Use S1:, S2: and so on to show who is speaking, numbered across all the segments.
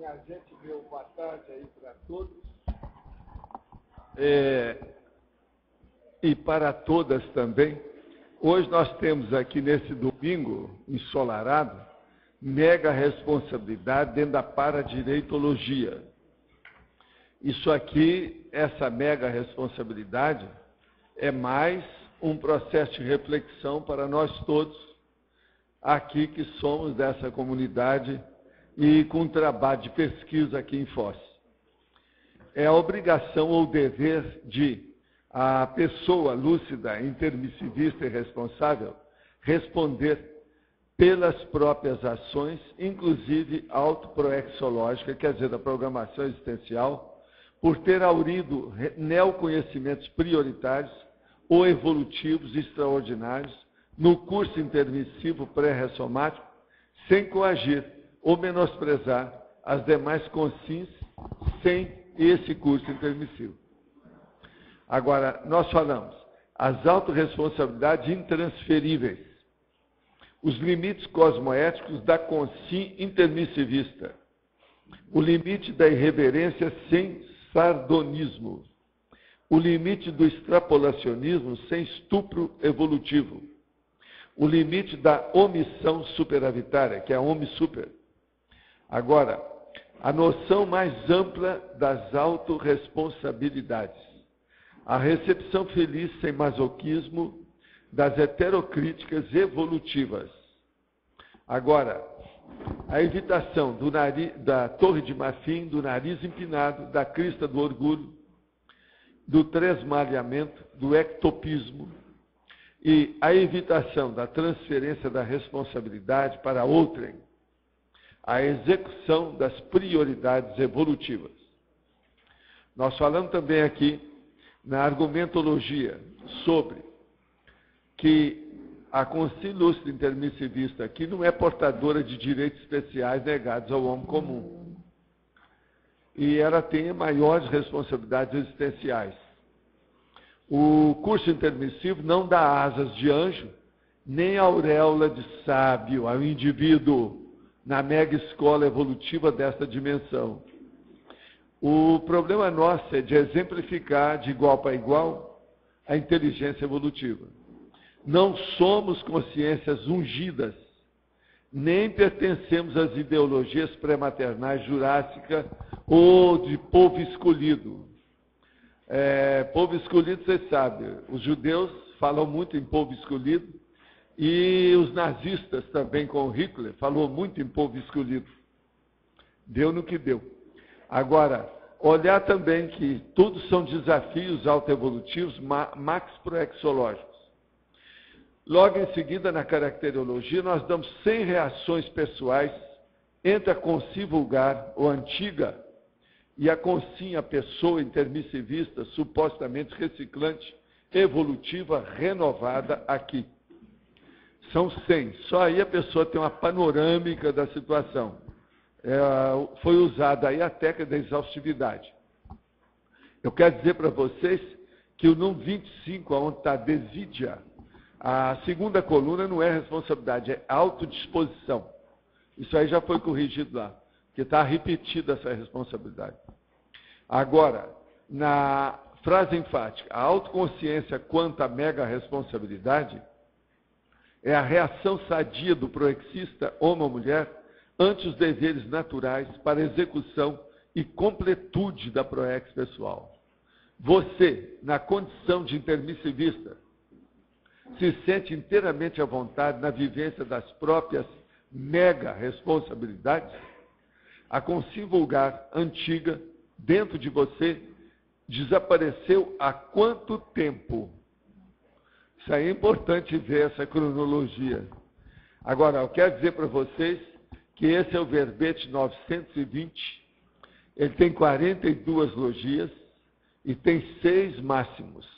S1: Minha gente, meu boa tarde aí para todos. E para todas também. Hoje nós temos aqui nesse domingo ensolarado, mega responsabilidade dentro da paradireitologia. Isso aqui, essa mega responsabilidade, é mais um processo de reflexão para nós todos aqui que somos dessa comunidade e com trabalho de pesquisa aqui em Foz. É a obrigação ou dever de a pessoa lúcida, intermissivista e responsável responder pelas próprias ações, inclusive autoproexológica, quer dizer, da programação existencial, por ter aurido neoconhecimentos prioritários ou evolutivos extraordinários no curso intermissivo pré-ressomático, sem coagir ou menosprezar as demais consciências sem esse curso intermissivo. Agora, nós falamos as autorresponsabilidades intransferíveis, os limites cosmoéticos da consciência intermissivista, o limite da irreverência sem sardonismo, o limite do extrapolacionismo sem estupro evolutivo, o limite da omissão superavitária, que é a omissuper. Agora, a noção mais ampla das autorresponsabilidades, a recepção feliz sem masoquismo das heterocríticas evolutivas. Agora, a evitação da torre de marfim, do nariz empinado, da crista do orgulho, do tresmalhamento, do ectopismo, e a evitação da transferência da responsabilidade para outrem, a execução das prioridades evolutivas. Nós falamos também aqui na argumentologia sobre que a consciência lúcida intermissivista aqui não é portadora de direitos especiais negados ao homem comum. E ela tem maiores responsabilidades existenciais. O curso intermissivo não dá asas de anjo, nem auréola de sábio ao indivíduo na mega escola evolutiva desta dimensão. O problema nosso é de exemplificar de igual para igual a inteligência evolutiva. Não somos consciências ungidas, nem pertencemos às ideologias pré-maternais jurássica ou de povo escolhido. Povo escolhido, vocês sabem, os judeus falam muito em povo escolhido e os nazistas também com Hitler falou muito em povo escolhido. Deu no que deu. Agora, olhar também que tudo são desafios autoevolutivos maxproexológicos. Logo em seguida, na caracterologia, nós damos 100 reações pessoais entre a consciência vulgar ou antiga e a consciência pessoa intermissivista, supostamente reciclante, evolutiva, renovada aqui. São 100. Só aí a pessoa tem uma panorâmica da situação. Foi usada aí a técnica da exaustividade. Eu quero dizer para vocês que o número 25, onde está desídia, a segunda coluna não é responsabilidade, é autodisposição. Isso aí já foi corrigido lá, porque está repetida essa responsabilidade. Agora, na frase enfática, a autoconsciência quanto à mega responsabilidade é a reação sadia do proexista, homem ou mulher, ante os deveres naturais para execução e completude da proex pessoal. Você, na condição de intermissivista, se sente inteiramente à vontade na vivência das próprias mega responsabilidades? A consciência vulgar, antiga, dentro de você, desapareceu há quanto tempo? Isso aí é importante ver essa cronologia. Agora, eu quero dizer para vocês que esse é o verbete 920, ele tem 42 logias e tem 6 máximos.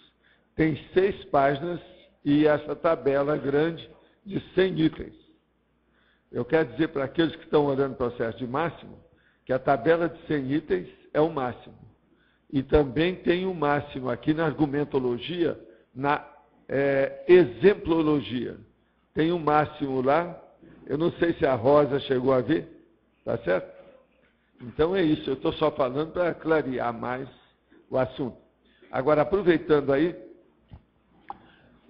S1: Tem 6 páginas e essa tabela grande de 100 itens. Eu quero dizer para aqueles que estão olhando o processo de máximo, que a tabela de 100 itens é o máximo. E também tem um máximo aqui na argumentologia, na exemplologia. Tem um máximo lá, eu não sei se a Rosa chegou a ver, tá certo? Então é isso, eu estou só falando para clarear mais o assunto. Agora, aproveitando aí,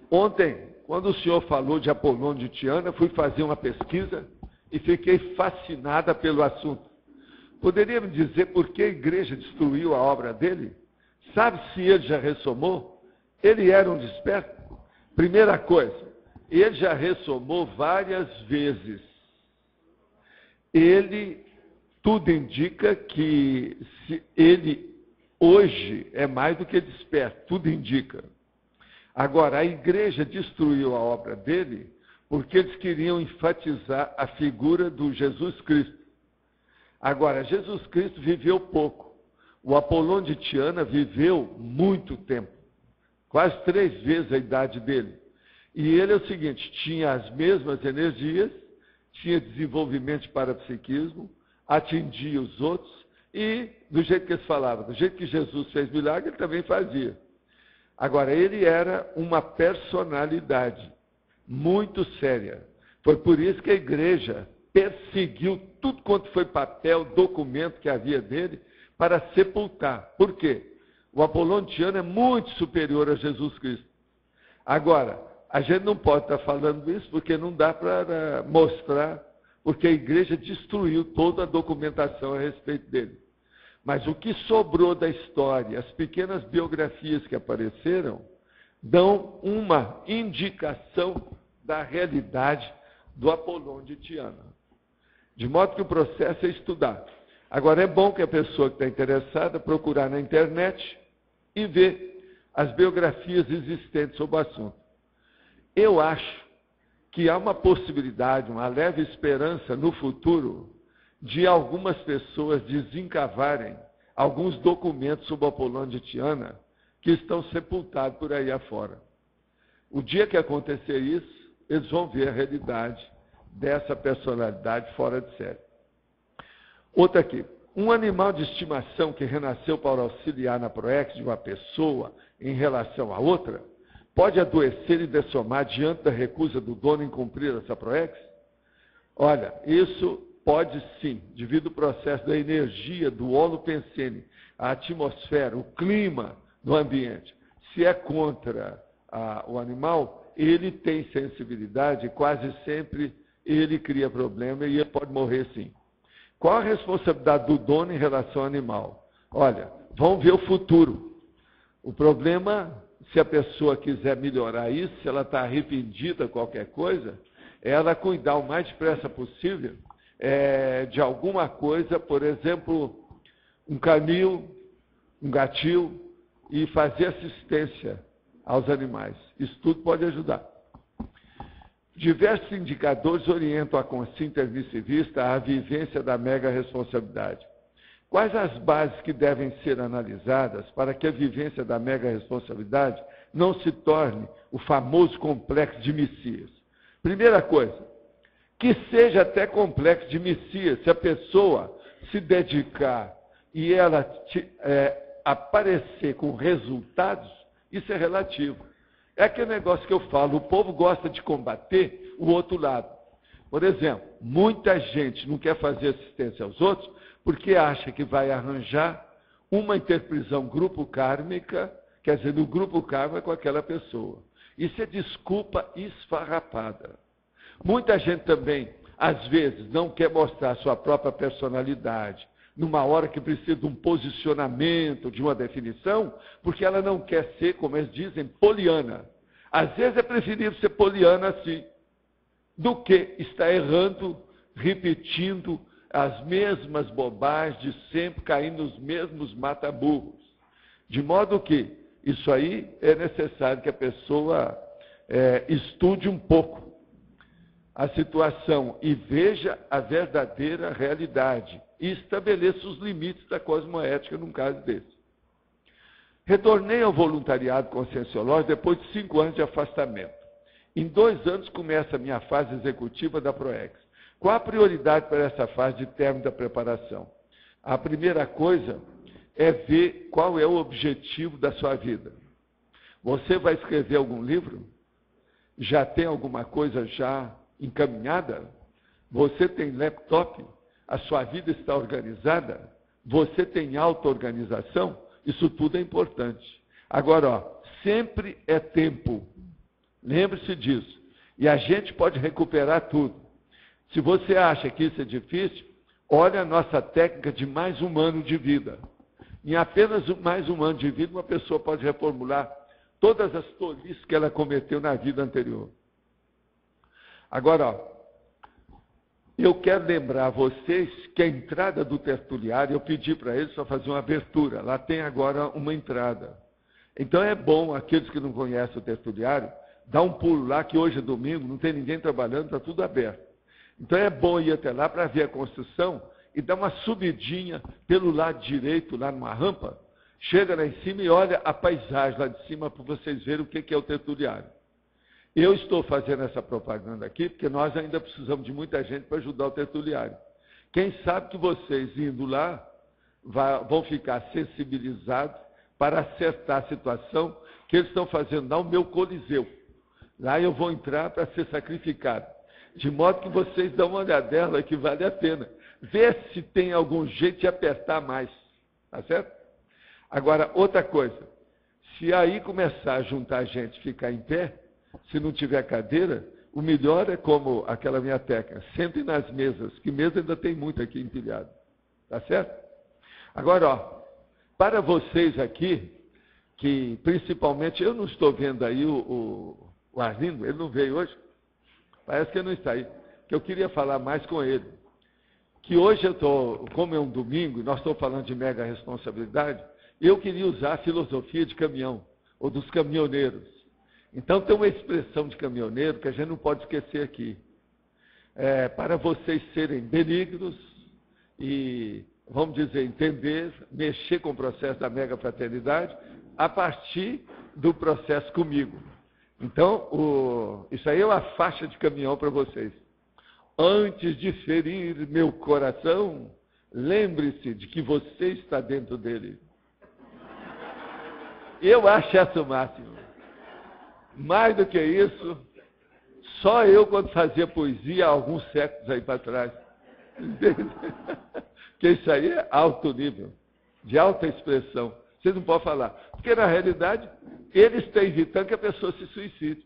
S1: ontem, quando o senhor falou de Apolônio de Tiana, fui fazer uma pesquisa e fiquei fascinada pelo assunto. Poderia me dizer por que a igreja destruiu a obra dele? Sabe se ele já ressomou? Ele era um desperto? Primeira coisa, ele já ressomou várias vezes. Tudo indica que ele hoje é mais do que desperto, tudo indica. Agora, a igreja destruiu a obra dele porque eles queriam enfatizar a figura do Jesus Cristo. Agora, Jesus Cristo viveu pouco. O Apolônio de Tiana viveu muito tempo, quase 3 vezes a idade dele. E ele é o seguinte, tinha as mesmas energias, tinha desenvolvimento de parapsiquismo, atingia os outros e, do jeito que eles falavam, do jeito que Jesus fez milagre, ele também fazia. Agora, ele era uma personalidade muito séria. Foi por isso que a igreja perseguiu tudo quanto foi papel, documento que havia dele, para sepultar. Por quê? O Apolônio de Tiana é muito superior a Jesus Cristo. Agora, a gente não pode estar falando isso porque não dá para mostrar, porque a igreja destruiu toda a documentação a respeito dele. Mas o que sobrou da história, as pequenas biografias que apareceram, dão uma indicação da realidade do Apolônio de Tiana. De modo que o processo é estudar. Agora, é bom que a pessoa que está interessada procurar na internet e ver as biografias existentes sobre o assunto. Eu acho que há uma possibilidade, uma leve esperança no futuro de algumas pessoas desencavarem alguns documentos sobre o Apolônio de Tiana que estão sepultados por aí afora. O dia que acontecer isso, eles vão ver a realidade dessa personalidade fora de série. Outra aqui. Um animal de estimação que renasceu para auxiliar na proex de uma pessoa em relação a outra, pode adoecer e dessomar diante da recusa do dono em cumprir essa proex? Olha, isso pode sim, devido ao processo da energia do holopensene, a atmosfera, o clima do ambiente. Se é contra o animal, ele tem sensibilidade e quase sempre ele cria problema e ele pode morrer sim. Qual a responsabilidade do dono em relação ao animal? Olha, vamos ver o futuro. O problema, se a pessoa quiser melhorar isso, se ela está arrependida qualquer coisa, é ela cuidar o mais depressa possível de alguma coisa, por exemplo, um canil, um gatil, e fazer assistência aos animais. Isso tudo pode ajudar. Diversos indicadores orientam a consciência intermissivista à vivência da mega responsabilidade. Quais as bases que devem ser analisadas para que a vivência da mega responsabilidade não se torne o famoso complexo de Messias? Primeira coisa, que seja até complexo de Messias, se a pessoa se dedicar e ela aparecer com resultados, isso é relativo. É aquele negócio que eu falo, o povo gosta de combater o outro lado. Por exemplo, muita gente não quer fazer assistência aos outros porque acha que vai arranjar uma interprisão grupo kármica, quer dizer, do grupo karma com aquela pessoa. Isso é desculpa esfarrapada. Muita gente também, às vezes, não quer mostrar sua própria personalidade, numa hora que precisa de um posicionamento, de uma definição, porque ela não quer ser, como eles dizem, poliana. Às vezes é preferível ser poliana assim, do que estar errando, repetindo as mesmas bobagens de sempre, caindo nos mesmos mata-burros. De modo que isso aí é necessário que a pessoa estude um pouco a situação e veja a verdadeira realidade e estabeleça os limites da cosmoética num caso desse. Retornei ao voluntariado conscienciológico depois de 5 anos de afastamento. Em 2 anos começa a minha fase executiva da PROEX. Qual a prioridade para essa fase de término da preparação? A primeira coisa é ver qual é o objetivo da sua vida. Você vai escrever algum livro? Já tem alguma coisa já encaminhada? Você tem laptop? a sua vida está organizada, você tem auto-organização, isso tudo é importante. Agora, ó, sempre é tempo. Lembre-se disso. E a gente pode recuperar tudo. Se você acha que isso é difícil, olha a nossa técnica de mais um ano de vida. Em apenas mais um ano de vida, uma pessoa pode reformular todas as tolices que ela cometeu na vida anterior. Agora, ó, eu quero lembrar a vocês que a entrada do tertuliário, eu pedi para eles só fazer uma abertura. Lá tem agora uma entrada. Então é bom, aqueles que não conhecem o tertuliário, dar um pulo lá, que hoje é domingo, não tem ninguém trabalhando, está tudo aberto. Então é bom ir até lá para ver a construção e dar uma subidinha pelo lado direito, lá numa rampa, chega lá em cima e olha a paisagem lá de cima para vocês verem o que é o tertuliário. Eu estou fazendo essa propaganda aqui porque nós ainda precisamos de muita gente para ajudar o tertuliário. Quem sabe que vocês indo lá vão ficar sensibilizados para acertar a situação que eles estão fazendo lá, o meu Coliseu. Lá eu vou entrar para ser sacrificado. De modo que vocês dão uma olhadela que vale a pena. Vê se tem algum jeito de apertar mais. Tá certo? Agora, outra coisa. Se aí começar a juntar gente e ficar em pé, se não tiver cadeira, o melhor é como aquela minha técnica. Sentem nas mesas, que mesa ainda tem muito aqui empilhado. Tá certo? Agora, ó, para vocês aqui, que principalmente, eu não estou vendo aí o Arlindo, ele não veio hoje? Parece que ele não está aí. Que eu queria falar mais com ele. Que hoje eu estou, como é um domingo, nós estamos falando de mega responsabilidade, eu queria usar a filosofia de caminhão, ou dos caminhoneiros. Então tem uma expressão de caminhoneiro que a gente não pode esquecer aqui. Para vocês serem benignos e, vamos dizer, entender, mexer com o processo da mega fraternidade a partir do processo comigo. Então, isso aí é uma faixa de caminhão para vocês. Antes de ferir meu coração, lembre-se de que você está dentro dele. Eu acho essa o máximo. Mais do que isso, só eu quando fazia poesia há alguns séculos aí para trás. Porque isso aí é alto nível, de alta expressão. Vocês não podem falar. Porque, na realidade, eles estão evitando que a pessoa se suicide.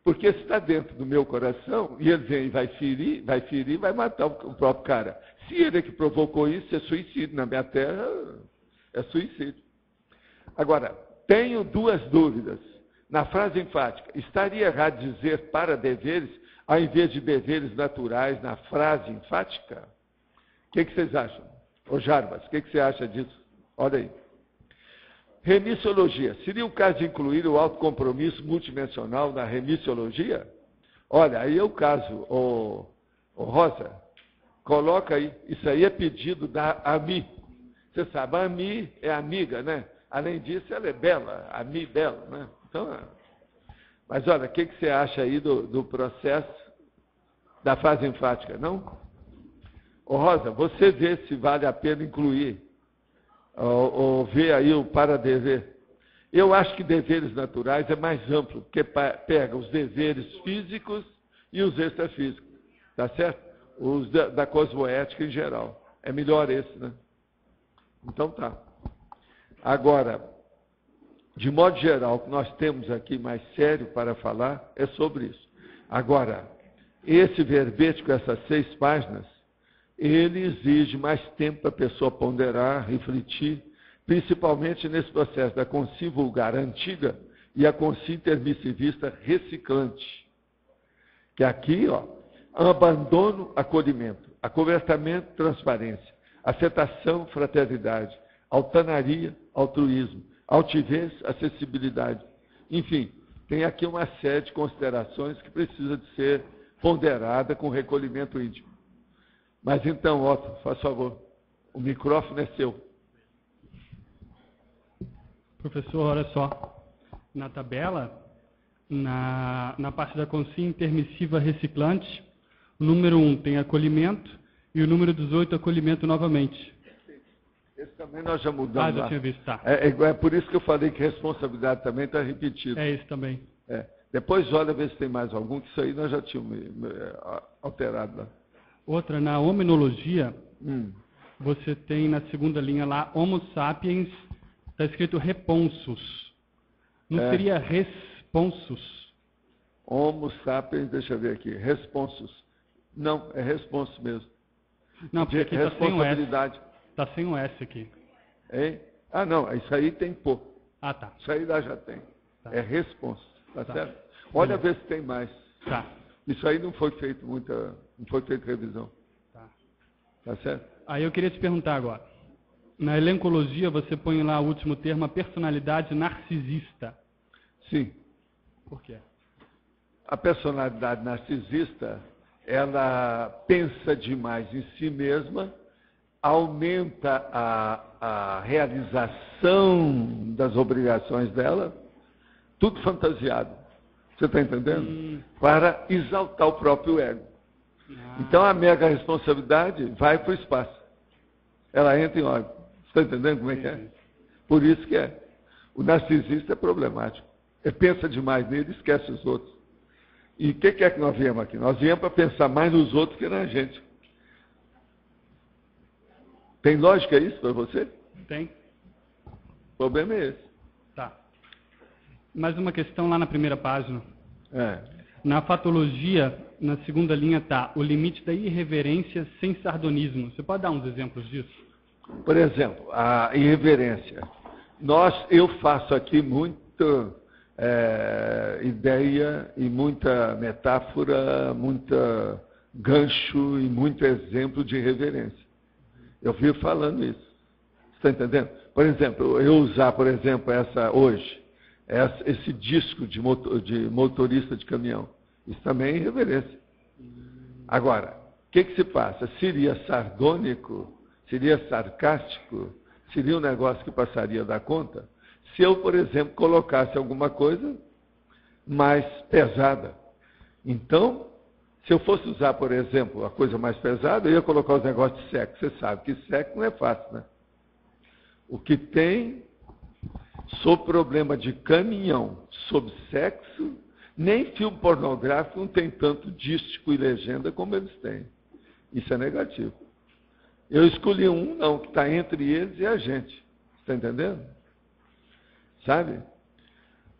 S1: Porque se está dentro do meu coração, e ele vem e vai ferir, vai matar o próprio cara. Se ele é que provocou isso, é suicídio. Na minha terra, é suicídio. Agora, tenho duas dúvidas. Na frase enfática, estaria errado dizer para deveres, ao invés de deveres naturais, na frase enfática? O que vocês acham? Ô Jarbas, o que você acha disso? Olha aí. Remissiologia. Seria o caso de incluir o autocompromisso multidimensional na remissiologia? Olha, aí é o caso, ô Rosa, coloca aí. Isso aí é pedido da AMI. Você sabe, a AMI é amiga, né? Além disso, ela é bela, a AMI bela, né? Então, mas olha, o que você acha aí do processo da fase enfática, não? Ô Rosa, você vê se vale a pena incluir, ou ver aí o para dever. Eu acho que deveres naturais é mais amplo, porque pega os deveres físicos e os extrafísicos, tá certo? Os da cosmoética em geral. É melhor esse, né? Então tá. Agora, de modo geral, o que nós temos aqui mais sério para falar é sobre isso. Agora, esse verbete com essas 6 páginas, ele exige mais tempo para a pessoa ponderar, refletir, principalmente nesse processo da consciência vulgar antiga e a consciência intermissivista reciclante. Que aqui, ó, abandono, acolhimento, acobertamento, transparência, afetação, fraternidade, altanaria, altruísmo, altivez, acessibilidade. Enfim, tem aqui uma série de considerações que precisa de ser ponderada com recolhimento íntimo. Mas então, Otto, faz favor, o microfone é seu.
S2: Professor, olha só, na tabela, na parte da consciência intermissiva reciclante, o número 1 tem acolhimento e o número 18 acolhimento novamente.
S1: Esse também nós já mudamos.
S2: Já
S1: lá.
S2: tinha visto, tá.
S1: É por isso que eu falei que responsabilidade também está repetida.
S2: É isso também.
S1: Depois olha ver se tem mais algum, que isso aí nós já tínhamos alterado lá.
S2: Outra, na hominologia, você tem na segunda linha lá, Homo sapiens, está escrito responsus. Não seria responsus?
S1: Homo sapiens, deixa eu ver aqui, responsus. Não, é responsus mesmo.
S2: Não, porque aqui está sem o S.
S1: Responsabilidade.
S2: Está sem o S aqui.
S1: Hein? Ah, não, isso aí tem pô.
S2: Ah, tá.
S1: Isso aí lá já tem.
S2: Tá.
S1: É responsus, tá certo? Olha ver se tem mais.
S2: Tá.
S1: Isso aí não foi feito revisão. Tá certo?
S2: Aí eu queria te perguntar agora. Na elencologia você põe lá o último termo, a personalidade narcisista.
S1: Sim.
S2: Por quê?
S1: A personalidade narcisista, ela pensa demais em si mesma, aumenta a realização das obrigações dela, tudo fantasiado. Você está entendendo? Para exaltar o próprio ego. Então a mega responsabilidade vai para o espaço. Ela entra em órbita. Você está entendendo como é que é? Por isso que é. O narcisista é problemático. Ele pensa demais nele e esquece os outros. E o que é que nós viemos aqui? Nós viemos para pensar mais nos outros que na gente. Tem lógica isso para você?
S2: Tem.
S1: O problema é esse.
S2: Tá. Mais uma questão lá na primeira página.
S1: É.
S2: Na fatologia, na segunda linha está o limite da irreverência sem sardonismo. Você pode dar uns exemplos disso?
S1: Por exemplo, a irreverência. Eu faço aqui muita ideia e muita metáfora, muita gancho e muito exemplo de irreverência. Eu vivo falando isso. Você está entendendo? Por exemplo, eu usar, por exemplo, esse disco de motorista de caminhão. Isso também é irreverência. Agora, o que se passa? Seria sardônico? Seria sarcástico? Seria um negócio que passaria da conta? Se eu, por exemplo, colocasse alguma coisa mais pesada. Então, se eu fosse usar, por exemplo, a coisa mais pesada, eu ia colocar os negócios de sexo. Você sabe que sexo não é fácil, né? O que tem sobre problema de caminhão, sobre sexo, nem filme pornográfico não tem tanto dístico e legenda como eles têm. Isso é negativo. Eu escolhi um, que está entre eles e a gente. Está entendendo? Sabe?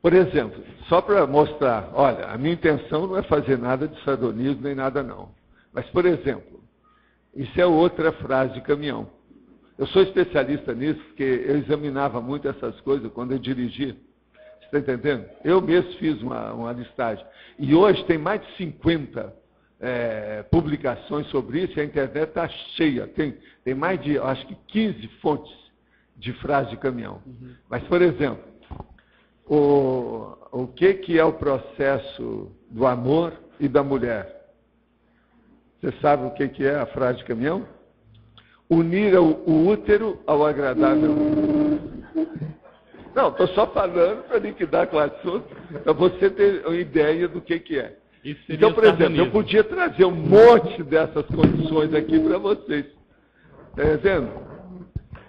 S1: Por exemplo, só para mostrar, olha, a minha intenção não é fazer nada de sardonismo nem nada não. Mas, por exemplo, isso é outra frase de caminhão. Eu sou especialista nisso, porque eu examinava muito essas coisas quando eu dirigia. Você está entendendo? Eu mesmo fiz uma listagem. E hoje tem mais de 50 publicações sobre isso, e a internet está cheia. Tem mais de, acho que 15 fontes de frase de caminhão. Mas, por exemplo, o que é o processo do amor e da mulher? Você sabe o que é a frase de caminhão? Unir o útero ao agradável. Não, estou só falando para liquidar com o assunto, para você ter uma ideia do que é. Então, por exemplo, eu podia trazer um monte dessas condições aqui para vocês. Está entendendo?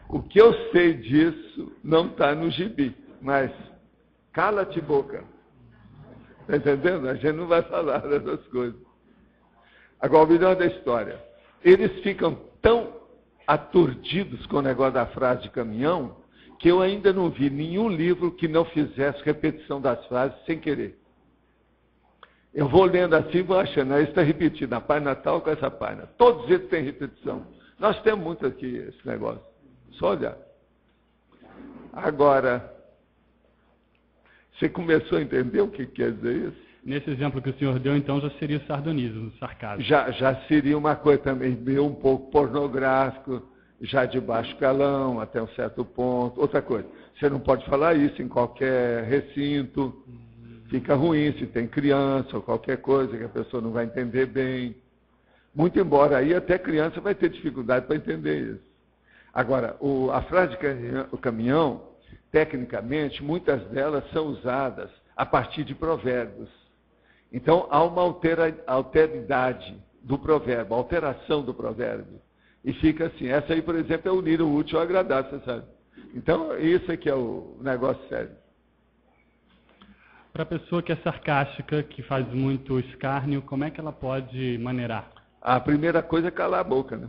S1: O que eu sei disso não está no gibi, mas cala-te boca. Está entendendo? A gente não vai falar dessas coisas. Agora, o melhor da história. Eles ficam tão aturdidos com o negócio da frase de caminhão, que eu ainda não vi nenhum livro que não fizesse repetição das frases sem querer. Eu vou lendo assim e vou achando, isso está repetido, a página tal com essa página. Todos eles têm repetição. Nós temos muito aqui esse negócio. Só olhar. Agora, você começou a entender o que quer dizer isso?
S2: Nesse exemplo que o senhor deu, então, já seria o sardonismo, o sarcasmo.
S1: Já seria uma coisa também meio um pouco pornográfico, já de baixo calão, até um certo ponto. Outra coisa, você não pode falar isso em qualquer recinto, fica ruim se tem criança ou qualquer coisa que a pessoa não vai entender bem. Muito embora aí até criança vai ter dificuldade para entender isso. Agora, a frase de caminhão, tecnicamente, muitas delas são usadas a partir de provérbios. Então, há uma alteridade do provérbio, alteração do provérbio. E fica assim, essa aí, por exemplo, é unir o útil ao agradável, você sabe. Então, isso aqui é o negócio sério.
S2: Para a pessoa que é sarcástica, que faz muito escárnio, como é que ela pode maneirar?
S1: A primeira coisa é calar a boca, né?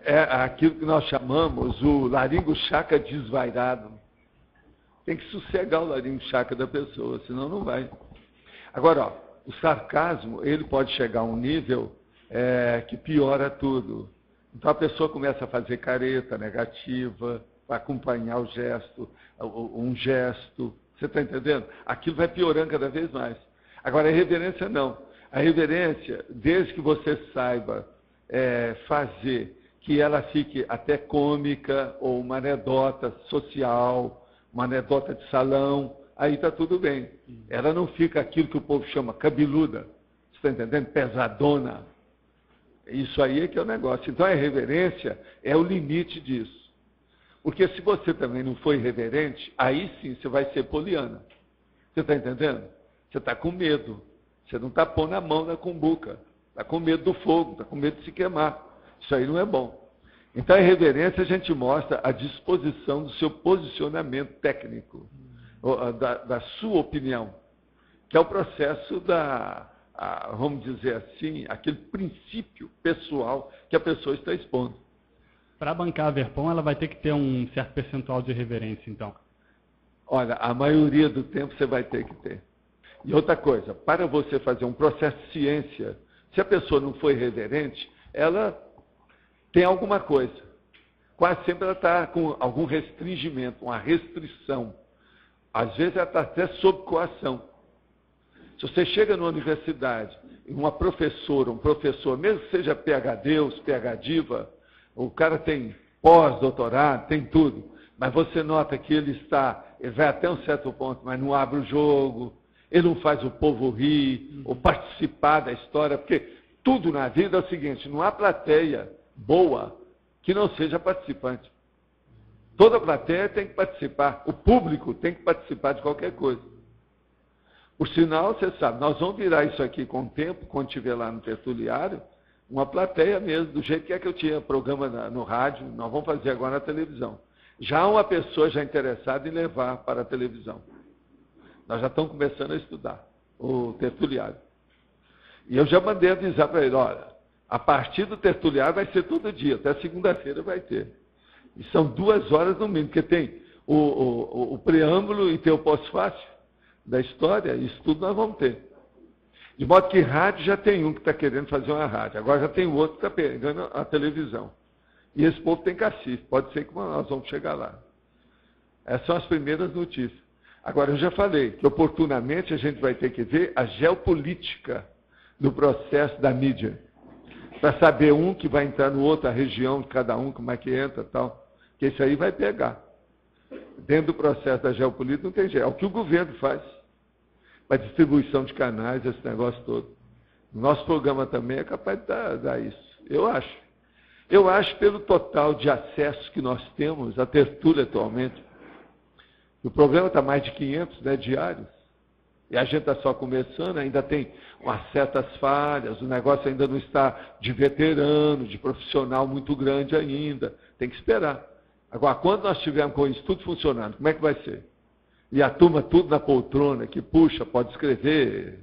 S1: É aquilo que nós chamamos o laringo-chakra desvairado. Tem que sossegar o laringo-chakra da pessoa, senão não vai. Agora, ó, o sarcasmo, ele pode chegar a um nível que piora tudo. Então a pessoa começa a fazer careta negativa, para acompanhar o gesto, um gesto. Você está entendendo? Aquilo vai piorando cada vez mais. Agora, a reverência não. A reverência, desde que você saiba fazer que ela fique até cômica, ou uma anedota social, uma anedota de salão, aí está tudo bem. Ela não fica aquilo que o povo chama cabeluda, você está entendendo? Pesadona. Isso aí é que é o negócio. Então a irreverência é o limite disso. Porque se você também não for irreverente, aí sim você vai ser poliana. Você está entendendo? Você está com medo. Você não está pondo a mão na cumbuca. Está com medo do fogo, está com medo de se queimar. Isso aí não é bom. Então, a irreverência a gente mostra a disposição do seu posicionamento técnico, da sua opinião, que é o processo vamos dizer assim, aquele princípio pessoal que a pessoa está expondo.
S2: Para bancar a Verpom, ela vai ter que ter um certo percentual de reverência, então.
S1: Olha, a maioria do tempo você vai ter que ter. E outra coisa, para você fazer um processo de ciência, se a pessoa não for irreverente, ela tem alguma coisa. Quase sempre ela está com algum restringimento, uma restrição. Às vezes ela está até sob coação. Se você chega numa universidade, uma professora, um professor, mesmo que seja PhD ou PhDiva, o cara tem pós-doutorado, tem tudo, mas você nota que ele vai até um certo ponto, mas não abre o jogo, ele não faz o povo rir, ou participar da história, porque tudo na vida é o seguinte, não há plateia boa que não seja participante. Toda plateia tem que participar, o público tem que participar de qualquer coisa. Por sinal, você sabe, nós vamos virar isso aqui com o tempo, quando estiver lá no tertuliário, uma plateia mesmo, do jeito que é que eu tinha programa no rádio, nós vamos fazer agora na televisão. Já há uma pessoa já interessada em levar para a televisão. Nós já estamos começando a estudar o tertuliário. E eu já mandei avisar para ele, olha, a partir do tertuliário vai ser todo dia, até segunda-feira vai ter. E são 2 horas no mínimo, porque tem o preâmbulo e tem o pós-fácil da história, isso tudo nós vamos ter. De modo que rádio já tem um que está querendo fazer uma rádio, agora já tem outro que está pegando a televisão. E esse povo tem cacife, pode ser que nós vamos chegar lá. Essas são as primeiras notícias. Agora, eu já falei que oportunamente a gente vai ter que ver a geopolítica do processo da mídia, para saber um que vai entrar no outro, a região de cada um, como é que entra e tal, que isso aí vai pegar. Dentro do processo da geopolítica não tem jeito, é o que o governo faz, para distribuição de canais, esse negócio todo. O nosso programa também é capaz de dar isso, eu acho. Eu acho, pelo total de acessos que nós temos à tertúlia atualmente, o programa está mais de 500 diários, e a gente está só começando, ainda tem umas certas falhas, o negócio ainda não está de veterano, de profissional muito grande ainda, tem que esperar. Agora, quando nós tivermos com isso tudo funcionando, como é que vai ser? E a turma tudo na poltrona, que puxa, pode escrever,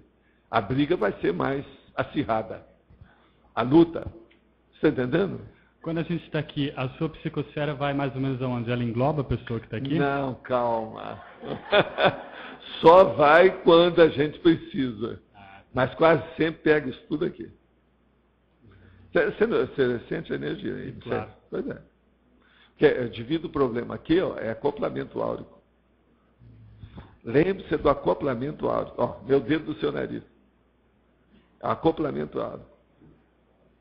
S1: a briga vai ser mais acirrada. A luta. Você está entendendo?
S2: Quando a gente está aqui, a sua psicosfera vai mais ou menos aonde? Ela engloba a pessoa que está aqui?
S1: Não, calma. Só vai quando a gente precisa. Mas quase sempre pega isso tudo aqui. Você sente a energia aí?
S2: Claro.
S1: Pois é. Porque, devido ao problema aqui, ó, é acoplamento áurico. Lembre-se do acoplamento áurico. Ó, meu dedo do seu nariz. Acoplamento áurico.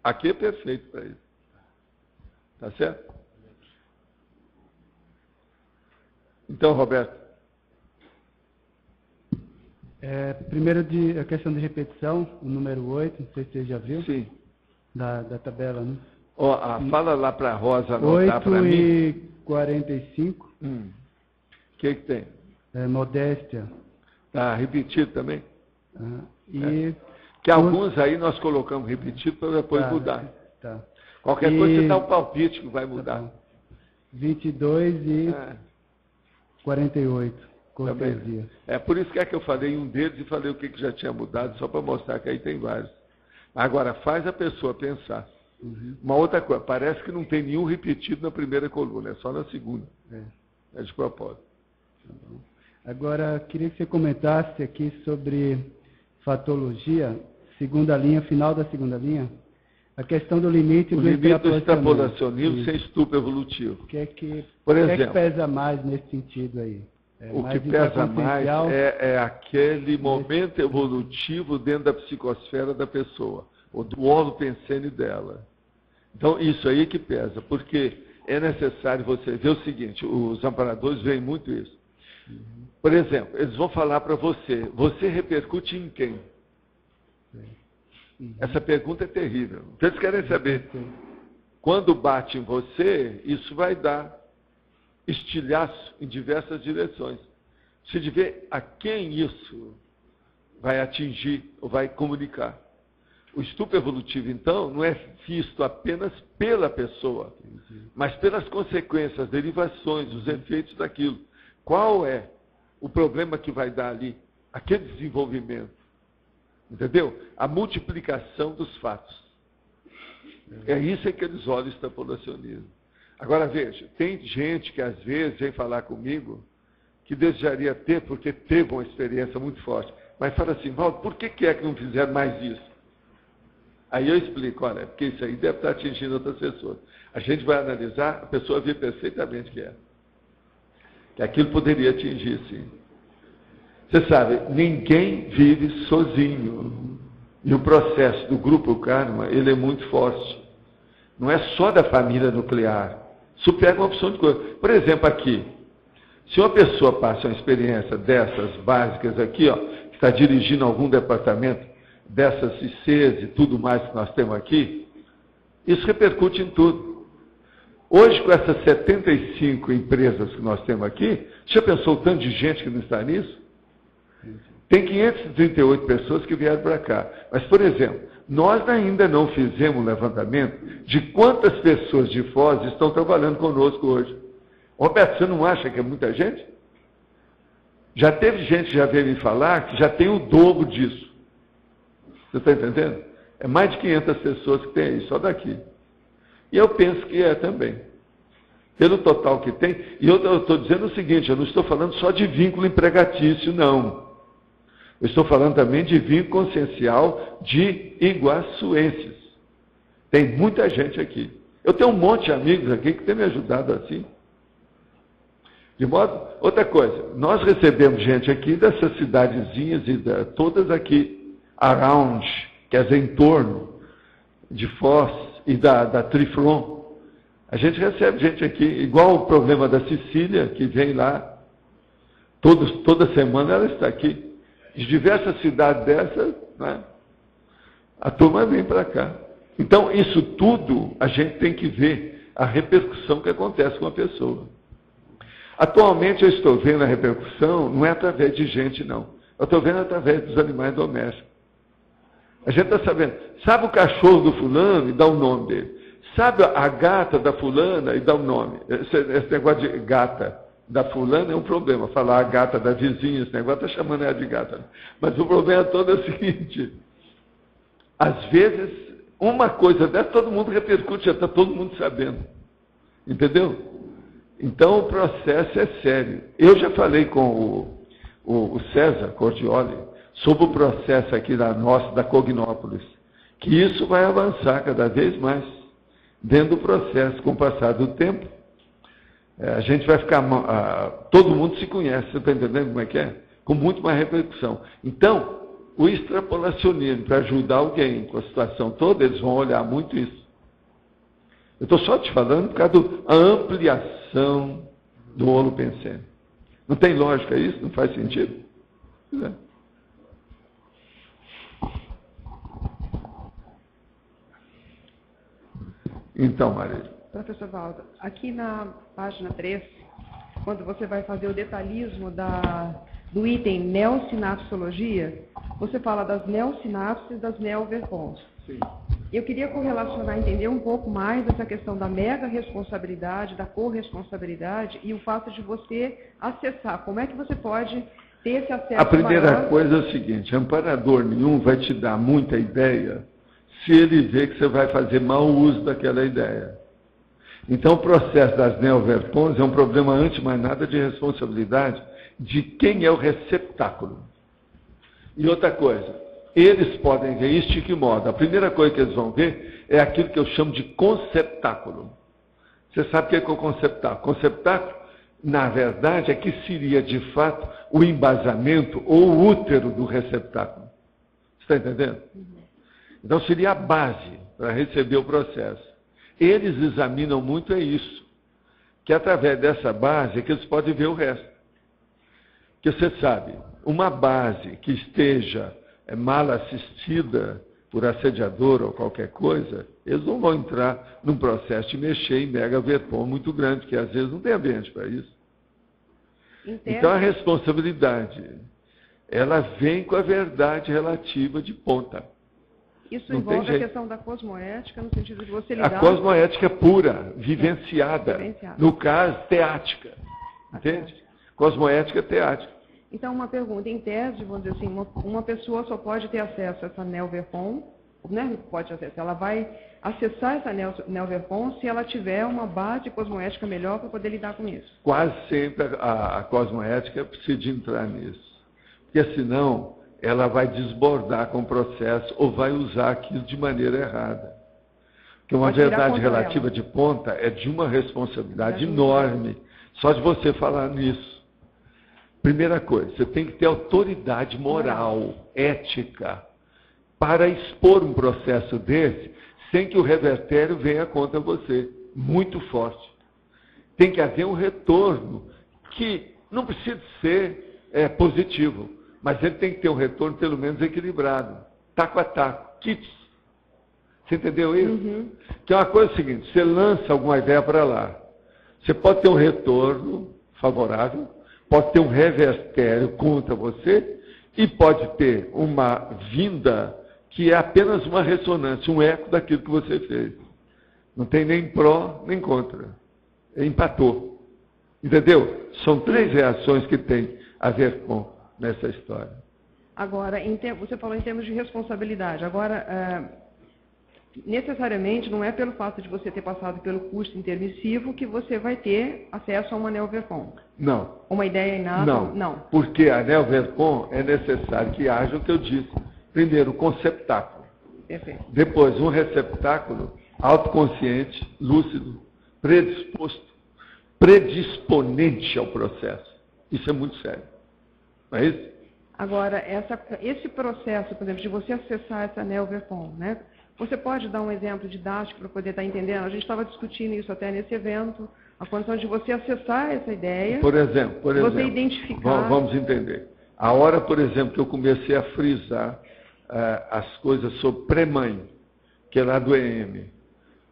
S1: Aqui é perfeito para isso. Tá certo? Então, Roberto.
S3: Primeiro, a questão de repetição, o número 8, não sei se você já viu.
S1: Sim.
S3: Da tabela, né?
S1: Fala lá para a Rosa anotar para mim.
S3: 8:45.
S1: O que tem?
S3: Modéstia.
S1: Tá repetido também? Que
S3: o-
S1: alguns aí nós colocamos repetido para depois mudar.
S3: Tá.
S1: Qualquer coisa você dá um palpite que vai mudar.
S3: 22 e 48. Cortesia.
S1: Também. Por isso que eu falei em um deles e falei o que já tinha mudado, só para mostrar que aí tem vários. Agora, faz a pessoa pensar. Uma outra coisa, parece que não tem nenhum repetido na primeira coluna, é só na segunda. É de propósito.
S3: Agora, queria que você comentasse aqui sobre fatologia, segunda linha, final da segunda linha, a questão do limite do
S1: extrapolacionismo sem estupro evolutivo.
S3: O que é que pesa mais nesse sentido aí?
S1: O que pesa mais é aquele momento evolutivo dentro da psicosfera da pessoa, ou do holopensene dela. Então, isso aí que pesa, porque é necessário você ver o seguinte, os amparadores veem muito isso. Por exemplo, eles vão falar para você repercute em quem? Essa pergunta é terrível. Então, eles querem saber, quando bate em você, isso vai dar estilhaço em diversas direções. Você de ver a quem isso vai atingir ou vai comunicar. O estupro evolutivo, então, não é visto apenas pela pessoa, mas pelas consequências, as derivações, os efeitos daquilo. Qual é o problema que vai dar ali? Aquele desenvolvimento. Entendeu? A multiplicação dos fatos. É isso que eles olham o extrapolacionismo. Agora, veja, tem gente que às vezes vem falar comigo que desejaria ter, porque teve uma experiência muito forte, mas fala assim, Valdo, por que é que não fizeram mais isso? Aí eu explico, olha, porque isso aí deve estar atingindo outras pessoas. A gente vai analisar, a pessoa vê perfeitamente que é. Que aquilo poderia atingir, sim. Você sabe, ninguém vive sozinho. E o processo do grupo karma, ele é muito forte. Não é só da família nuclear. Isso pega uma opção de coisa. Por exemplo, aqui, se uma pessoa passa uma experiência dessas básicas aqui, ó, que está dirigindo algum departamento, dessas ICs e tudo mais que nós temos aqui, isso repercute em tudo. Hoje, com essas 75 empresas que nós temos aqui, você já pensou o tanto de gente que não está nisso? Tem 538 pessoas que vieram para cá. Mas, por exemplo, nós ainda não fizemos um levantamento de quantas pessoas de Foz estão trabalhando conosco hoje. Roberto, você não acha que é muita gente? Já teve gente que já veio me falar que já tem o dobro disso. Você está entendendo? É mais de 500 pessoas que tem aí, só daqui. E eu penso que é também. Pelo total que tem. E eu estou dizendo o seguinte, eu não estou falando só de vínculo empregatício, não. Eu estou falando também de vínculo consciencial de iguaçuenses. Tem muita gente aqui. Eu tenho um monte de amigos aqui que têm me ajudado assim. De modo, outra coisa, nós recebemos gente aqui dessas cidadezinhas e todas aqui, around, quer dizer, em torno de Foz e da Triflon. A gente recebe gente aqui, igual o problema da Cecília, que vem lá, toda semana ela está aqui. De diversas cidades dessas, né, a turma vem para cá. Então, isso tudo a gente tem que ver a repercussão que acontece com a pessoa. Atualmente eu estou vendo a repercussão, não é através de gente, não. Eu estou vendo através dos animais domésticos. A gente está sabendo, sabe o cachorro do fulano e dá o nome dele. Sabe a gata da fulana e dá o nome. Esse negócio de gata da fulana é um problema. Falar a gata da vizinha, esse negócio está chamando ela de gata. Mas o problema todo é o seguinte. Às vezes, uma coisa dessa, todo mundo repercute, já está todo mundo sabendo. Entendeu? Então, o processo é sério. Eu já falei com o César Cordioli sobre o processo aqui da Cognópolis, que isso vai avançar cada vez mais dentro do processo, com o passar do tempo. A gente vai ficar... todo mundo se conhece, você está entendendo como é que é? Com muito mais repercussão. Então, o extrapolacionismo, para ajudar alguém com a situação toda, eles vão olhar muito isso. Eu estou só te falando por causa da ampliação do holopensene. Não tem lógica isso? Não faz sentido? É. Então, Maria.
S4: Professor Valdo, aqui na página 3, quando você vai fazer o detalhismo do item neossinapsologia, você fala das neossinapses e das neoverpons.
S1: Sim.
S4: Eu queria correlacionar, entender um pouco mais essa questão da mega responsabilidade, da corresponsabilidade e o fato de você acessar. Como é que você pode ter esse acesso
S1: A primeira
S4: maior?
S1: coisa é o seguinte, amparador nenhum vai te dar muita ideia se ele vê que você vai fazer mau uso daquela ideia. Então, o processo das neoverpons é um problema, antes de mais nada, de responsabilidade de quem é o receptáculo. E outra coisa, eles podem ver isso de que modo? A primeira coisa que eles vão ver é aquilo que eu chamo de conceptáculo. Você sabe o que é o conceptáculo? Conceptáculo, na verdade, é que seria, de fato, o embasamento ou o útero do receptáculo. Você está entendendo? Então, seria a base para receber o processo. Eles examinam muito isso, que através dessa base é que eles podem ver o resto. Porque você sabe, uma base que esteja mal assistida por assediador ou qualquer coisa, eles não vão entrar num processo de mexer em mega-verpon muito grande, que às vezes não tem ambiente para isso. Então a responsabilidade, ela vem com a verdade relativa de ponta.
S4: Isso envolve a questão da cosmoética, no sentido de você lidar...
S1: A cosmoética pura, vivenciada. No caso, teática. Entende? Cosmoética teática.
S4: Então, uma pergunta. Em tese, vamos dizer assim, uma pessoa só pode ter acesso a essa neoverpon, né? Pode acessar. Ela vai acessar essa neoverpon se ela tiver uma base cosmoética melhor para poder lidar com isso.
S1: Quase sempre a cosmoética precisa entrar nisso. Porque senão ela vai desbordar com o processo ou vai usar aquilo de maneira errada. Porque uma verdade relativa de ponta é de uma responsabilidade enorme, só de você falar nisso. Primeira coisa, você tem que ter autoridade moral, ética, para expor um processo desse, sem que o revertério venha contra você, muito forte. Tem que haver um retorno, que não precisa ser positivo, mas ele tem que ter um retorno pelo menos equilibrado, taco a taco, kits. Você entendeu isso? Que é uma coisa seguinte, você lança alguma ideia para lá, você pode ter um retorno favorável, pode ter um revertério contra você e pode ter uma vinda que é apenas uma ressonância, um eco daquilo que você fez. Não tem nem pró, nem contra. Empatou. Entendeu? São 3 reações que tem a ver com nessa história.
S4: Agora, você falou em termos de responsabilidade. Agora, necessariamente não é pelo fato de você ter passado pelo curso intermissivo que você vai ter acesso a uma neoverpon.
S1: Não.
S4: Uma ideia inata?
S1: Não. Porque a neoverpon é necessário que haja o que eu disse. Primeiro, o conceptáculo.
S4: Perfeito.
S1: Depois, um receptáculo autoconsciente, lúcido, predisponente ao processo. Isso é muito sério. Não é isso?
S4: Agora, esse processo, por exemplo, de você acessar essa neoverpon, né? Você pode dar um exemplo didático para poder estar entendendo? A gente estava discutindo isso até nesse evento, a condição de você acessar essa ideia.
S1: Por exemplo,
S4: você identificar.
S1: Vamos entender. A hora, por exemplo, que eu comecei a frisar as coisas sobre pré-mãe, que é lá do EM.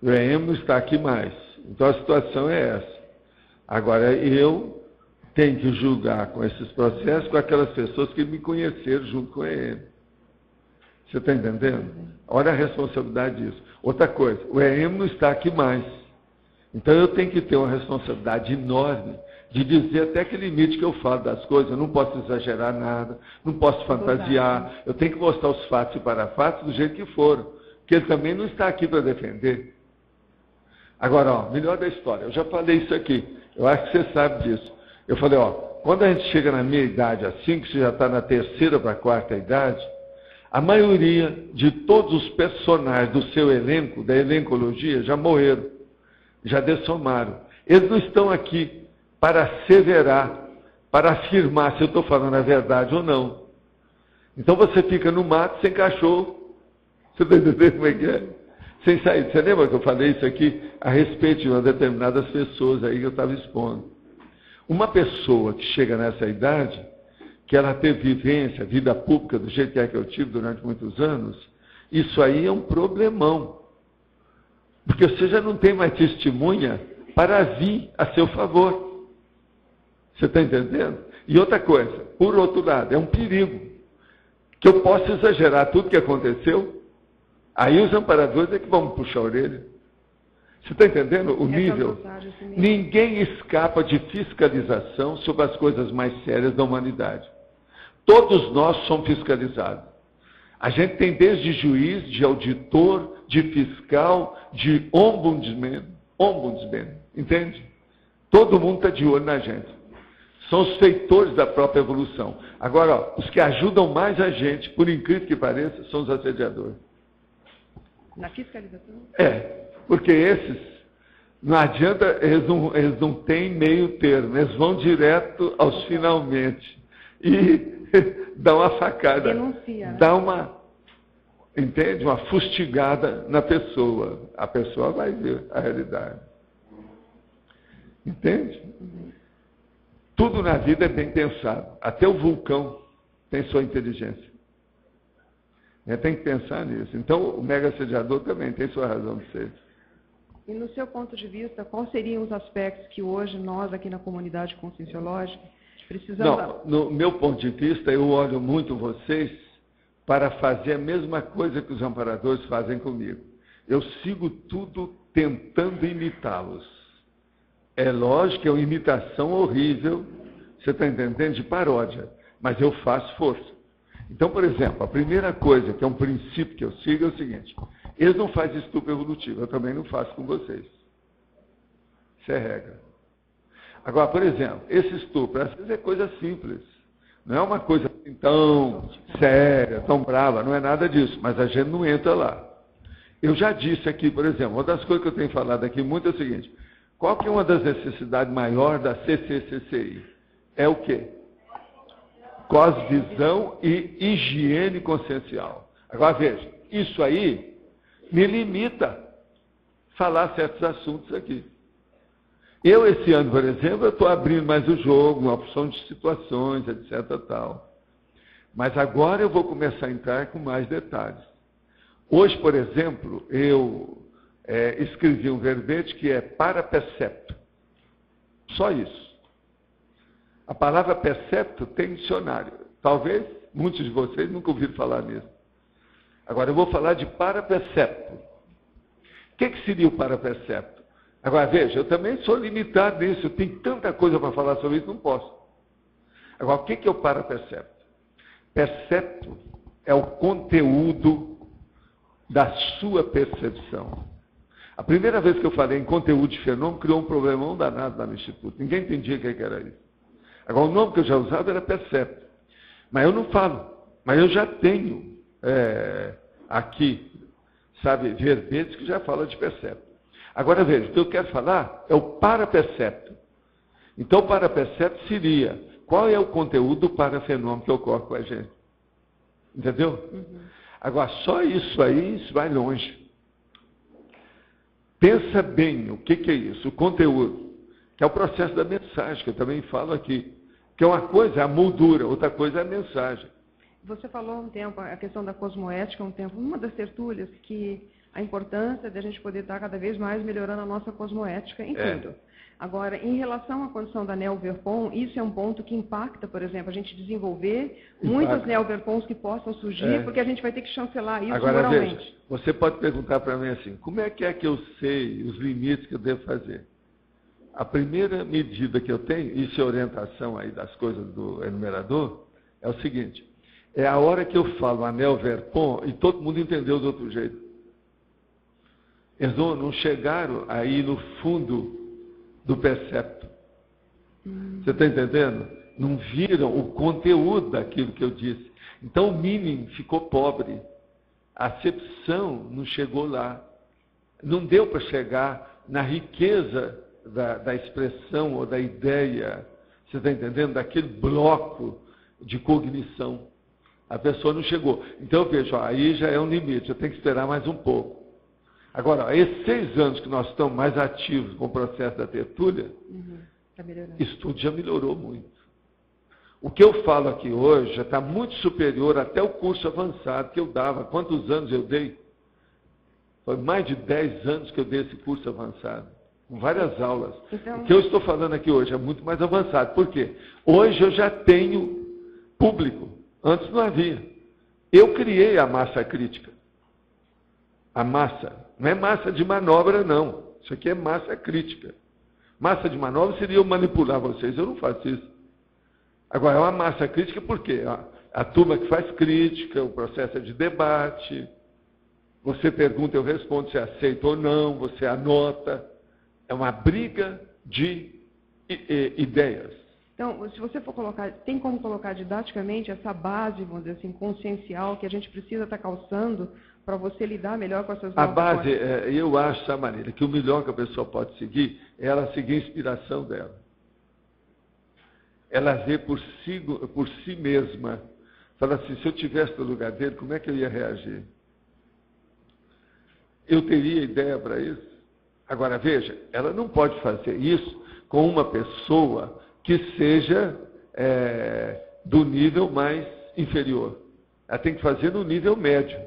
S1: O EM não está aqui mais. Então a situação é essa. Agora, eu tenho que julgar com esses processos com aquelas pessoas que me conheceram junto com o EM. Você está entendendo? Olha a responsabilidade disso. Outra coisa, o EM não está aqui mais. Então eu tenho que ter uma responsabilidade enorme de dizer até que limite que eu falo das coisas. Eu não posso exagerar nada, não posso fantasiar. Eu tenho que mostrar os fatos e parafatos do jeito que foram. Porque ele também não está aqui para defender. Agora, melhor da história. Eu já falei isso aqui. Eu acho que você sabe disso. Eu falei, quando a gente chega na minha idade assim, que você já está na 3ª para a 4ª idade, a maioria de todos os personagens do seu elenco, da elencologia, já morreram, já dessomaram. Eles não estão aqui para asseverar, para afirmar se eu estou falando a verdade ou não. Então você fica no mato sem cachorro. Você está entendendo como é que é? Sem sair. Você lembra que eu falei isso aqui a respeito de determinadas pessoas aí que eu estava expondo? Uma pessoa que chega nessa idade, que ela teve vivência, vida pública, do jeito que eu tive durante muitos anos, isso aí é um problemão. Porque você já não tem mais testemunha para vir a seu favor. Você está entendendo? E outra coisa, por outro lado, é um perigo. Que eu posso exagerar tudo que aconteceu, aí os amparadores é que vão puxar a orelha. Você está entendendo o nível? Ninguém escapa de fiscalização sobre as coisas mais sérias da humanidade. Todos nós somos fiscalizados. A gente tem desde juiz, de auditor, de fiscal, de ombudsman, entende? Todo mundo está de olho na gente. São os feitores da própria evolução. Agora, ó, os que ajudam mais a gente, por incrível que pareça, são os assediadores.
S4: Na fiscalização?
S1: Porque esses, não adianta, eles não têm meio termo, eles vão direto aos finalmente. E dá uma facada.
S4: Denuncia.
S1: Dá uma, entende? Uma fustigada na pessoa. A pessoa vai ver a realidade. Entende?
S4: Uhum.
S1: Tudo na vida é bem pensado. Até o vulcão tem sua inteligência. Tem que pensar nisso. Então, o mega assediador também tem sua razão de ser.
S4: E no seu ponto de vista, quais seriam os aspectos que hoje nós, aqui na comunidade conscienciológica, precisamos...
S1: Não, no meu ponto de vista, eu olho muito vocês para fazer a mesma coisa que os amparadores fazem comigo. Eu sigo tudo tentando imitá-los. É lógico que é uma imitação horrível, você está entendendo, de paródia, mas eu faço força. Então, por exemplo, a primeira coisa, que é um princípio que eu sigo, é o seguinte: eles não fazem estupro evolutivo, eu também não faço com vocês. Isso é regra. Agora, por exemplo, esse estupro, às vezes é coisa simples. Não é uma coisa tão séria, tão brava, não é nada disso, mas a gente não entra lá. Eu já disse aqui, por exemplo, uma das coisas que eu tenho falado aqui muito é o seguinte: qual que é uma das necessidades maiores da CCCCI? É o quê? Cosvisão e higiene consciencial. Agora veja, isso aí me limita a falar certos assuntos aqui. Eu, esse ano, por exemplo, eu estou abrindo mais o jogo, uma opção de situações, etc. tal. Mas agora eu vou começar a entrar com mais detalhes. Hoje, por exemplo, eu escrevi um verbete que é para percepto. Só isso. A palavra percepto tem dicionário. Talvez muitos de vocês nunca ouviram falar nisso. Agora eu vou falar de para percepto. O que seria o para percepto? Agora veja, eu também sou limitado nisso. Eu tenho tanta coisa para falar sobre isso, não posso. Agora, o que é o para percepto? Percepto é o conteúdo da sua percepção. A primeira vez que eu falei em conteúdo de fenômeno, criou um problemão danado lá no Instituto. Ninguém entendia o que era isso. Agora, o nome que eu já usava era percepto. Mas eu não falo. Mas eu já tenho aqui, sabe, verbetes que já falam de percepto. Agora, veja, o que eu quero falar é o para-percepto. Então, o para-percepto seria, qual é o conteúdo do para-fenômeno que ocorre com a gente? Entendeu? Uhum. Agora, só isso aí, isso vai longe. Pensa bem o que é isso, o conteúdo, que é o processo da mensagem, que eu também falo aqui. Que uma coisa é a moldura, outra coisa é a mensagem.
S4: Você falou há um tempo, a questão da cosmoética, numa das tertúlias, que a importância de a gente poder estar cada vez mais melhorando a nossa cosmoética em tudo. Agora, em relação à condição da Neo-Verpon, isso é um ponto que impacta, por exemplo, a gente desenvolver muitas Neo-Verpons que possam surgir, porque a gente vai ter que chancelar isso moralmente.
S1: Veja, você pode perguntar para mim assim, como é que eu sei os limites que eu devo fazer? A primeira medida que eu tenho, isso é orientação aí das coisas do enumerador, é o seguinte: é a hora que eu falo anel verpon e todo mundo entendeu do outro jeito. Eles não chegaram aí no fundo do percepto. Você está entendendo? Não viram o conteúdo daquilo que eu disse. Então o meaning ficou pobre. A acepção não chegou lá. Não deu para chegar na riqueza da expressão ou da ideia, você está entendendo? Daquele bloco de cognição. A pessoa não chegou. Então eu vejo, aí já é um limite, eu tenho que esperar mais um pouco. Agora, esses 6 anos que nós estamos mais ativos com o processo da tertúlia, isso tudo já melhorou muito. O que eu falo aqui hoje já está muito superior até o curso avançado que eu dava. Quantos anos eu dei? Foi mais de 10 anos que eu dei esse curso avançado. Com várias aulas. Então, o que eu estou falando aqui hoje é muito mais avançado. Por quê? Hoje eu já tenho público. Antes não havia. Eu criei a massa crítica. A massa. Não é massa de manobra, não. Isso aqui é massa crítica. Massa de manobra seria eu manipular vocês. Eu não faço isso. Agora, é uma massa crítica por quê? a turma que faz crítica, o processo é de debate. Você pergunta, eu respondo se aceita ou não, você anota. É uma briga de ideias.
S4: Então, se você for colocar, tem como colocar didaticamente essa base, vamos dizer assim, consciencial, que a gente precisa estar calçando para você lidar melhor com essas
S1: A
S4: novas
S1: base,
S4: formas?
S1: eu acho, sabe, Marília, que o melhor que a pessoa pode seguir é ela seguir a inspiração dela. Ela vê por si mesma. Fala assim, se eu estivesse no lugar dele, como é que eu ia reagir? Eu teria ideia para isso? Agora, veja, ela não pode fazer isso com uma pessoa que seja do nível mais inferior. Ela tem que fazer no nível médio.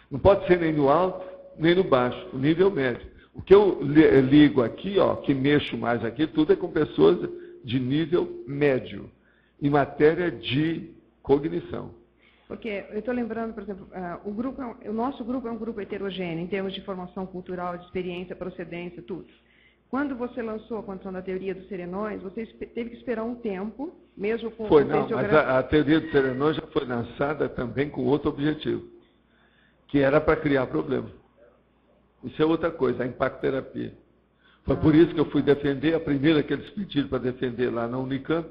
S1: Não pode ser nem no alto, nem no baixo, no nível médio. O que eu ligo aqui, ó, que mexo mais aqui, tudo é com pessoas de nível médio, em matéria de cognição.
S4: Porque eu estou lembrando, por exemplo, o nosso grupo é um grupo heterogêneo, em termos de formação cultural, de experiência, procedência, tudo. Quando você lançou a condição da teoria dos serenões, você teve que esperar um tempo, mesmo com...
S1: Foi, não, mas a teoria dos serenões já foi lançada também com outro objetivo, que era para criar problema. Isso é outra coisa, a impactoterapia. Foi por isso que eu fui defender, a primeira que eles pediram para defender lá na Unicamp,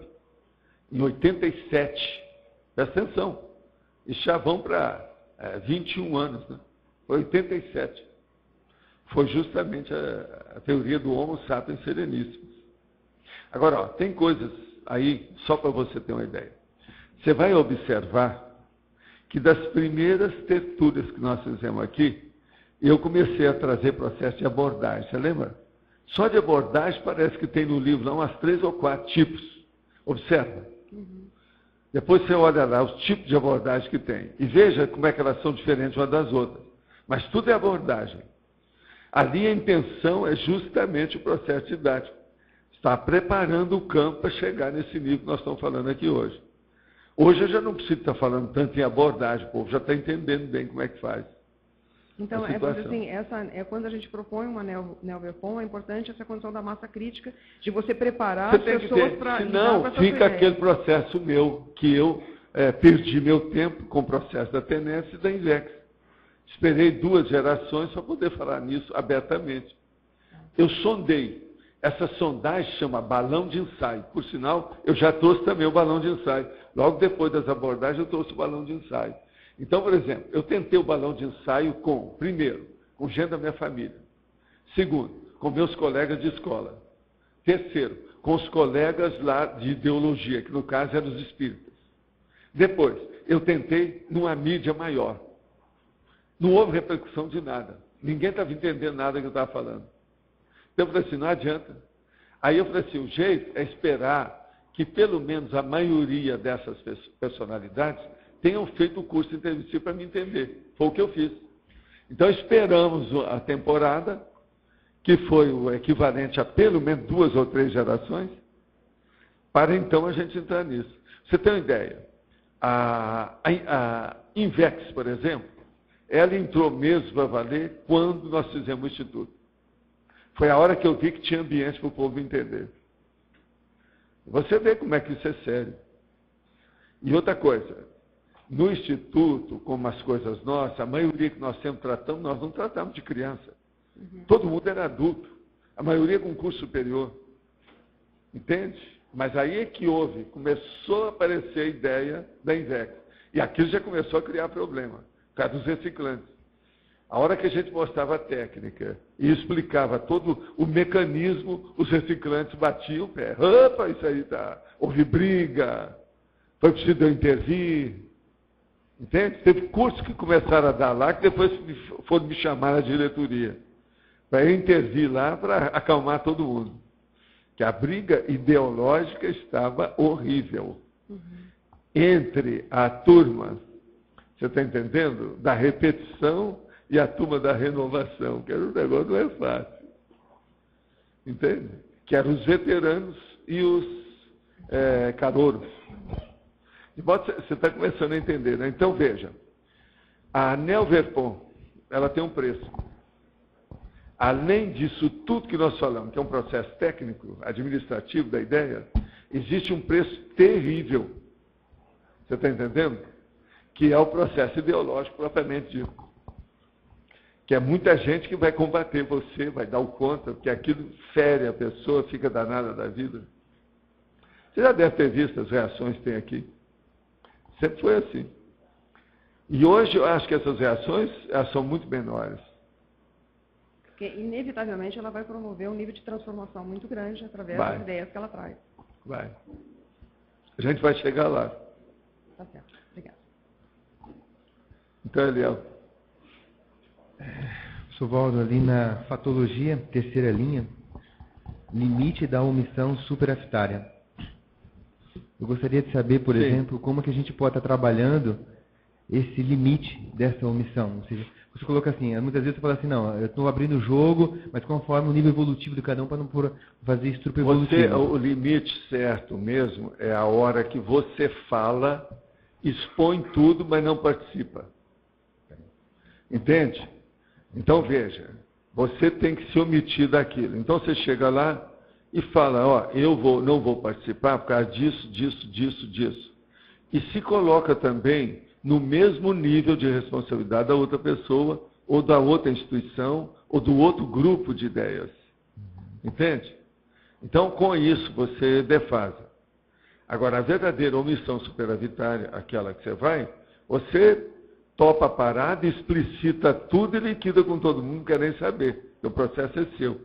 S1: em 87. Presta atenção. E já vão para 21 anos, né? Foi 87. Foi justamente a teoria do Homo sapiens sereníssimos. Agora, ó, tem coisas aí, só para você ter uma ideia. Você vai observar que das primeiras tertúlias que nós fizemos aqui, eu comecei a trazer processo de abordagem. Você lembra? Só de abordagem parece que tem no livro lá umas 3 ou 4 tipos. Observa. Depois você olha lá os tipos de abordagem que tem. E veja como é que elas são diferentes umas das outras. Mas tudo é abordagem. Ali a intenção é justamente o processo didático. Está preparando o campo para chegar nesse nível que nós estamos falando aqui hoje. Hoje eu já não preciso estar falando tanto em abordagem, o povo já está entendendo bem como é que faz.
S4: Então, assim, quando a gente propõe uma NeoVerpom, é importante essa condição da massa crítica, de você preparar as pessoas para...
S1: Senão, fica aquele processo meu, que eu perdi meu tempo com o processo da Tenência e da Invex. Esperei 2 gerações para poder falar nisso abertamente. Eu sondei. Essa sondagem chama balão de ensaio. Por sinal, eu já trouxe também o balão de ensaio. Logo depois das abordagens, eu trouxe o balão de ensaio. Então, por exemplo, eu tentei o balão de ensaio primeiro, com gente da minha família. Segundo, com meus colegas de escola. Terceiro, com os colegas lá de ideologia, que no caso eram os espíritas. Depois, eu tentei numa mídia maior. Não houve repercussão de nada. Ninguém estava entendendo nada que eu estava falando. Então eu falei assim, não adianta. Aí eu falei assim, o jeito é esperar que pelo menos a maioria dessas personalidades tenham feito o curso intermissivo para me entender. Foi o que eu fiz. Então esperamos a temporada, que foi o equivalente a pelo menos 2 ou 3 gerações, para então a gente entrar nisso. Você tem uma ideia? A Invex, por exemplo, ela entrou mesmo para valer quando nós fizemos o Instituto. Foi a hora que eu vi que tinha ambiente para o povo entender. Você vê como é que isso é sério. E outra coisa, no Instituto, como as coisas nossas, a maioria que nós sempre tratamos, nós não tratamos de criança. Todo mundo era adulto. A maioria com curso superior. Entende? Mas aí é que começou a aparecer a ideia da Invex. E aquilo já começou a criar problema, por causa dos reciclantes. A hora que a gente mostrava a técnica e explicava todo o mecanismo, os reciclantes batiam o pé. Opa, isso aí tá. Houve briga, foi preciso eu intervir. Entende? Teve cursos que começaram a dar lá, que depois foram me chamar na diretoria. Para eu intervir lá, para acalmar todo mundo. Que a briga ideológica estava horrível. Entre a turma, você está entendendo? Da repetição e a turma da renovação, que era um negócio não é fácil. Entende? Que eram os veteranos e os calouros. Você está começando a entender, né? Então, veja, a NeoVerpom, ela tem um preço. Além disso tudo que nós falamos, que é um processo técnico, administrativo da ideia, existe um preço terrível. Você está entendendo? Que é o processo ideológico propriamente dito. Que é muita gente que vai combater você, vai dar o contra, porque aquilo fere a pessoa, fica danada da vida. Você já deve ter visto as reações que tem aqui. Sempre foi assim. E hoje eu acho que essas reações elas são muito menores.
S4: Porque, inevitavelmente, ela vai promover um nível de transformação muito grande através das ideias que ela traz.
S1: Vai. A gente vai chegar lá.
S4: Tá certo. Obrigada.
S1: Então, Eliel.
S5: Sr. Valdo, ali na fatologia, terceira linha, limite da omissão superafetária. Eu gostaria de saber, por exemplo, como que a gente pode estar trabalhando esse limite dessa omissão. Ou seja, você coloca assim, muitas vezes você fala assim, não, eu estou abrindo o jogo, mas conforme o nível evolutivo de cada um, para não fazer estrupo evolutivo.
S1: O limite certo mesmo é a hora que você fala, expõe tudo, mas não participa. Entende? Então, veja, você tem que se omitir daquilo. Então, você chega lá e fala, ó, não vou participar por causa disso. E se coloca também no mesmo nível de responsabilidade da outra pessoa, ou da outra instituição, ou do outro grupo de ideias. Entende? Então, com isso, você defasa. Agora, a verdadeira omissão superavitária, aquela que você topa a parada, explicita tudo e liquida com todo mundo, não quer nem saber. O processo é seu.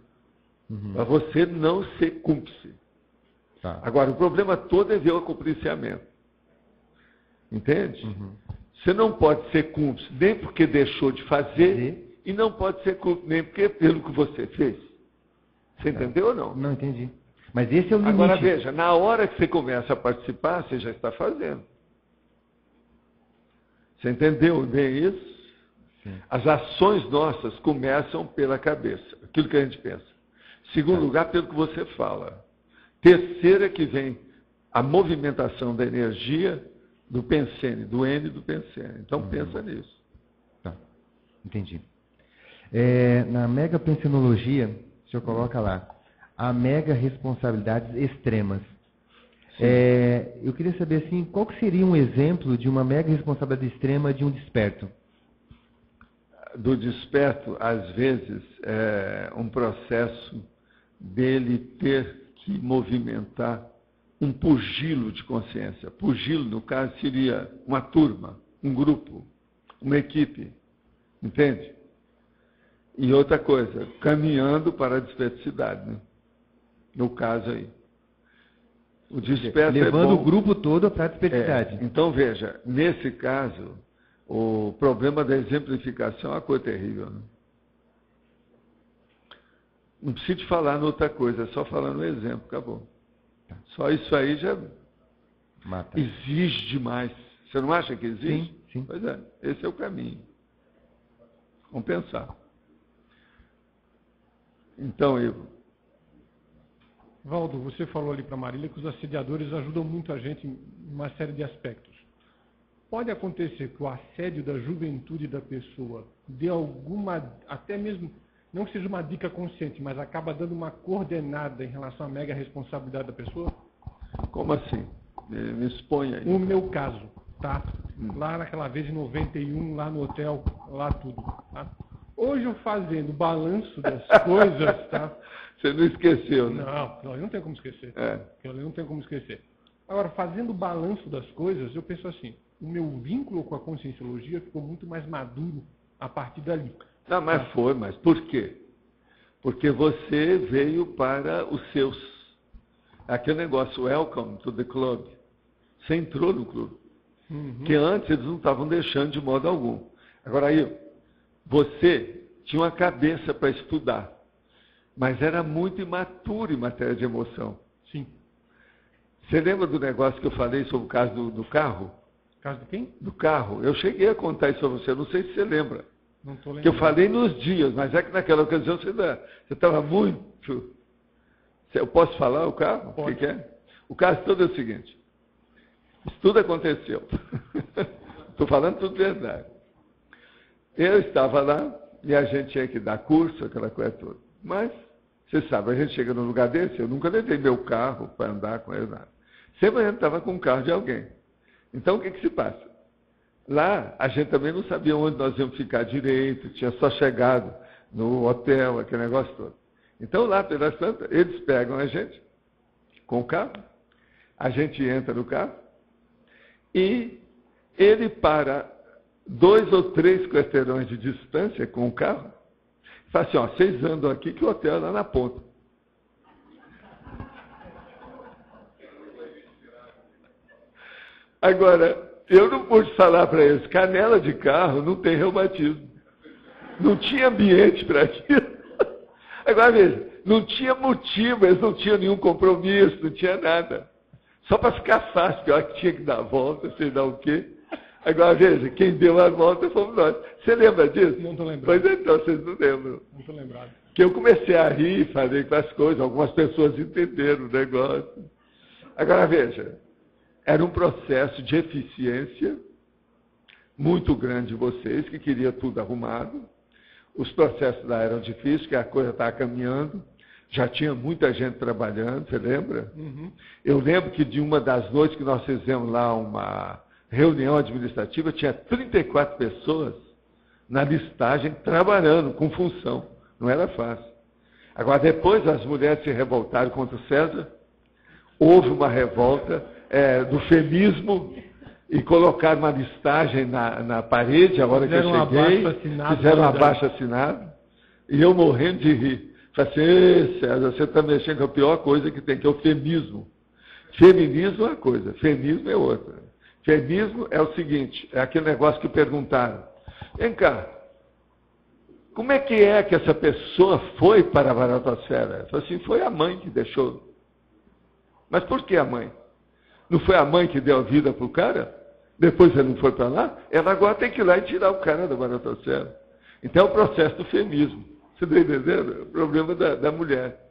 S1: Para você não ser cúmplice.
S5: Tá.
S1: Agora, o problema todo é ver o acompliciamento. Entende? Você não pode ser cúmplice nem porque deixou de fazer e não pode ser cúmplice nem porque pelo que você fez. Você entendeu ou não?
S5: Não entendi. Mas esse é o limite.
S1: Agora veja, na hora que você começa a participar, você já está fazendo. Você entendeu bem isso?
S5: Sim.
S1: As ações nossas começam pela cabeça, aquilo que a gente pensa. Segundo lugar, pelo que você fala. Terceira que vem a movimentação da energia do pensene, do N e do pensene. Então pensa nisso.
S5: Tá, entendi. Na mega pensenologia, o senhor coloca lá, a mega responsabilidades extremas. Eu queria saber assim, qual que seria um exemplo de uma mega responsabilidade extrema de um desperto?
S1: Do desperto, às vezes, é um processo dele ter que movimentar um pugilo de consciência. Pugilo, no caso, seria uma turma, um grupo, uma equipe. Entende? E outra coisa, caminhando para a desperticidade, né? No caso aí. O desperto
S5: levando
S1: é bom.
S5: O grupo todo para a desperticidade.
S1: Então, veja, nesse caso, o problema da exemplificação é uma coisa terrível. Né? Não preciso te falar noutra coisa, é só falar no exemplo, acabou. Só isso aí já
S5: Mata.
S1: Exige demais. Você não acha que exige?
S5: Sim, sim.
S1: Pois é, esse é o caminho. Vamos pensar. Então, Ivo.
S6: Valdo, você falou ali para a Marília que os assediadores ajudam muito a gente em uma série de aspectos. Pode acontecer que o assédio da juventude da pessoa dê alguma, até mesmo, não que seja uma dica consciente, mas acaba dando uma coordenada em relação à mega responsabilidade da pessoa?
S1: Como assim? Me expõe aí.
S6: O meu caso, tá? Lá naquela vez em 91, lá no hotel, lá tudo, tá? Hoje eu fazendo balanço das coisas, tá?
S1: Você não esqueceu, né?
S6: Não, eu não tenho como esquecer.
S1: É.
S6: Eu não tenho como esquecer. Agora, fazendo balanço das coisas, eu penso assim, o meu vínculo com a conscienciologia ficou muito mais maduro a partir dali.
S1: Não, mas foi, mas por quê? Porque você veio para os seus. Aquele negócio, welcome to the club. Você entrou no clube. Que antes eles não estavam deixando de modo algum. Agora aí, você tinha uma cabeça para estudar, mas era muito imaturo em matéria de emoção.
S6: Sim.
S1: Você lembra do negócio que eu falei sobre o caso do carro?
S6: Caso de quem?
S1: Do carro. Eu cheguei a contar isso para você, não sei se você lembra.
S6: Não estou lembrando.
S1: Que eu falei nos dias, mas é que naquela ocasião você estava muito... Eu posso falar o carro?
S6: Pode.
S1: O que é? O caso todo é o seguinte. Isso tudo aconteceu. Estou falando tudo verdade. Eu estava lá e a gente tinha que dar curso, aquela coisa toda. Mas, você sabe, a gente chega num lugar desse, eu nunca levei meu carro para andar com ele, nada. Sempre a gente estava com o carro de alguém. Então, o que se passa? Lá, a gente também não sabia onde nós íamos ficar direito, tinha só chegado no hotel, aquele negócio todo. Então, lá, pelas tantas, eles pegam a gente com o carro, a gente entra no carro, e ele para 2 ou 3 quarteirões de distância com o carro, e fala assim, ó, vocês andam aqui que o hotel é lá na ponta. Agora, eu não pude falar para eles, canela de carro não tem reumatismo. Não tinha ambiente para aquilo. Agora, veja, não tinha motivo, eles não tinham nenhum compromisso, não tinha nada. Só para ficar fácil, porque eu acho que tinha que dar a volta, sei lá o quê. Agora, veja, quem deu a volta fomos nós. Você lembra disso?
S6: Não estou lembrado.
S1: Pois então, vocês não lembram.
S6: Não estou lembrado.
S1: Que eu comecei a rir, falei com as coisas, algumas pessoas entenderam o negócio. Agora, veja, era um processo de eficiência muito grande de vocês, que queria tudo arrumado. Os processos lá eram difíceis, que a coisa estava caminhando. Já tinha muita gente trabalhando, você lembra?
S6: Uhum.
S1: Eu lembro que de uma das noites que nós fizemos lá uma reunião administrativa, tinha 34 pessoas na listagem trabalhando com função. Não era fácil. Agora, depois as mulheres se revoltaram contra o César, houve uma revolta do feminismo e colocaram uma listagem na parede, a hora que eu cheguei, fizeram um abaixo-assinado, e eu morrendo de rir. Falei assim, César, você está mexendo com a pior coisa que tem, que é o feminismo. Feminismo é uma coisa, feminismo é outra. Feminismo é o seguinte, é aquele negócio que perguntaram. Vem cá, como é que essa pessoa foi para a varatosfera? Eu falei assim, foi a mãe que deixou. Mas por que a mãe? Não foi a mãe que deu a vida para o cara? Depois ele não foi para lá? Ela agora tem que ir lá e tirar o cara da varatosfera. Então é o processo do feminismo. Você está entendendo? É o problema da mulher.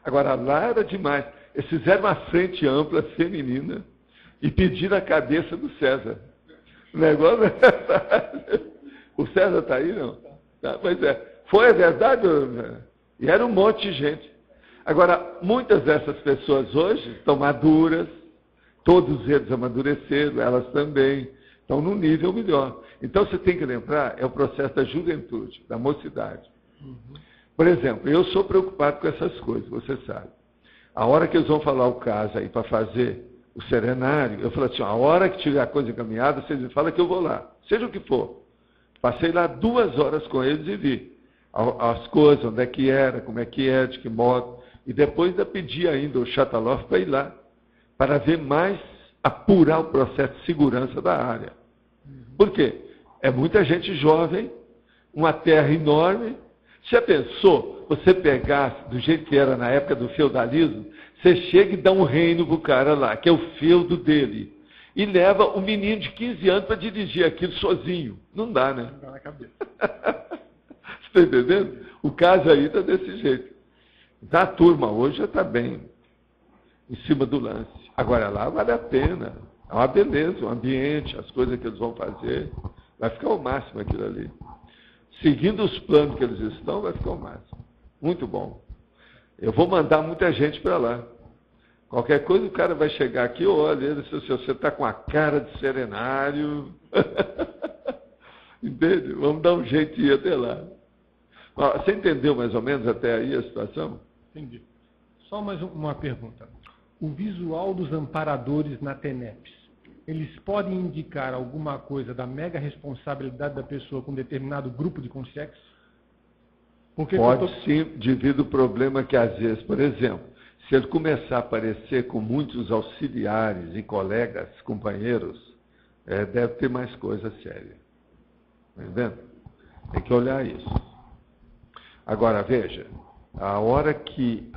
S1: Agora, lá era demais. Eles fizeram uma frente ampla feminina e pediram a cabeça do César. O negócio é verdade. O César está aí, não? Tá, pois é. Foi a verdade? E era um monte de gente. Agora, muitas dessas pessoas hoje estão maduras, todos eles amadureceram, elas também estão num nível melhor. Então, você tem que lembrar, é o processo da juventude, da mocidade. Por exemplo, eu sou preocupado com essas coisas, você sabe. A hora que eles vão falar o caso aí para fazer o serenário, eu falo assim, a hora que tiver a coisa encaminhada, vocês me falam que eu vou lá, seja o que for. Passei lá 2 horas com eles e vi as coisas, onde é que era, como é que é, de que modo. E depois ainda pedi ainda o Chataloff para ir lá, para ver mais, apurar o processo de segurança da área. Por quê? É muita gente jovem, uma terra enorme. Já pensou, você pegasse do jeito que era na época do feudalismo, você chega e dá um reino para o cara lá, que é o feudo dele, e leva um menino de 15 anos para dirigir aquilo sozinho. Não dá, né? Não dá na cabeça. Você está entendendo? O caso aí está desse jeito. Então a turma hoje já está bem em cima do lance. Agora lá vale a pena. É uma beleza, o ambiente, as coisas que eles vão fazer. Vai ficar o máximo aquilo ali. Seguindo os planos que eles estão, vai ficar o máximo. Muito bom. Eu vou mandar muita gente para lá. Qualquer coisa o cara vai chegar aqui, olha, ele disse, você está com a cara de serenário. Entende? Vamos dar um jeito de ir até lá. Você entendeu mais ou menos até aí a situação?
S6: Entendi. Só mais uma pergunta. O visual dos amparadores na TENEPS, eles podem indicar alguma coisa da mega responsabilidade da pessoa com determinado grupo de consciência?
S1: Pode sim, devido ao problema que às vezes, por exemplo, se ele começar a aparecer com muitos auxiliares e colegas, companheiros, deve ter mais coisa séria. Está entendendo? Tem que olhar isso. Agora, veja, a hora que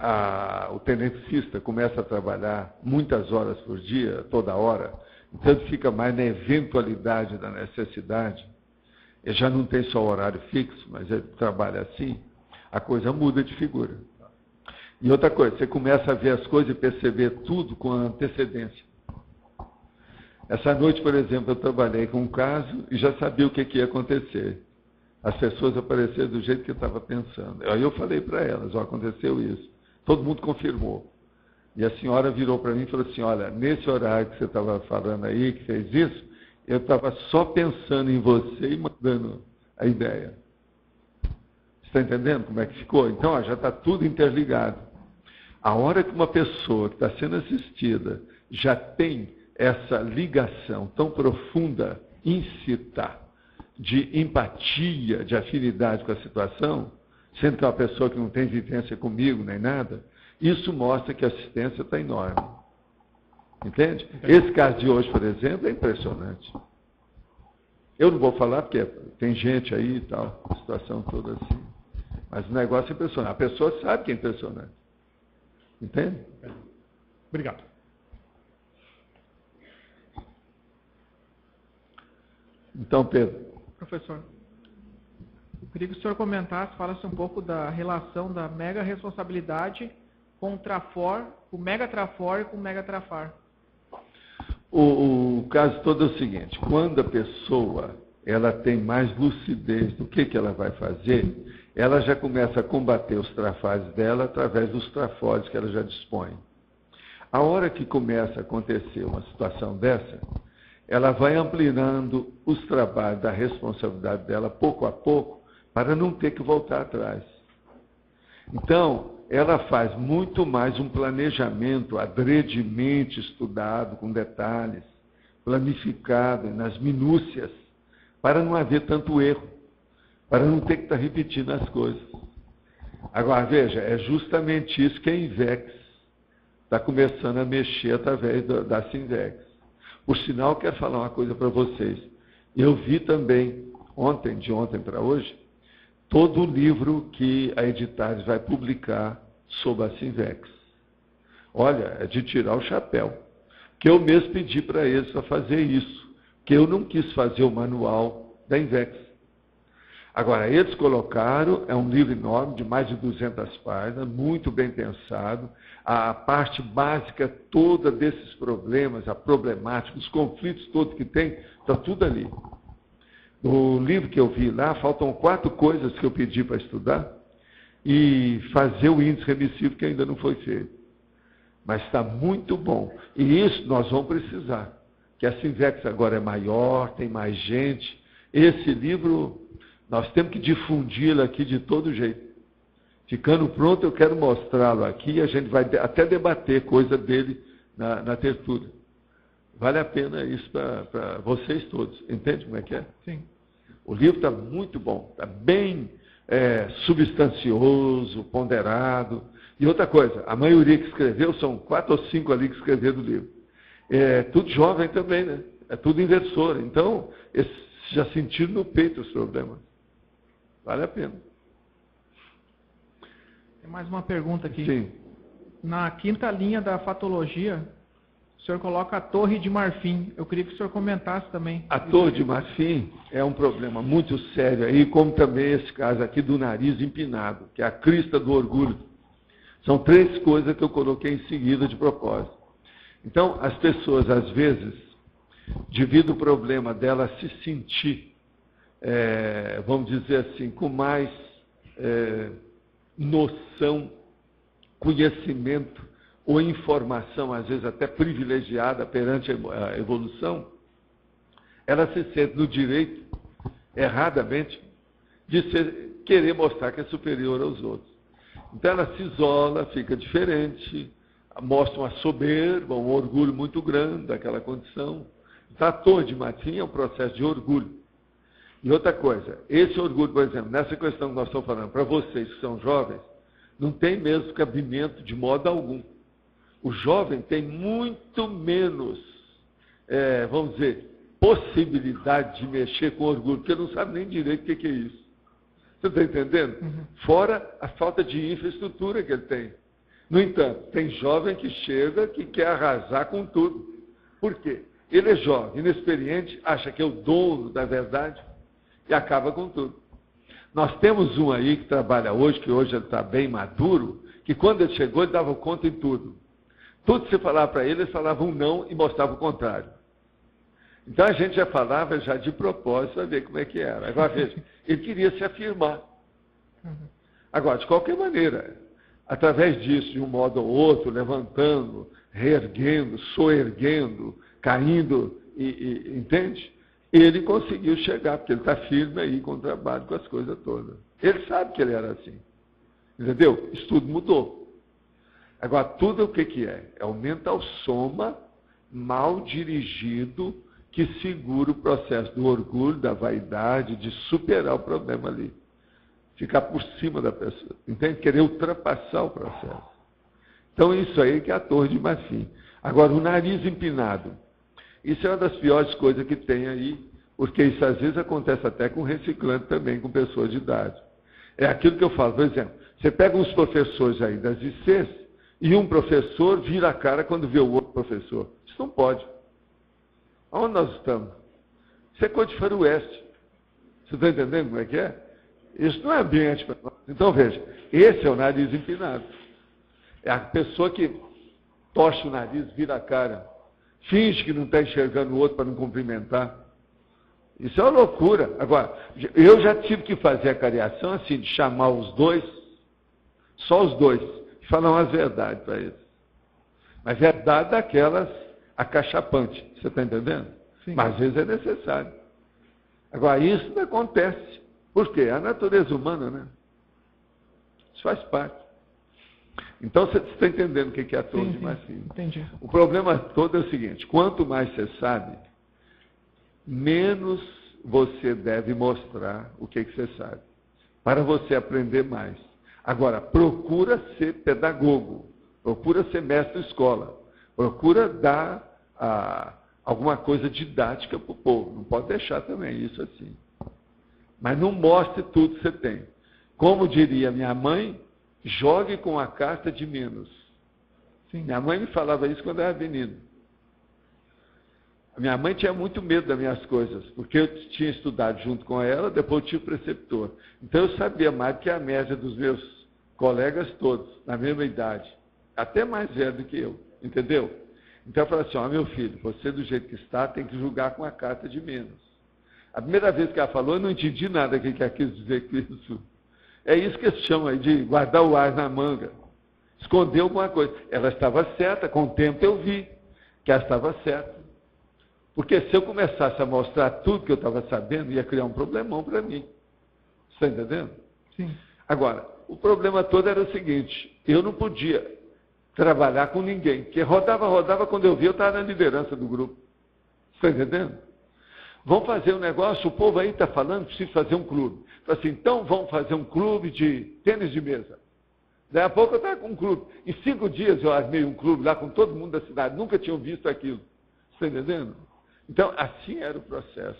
S1: o tenepsista começa a trabalhar muitas horas por dia, toda hora, então ele fica mais na eventualidade da necessidade, ele já não tem só horário fixo, mas ele trabalha assim, a coisa muda de figura. E outra coisa, você começa a ver as coisas e perceber tudo com antecedência. Essa noite, por exemplo, eu trabalhei com um caso e já sabia o que ia acontecer. As pessoas apareceram do jeito que eu estava pensando. Aí eu falei para elas, aconteceu isso. Todo mundo confirmou. E a senhora virou para mim e falou assim, olha, nesse horário que você estava falando aí, que fez isso, eu estava só pensando em você e mandando a ideia. Você está entendendo como é que ficou? Então, ó, já está tudo interligado. A hora que uma pessoa que está sendo assistida já tem essa ligação tão profunda, íncita, de empatia, de afinidade com a situação, sendo que é uma pessoa que não tem vivência comigo nem nada, isso mostra que a assistência está enorme. Entende? Esse caso de hoje, por exemplo, é impressionante. Eu não vou falar porque tem gente aí e tal, a situação toda assim. Mas o negócio é impressionante. A pessoa sabe que é impressionante. Entende?
S6: Obrigado.
S1: Então, Pedro.
S7: Professor, eu queria que o senhor comentasse, falasse um pouco da relação da mega responsabilidade com o trafor, o mega trafor e com o mega trafar.
S1: O caso todo é o seguinte, quando a pessoa ela tem mais lucidez do que ela vai fazer, ela já começa a combater os trafares dela através dos trafores que ela já dispõe. A hora que começa a acontecer uma situação dessa, ela vai ampliando os trabalhos da responsabilidade dela pouco a pouco, para não ter que voltar atrás. Então, ela faz muito mais um planejamento adredemente estudado, com detalhes, planificado, nas minúcias, para não haver tanto erro, para não ter que estar repetindo as coisas. Agora, veja, é justamente isso que a Invex está começando a mexer através da Sinvex. Por sinal, quero falar uma coisa para vocês. Eu vi também, de ontem para hoje, todo o livro que a Editares vai publicar sobre a Sinvex. Olha, é de tirar o chapéu. Que eu mesmo pedi para eles para fazer isso. Que eu não quis fazer o manual da Invex. Agora, eles colocaram, é um livro enorme, de mais de 200 páginas, muito bem pensado. A parte básica toda desses problemas, a problemática, os conflitos todos que tem, está tudo ali. No livro que eu vi lá, faltam 4 coisas que eu pedi para estudar e fazer o índice remissivo que ainda não foi feito. Mas está muito bom. E isso nós vamos precisar. Que a Sinvex agora é maior, tem mais gente. Esse livro, nós temos que difundi-lo aqui de todo jeito. Ficando pronto, eu quero mostrá-lo aqui e a gente vai até debater coisa dele na tertúlia. Vale a pena isso para vocês todos. Entende como é que é?
S7: Sim.
S1: O livro está muito bom, está bem substancioso, ponderado. E outra coisa, a maioria que escreveu, são 4 ou 5 ali que escreveram o livro. É tudo jovem também, né? É tudo inversor. Então, eles já sentiram no peito os problemas. Vale a pena.
S7: Tem mais uma pergunta aqui.
S1: Sim.
S7: Na 5ª linha da fatologia, o senhor coloca a torre de marfim. Eu queria que o senhor comentasse também.
S1: A torre de marfim é um problema muito sério aí, como também esse caso aqui do nariz empinado, que é a crista do orgulho. São 3 coisas que eu coloquei em seguida de propósito. Então, as pessoas, às vezes, devido ao problema dela se sentir, vamos dizer assim, com mais noção, conhecimento ou informação, às vezes até privilegiada perante a evolução, ela se sente no direito, erradamente, de querer mostrar que é superior aos outros. Então ela se isola, fica diferente, mostra uma soberba, um orgulho muito grande daquela condição. Então a torre de marfim é um processo de orgulho. E outra coisa, esse orgulho, por exemplo, nessa questão que nós estamos falando, para vocês que são jovens, não tem mesmo cabimento de modo algum. O jovem tem muito menos, vamos dizer, possibilidade de mexer com orgulho, porque não sabe nem direito o que é isso. Você está entendendo? Uhum. Fora a falta de infraestrutura que ele tem. No entanto, tem jovem que chega que quer arrasar com tudo. Por quê? Ele é jovem, inexperiente, acha que é o dono da verdade e acaba com tudo. Nós temos um aí que trabalha hoje, que hoje ele está bem maduro, que quando ele chegou, ele dava conta em tudo. Tudo que você falava para ele, ele falava um não e mostrava o contrário. Então a gente já falava já de propósito para ver como é que era. Agora veja, ele queria se afirmar. Agora, de qualquer maneira, através disso, de um modo ou outro, levantando, reerguendo, soerguendo, caindo, entende? Ele conseguiu chegar, porque ele está firme aí com o trabalho, com as coisas todas. Ele sabe que ele era assim. Entendeu? Isso tudo mudou. Agora, tudo o que é? É o mental soma mal dirigido que segura o processo do orgulho, da vaidade, de superar o problema ali. Ficar por cima da pessoa. Entende? Querer ultrapassar o processo. Então, isso aí que é a Torre de Marfim. Agora, o nariz empinado. Isso é uma das piores coisas que tem aí, porque isso às vezes acontece até com reciclante também, com pessoas de idade. É aquilo que eu falo, por exemplo, você pega uns professores aí das ICs, e um professor vira a cara quando vê o outro professor. Isso não pode. Onde nós estamos? Isso é coisa de faroeste. Você está entendendo como é que é? Isso não é ambiente para nós. Então, veja, esse é o nariz empinado. É a pessoa que torce o nariz, vira a cara, finge que não está enxergando o outro para não cumprimentar. Isso é uma loucura. Agora, eu já tive que fazer a cariação assim, de chamar os dois, só os dois, e falar umas verdades para eles. Mas verdade daquelas acachapantes, você está entendendo?
S7: Sim.
S1: Mas às vezes é necessário. Agora, isso não acontece. Por quê? É a natureza humana, né? Isso faz parte. Então, você está entendendo o que é a Torre de Marfim?
S7: Entendi.
S1: O problema todo é o seguinte, quanto mais você sabe, menos você deve mostrar o que você sabe, para você aprender mais. Agora, procura ser pedagogo, procura ser mestre de escola, procura dar alguma coisa didática para o povo, não pode deixar também isso assim. Mas não mostre tudo que você tem. Como diria minha mãe, jogue com a carta de menos.
S7: Sim.
S1: Minha mãe me falava isso quando eu era menino. Minha mãe tinha muito medo das minhas coisas, porque eu tinha estudado junto com ela, depois eu tinha o preceptor. Então eu sabia mais do que a média dos meus colegas todos, na mesma idade. Até mais velho do que eu, entendeu? Então eu falei assim, meu filho, você do jeito que está, tem que julgar com a carta de menos. A primeira vez que ela falou, eu não entendi nada que ela quis dizer com isso. É isso que eles chamam aí de guardar o ar na manga. Esconder alguma coisa. Ela estava certa, com o tempo eu vi que ela estava certa. Porque se eu começasse a mostrar tudo que eu estava sabendo, ia criar um problemão para mim. Você está entendendo?
S7: Sim.
S1: Agora, o problema todo era o seguinte, eu não podia trabalhar com ninguém, porque rodava, quando eu vi, eu estava na liderança do grupo. Você está entendendo? Vamos fazer um negócio, o povo aí está falando, precisa fazer um clube. Falei assim, então vamos fazer um clube de tênis de mesa. Daí a pouco eu estava com um clube. Em 5 dias eu armei um clube lá com todo mundo da cidade, nunca tinham visto aquilo. Você está entendendo? Então, assim era o processo.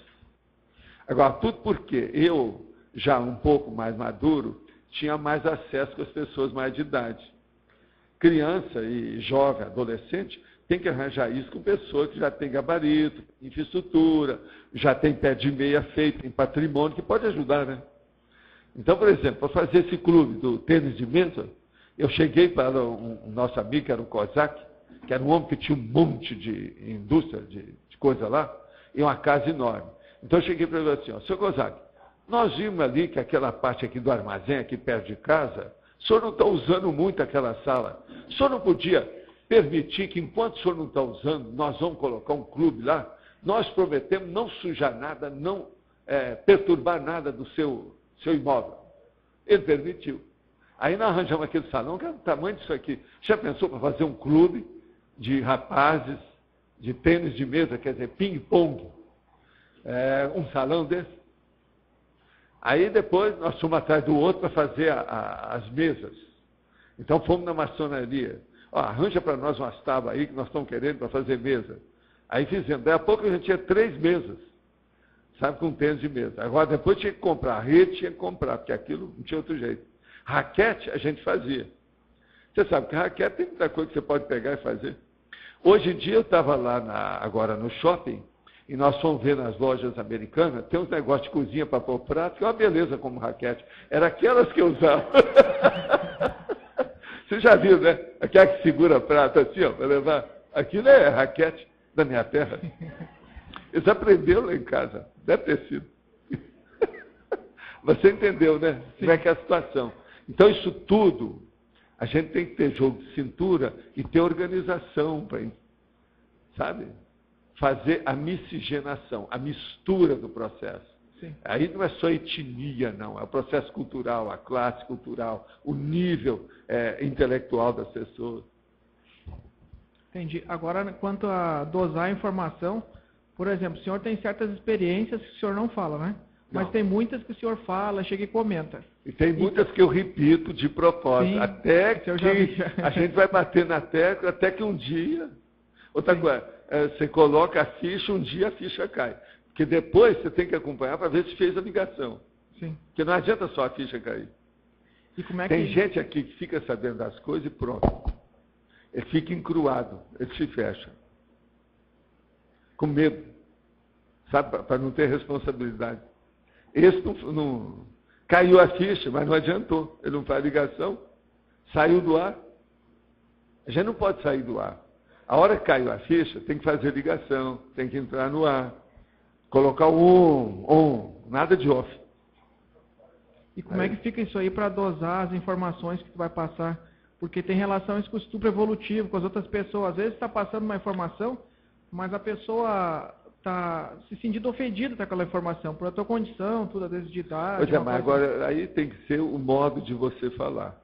S1: Agora, tudo porque eu, já um pouco mais maduro, tinha mais acesso com as pessoas mais de idade. Criança e jovem, adolescente, tem que arranjar isso com pessoas que já têm gabarito, infraestrutura, já tem pé de meia feito, tem patrimônio, que pode ajudar, né? Então, por exemplo, para fazer esse clube do tênis de mesa, eu cheguei para um nosso amigo, que era o Kozak, que era um homem que tinha um monte de indústria, de coisa lá, e uma casa enorme. Então eu cheguei para ele assim, seu Kozak, nós vimos ali que aquela parte aqui do armazém, aqui perto de casa, o senhor não está usando muito aquela sala. O senhor não podia permitir que, enquanto o senhor não está usando, nós vamos colocar um clube lá? Nós prometemos não sujar nada, não perturbar nada do seu imóvel. Ele permitiu. Aí nós arranjamos aquele salão, que é o tamanho disso aqui. Já pensou para fazer um clube de rapazes, de tênis de mesa, quer dizer, ping-pong? Um salão desse? Aí depois nós fomos atrás do outro para fazer as mesas. Então fomos na maçonaria. Arranja para nós umas tábuas aí que nós estamos querendo para fazer mesa. Aí fizemos. Daí a pouco a gente tinha 3 mesas. Sabe, com tênis de mesa. Agora depois tinha que comprar. A rede tinha que comprar, porque aquilo não tinha outro jeito. Raquete a gente fazia. Você sabe que raquete tem muita coisa que você pode pegar e fazer. Hoje em dia eu estava lá agora no shopping, e nós fomos ver nas lojas americanas, tem uns negócios de cozinha para pôr prato, que é uma beleza como raquete. Era aquelas que eu usava. Você já viu, né? Aquela que segura prato assim, ó, para levar. Aquilo é raquete da minha terra. Eles aprenderam lá em casa. Deve ter sido. Você entendeu, né? Como é que é a situação? Então, isso tudo A gente tem que ter jogo de cintura e ter organização para, sabe, fazer a miscigenação, a mistura do processo.
S7: Sim.
S1: Aí não é só etnia, não. É o processo cultural, a classe cultural, o nível intelectual das pessoas.
S7: Entendi. Agora, quanto a dosar a informação, por exemplo, o senhor tem certas experiências que o senhor não fala, né? Mas
S1: Não.
S7: tem muitas que o senhor fala, chega e comenta.
S1: E tem muitas que eu repito de propósito,
S7: Sim,
S1: até que
S7: eu já vi.
S1: a gente vai bater na tecla, até que um dia... Outra coisa, você coloca a ficha, um dia a ficha cai. Porque depois você tem que acompanhar para ver se fez a ligação.
S7: Sim.
S1: Porque não adianta só a ficha cair.
S7: E como é
S1: Tem
S7: que...
S1: gente aqui que fica sabendo das coisas e pronto. Ele fica encruado, ele se fecha. Com medo. Sabe, para não ter responsabilidade. Esse não caiu a ficha, mas não adiantou. Ele não faz ligação, saiu do ar. A gente não pode sair do ar. A hora que caiu a ficha, tem que fazer ligação, tem que entrar no ar, colocar o on, nada de off.
S7: E como é que fica isso aí para dosar as informações que tu vai passar? Porque tem relações com o estupro evolutivo, com as outras pessoas. Às vezes está passando uma informação, mas a pessoa está se sentindo ofendida com aquela informação, por a tua condição, tudo, às vezes de idade.
S1: Pois é, mas agora aí tem que ser o modo de você falar.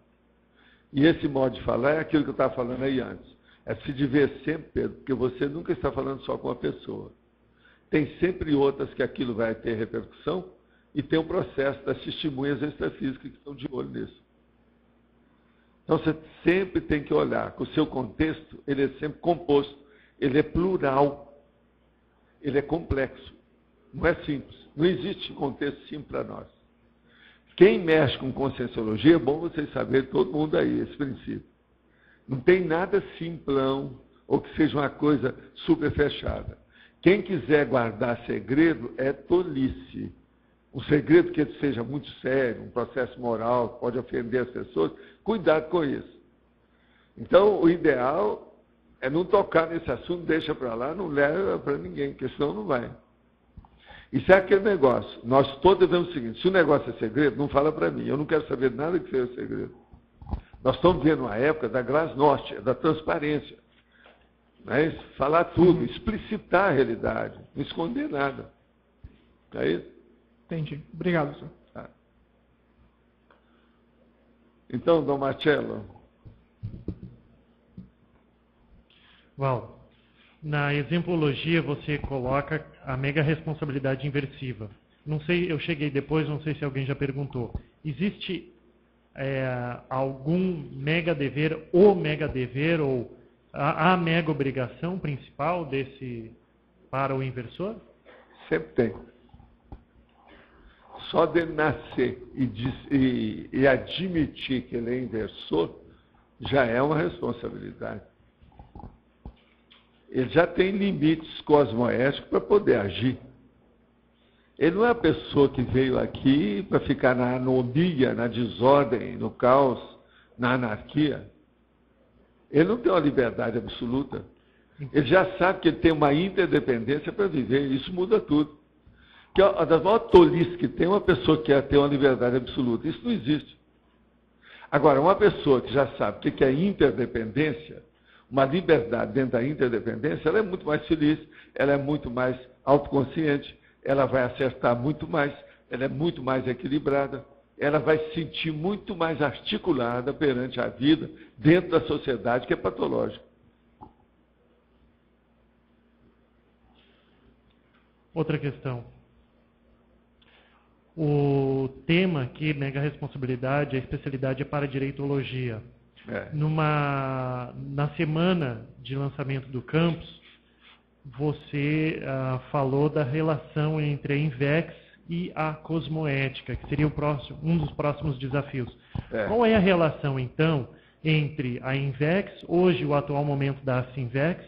S1: E esse modo de falar é aquilo que eu estava falando aí antes. É se diver sempre, Pedro, porque você nunca está falando só com uma pessoa. Tem sempre outras que aquilo vai ter repercussão e tem o processo das testemunhas extrafísicas que estão de olho nisso. Então você sempre tem que olhar que o seu contexto, ele é sempre composto, ele é plural, ele é complexo, não é simples. Não existe contexto simples para nós. Quem mexe com conscienciologia, é bom vocês saberem, todo mundo aí, esse princípio. Não tem nada simplão ou que seja uma coisa super fechada. Quem quiser guardar segredo é tolice. Um segredo que seja muito sério, um processo moral que pode ofender as pessoas, cuidado com isso. Então, o ideal é não tocar nesse assunto, deixa para lá, não leva para ninguém, porque senão não vai. Isso é aquele negócio. Nós todos devemos o seguinte, se o negócio é segredo, não fala para mim. Eu não quero saber nada que seja segredo. Nós estamos vivendo uma época da glasnost, da transparência. Né? Falar tudo, explicitar a realidade, não esconder nada. É isso?
S7: Entendi. Obrigado, senhor.
S1: Tá. Então, Dom Marcello.
S8: Val, na exemplologia você coloca a mega responsabilidade inversiva. Não sei, eu cheguei depois, não sei se alguém já perguntou. Existe algum mega dever ou a mega obrigação principal para o inversor?
S1: Sempre tem. Só de nascer e admitir que ele é inversor já é uma responsabilidade. Ele já tem limites cosmoéticos para poder agir. Ele não é a pessoa que veio aqui para ficar na anomia, na desordem, no caos, na anarquia. Ele não tem uma liberdade absoluta. Ele já sabe que ele tem uma interdependência para viver. Isso muda tudo. Que a das maiores tolices que tem uma pessoa que quer ter uma liberdade absoluta. Isso não existe. Agora, uma pessoa que já sabe o que é interdependência, uma liberdade dentro da interdependência, ela é muito mais feliz, ela é muito mais autoconsciente, ela vai acertar muito mais, ela é muito mais equilibrada, ela vai se sentir muito mais articulada perante a vida, dentro da sociedade que é patológica.
S8: Outra questão. O tema aqui, mega responsabilidade, a especialidade é para direitologia. Na semana de lançamento do campus, você falou da relação entre a INVEX e a cosmoética, que seria um dos próximos desafios. Qual é a relação, então, entre a INVEX, hoje o atual momento da SINVEX,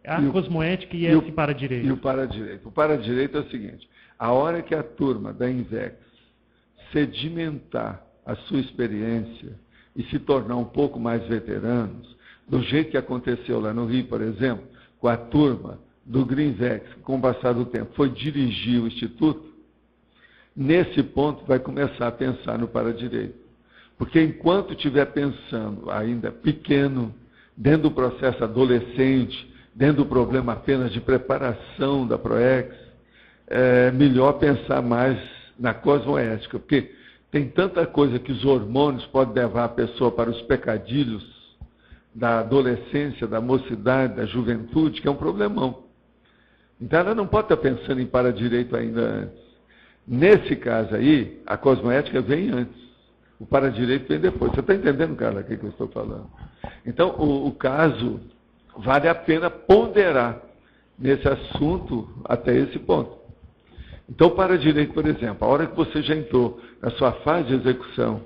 S8: a cosmoética e esse para-direito?
S1: E o para-direito. O para-direito é o seguinte, a hora que a turma da INVEX sedimentar a sua experiência e se tornar um pouco mais veteranos, do jeito que aconteceu lá no Rio, por exemplo, com a turma do Greenvex, que com o passar do tempo foi dirigir o Instituto, nesse ponto vai começar a pensar no para-direito. Porque enquanto estiver pensando ainda pequeno, dentro do processo adolescente, dentro do problema apenas de preparação da PROEX, é melhor pensar mais na cosmoética, porque tem tanta coisa que os hormônios podem levar a pessoa para os pecadilhos da adolescência, da mocidade, da juventude, que é um problemão. Então ela não pode estar pensando em para-direito ainda antes. Nesse caso aí, a cosmoética vem antes. O para-direito vem depois. Você está entendendo, Carla, o que eu estou falando? Então, o caso vale a pena ponderar nesse assunto até esse ponto. Então, para-direito, por exemplo, a hora que você já entrou na sua fase de execução,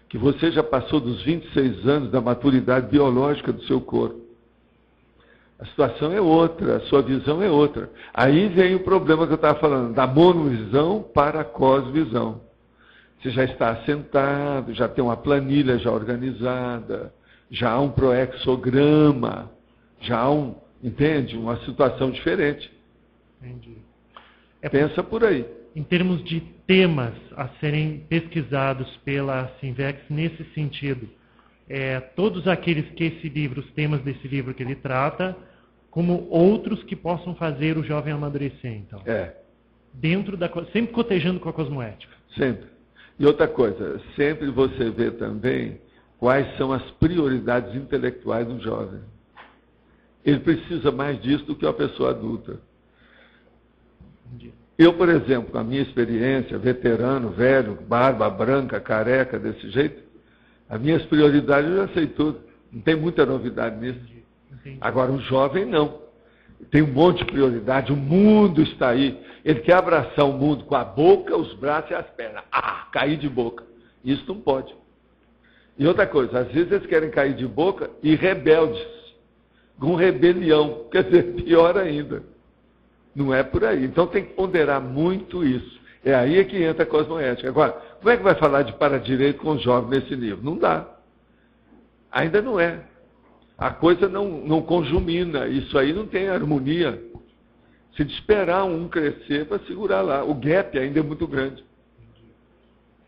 S1: que você já passou dos 26 anos da maturidade biológica do seu corpo, a situação é outra, a sua visão é outra. Aí vem o problema que eu estava falando, da monovisão para a cosvisão. Você já está assentado, já tem uma planilha já organizada, já há um proexograma, já há entende? Uma situação diferente.
S8: Entendi.
S1: Pensa por aí.
S8: Em termos de temas a serem pesquisados pela Sinvex nesse sentido, todos aqueles que os temas desse livro que ele trata, como outros que possam fazer o jovem amadurecer, então. Sempre cotejando com a cosmoética.
S1: Sempre. E outra coisa, sempre você vê também quais são as prioridades intelectuais do jovem. Ele precisa mais disso do que uma pessoa adulta. Eu, por exemplo, com a minha experiência, veterano, velho, barba branca, careca, desse jeito, as minhas prioridades eu já sei tudo. Não tem muita novidade nisso.
S8: Entendi.
S1: Agora, o jovem não. Tem um monte de prioridade, o mundo está aí. Ele quer abraçar o mundo com a boca, os braços e as pernas. Cair de boca. Isso não pode. E outra coisa, às vezes eles querem cair de boca e rebeldes, com rebelião, quer dizer, pior ainda. Não é por aí. Então tem que ponderar muito isso. É aí que entra a cosmoética. Agora, como é que vai falar de para-direito com os jovens nesse nível? Não dá. Ainda não é. A coisa não conjumina, isso aí não tem harmonia. Se de esperar um crescer para segurar lá. O gap ainda é muito grande.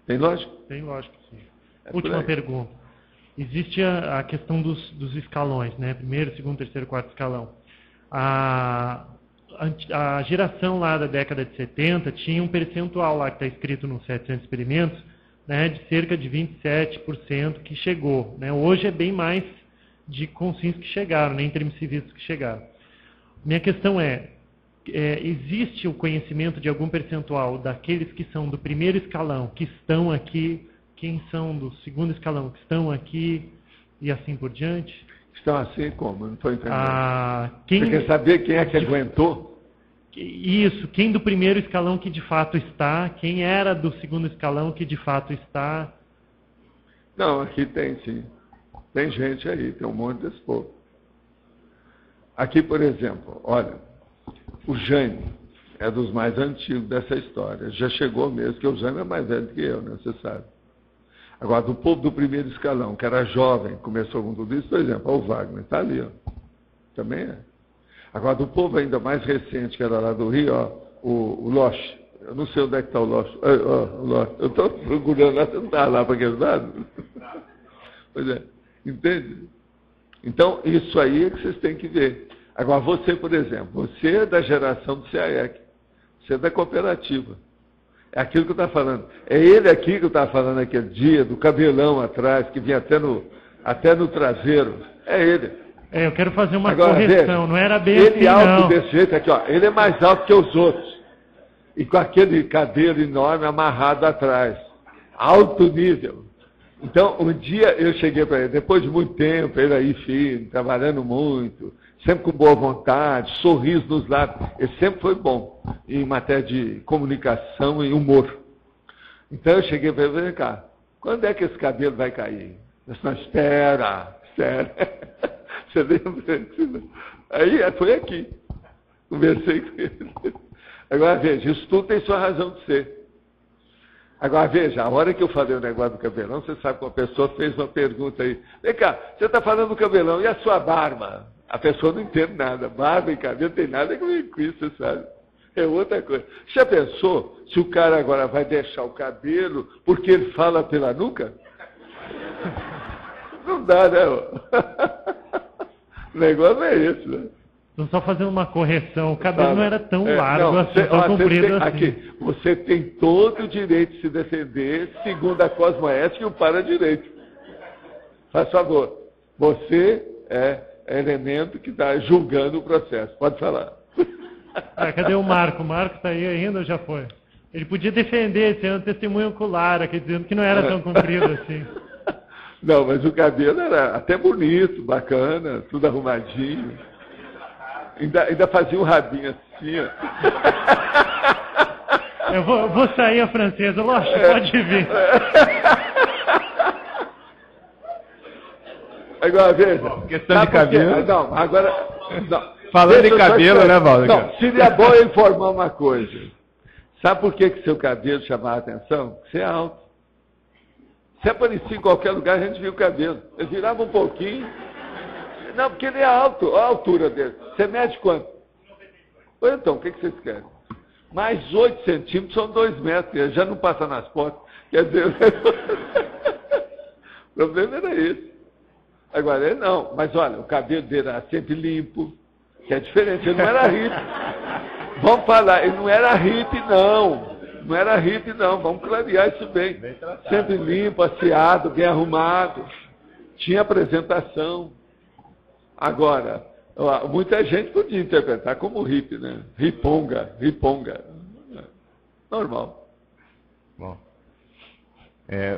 S1: Tem lógica?
S8: Tem lógica, sim. Última pergunta. Existe a questão dos escalões, né? Primeiro, segundo, terceiro, quarto escalão. A geração lá da década de 70 tinha um percentual lá que está escrito nos 700 experimentos, né, de cerca de 27% que chegou. Né? Hoje é bem mais de consins que chegaram, né, intermissivistas que chegaram. Minha questão existe o conhecimento de algum percentual daqueles que são do primeiro escalão, que estão aqui, quem são do segundo escalão, que estão aqui, e assim por diante?
S1: Estão assim como? Não estou entendendo.
S8: Você
S1: quer saber quem é que aguentou?
S8: Isso, quem do primeiro escalão que de fato está, quem era do segundo escalão que de fato está?
S1: Não, aqui tem sim. Tem gente aí, tem um monte desse povo. Aqui, por exemplo, olha, o Jaime é dos mais antigos dessa história. Já chegou mesmo, que o Jaime é mais velho que eu, né? Você sabe. Agora, do povo do primeiro escalão, que era jovem, começou com tudo isso, por exemplo, o Wagner, está ali, ó. Também é. Agora, do povo ainda mais recente, que era lá do Rio, ó, o Loche. Eu não sei onde é que está o Loche. Eu estou procurando lá, você não está lá para aquele lado? Pois é. Entende? Então, isso aí é que vocês têm que ver. Agora, você, por exemplo, você é da geração do CAEC, você é da cooperativa. É aquilo que eu estava falando. É ele aqui que eu estava falando aquele dia, do cabelão atrás, que vinha até no traseiro. É ele.
S8: Eu quero fazer uma correção, não era bem
S1: ele
S8: assim,
S1: alto
S8: não.
S1: Desse jeito aqui, ó. Ele é mais alto que os outros. E com aquele cabelo enorme amarrado atrás. Alto nível. Então, um dia eu cheguei para ele, depois de muito tempo, ele aí firme, trabalhando muito, sempre com boa vontade, sorriso nos lábios. Ele sempre foi bom em matéria de comunicação e humor. Então eu cheguei para ele, vem cá, quando é que esse cabelo vai cair? Eu disse, não, espera. Você lembra? Aí foi aqui. Conversei com ele. Agora veja, isso tudo tem sua razão de ser. Agora veja, a hora que eu falei o negócio do cabelão, você sabe que uma pessoa fez uma pergunta aí. Vem cá, você está falando do cabelão, e a sua barba? A pessoa não entende nada. Barba e cabelo não tem nada com isso, você sabe. É outra coisa. Já pensou se o cara agora vai deixar o cabelo porque ele fala pela nuca? Não dá, né? O negócio é esse, né?
S8: Estou só fazendo uma correção. O cabelo não era tão largo
S1: não,
S8: assim, tão comprido
S1: tem,
S8: assim.
S1: Aqui, você tem todo o direito de se defender segundo a cosmoética e o para-direito. Faz favor. Você é elemento que está julgando o processo. Pode falar.
S8: Cadê o Marco? O Marco está aí ainda ou já foi? Ele podia defender, sendo testemunho ocular, aqui, dizendo que não era tão comprido assim.
S1: Não, mas o cabelo era até bonito, bacana, tudo arrumadinho. Ainda fazia um rabinho assim, ó.
S8: Eu vou sair a francesa, lógico, pode vir.
S1: Agora, veja.
S9: Questão de cabelo.
S1: Não, agora. Não.
S9: Falando em cabelo, né, Valdo?
S1: Não, seria bom eu informar uma coisa. Sabe por que seu cabelo chamava a atenção? Você é alto. Se aparecia em qualquer lugar, a gente via o cabelo. Ele virava um pouquinho. Não, porque ele é alto. Olha a altura dele. Você mede quanto? Pois então, o que vocês querem? Mais 8 centímetros são 2 metros. Ele já não passa nas portas. Quer dizer, o problema era esse. Agora, ele não. Mas olha, o cabelo dele era sempre limpo. Que é diferente. Ele não era hippie. Vamos falar, ele não era hippie, não. Não era hippie, não. Vamos clarear isso bem. Sempre limpo, asseado, bem arrumado. Tinha apresentação. Agora, muita gente podia interpretar como hippie, né? Riponga. Normal.
S9: Bom.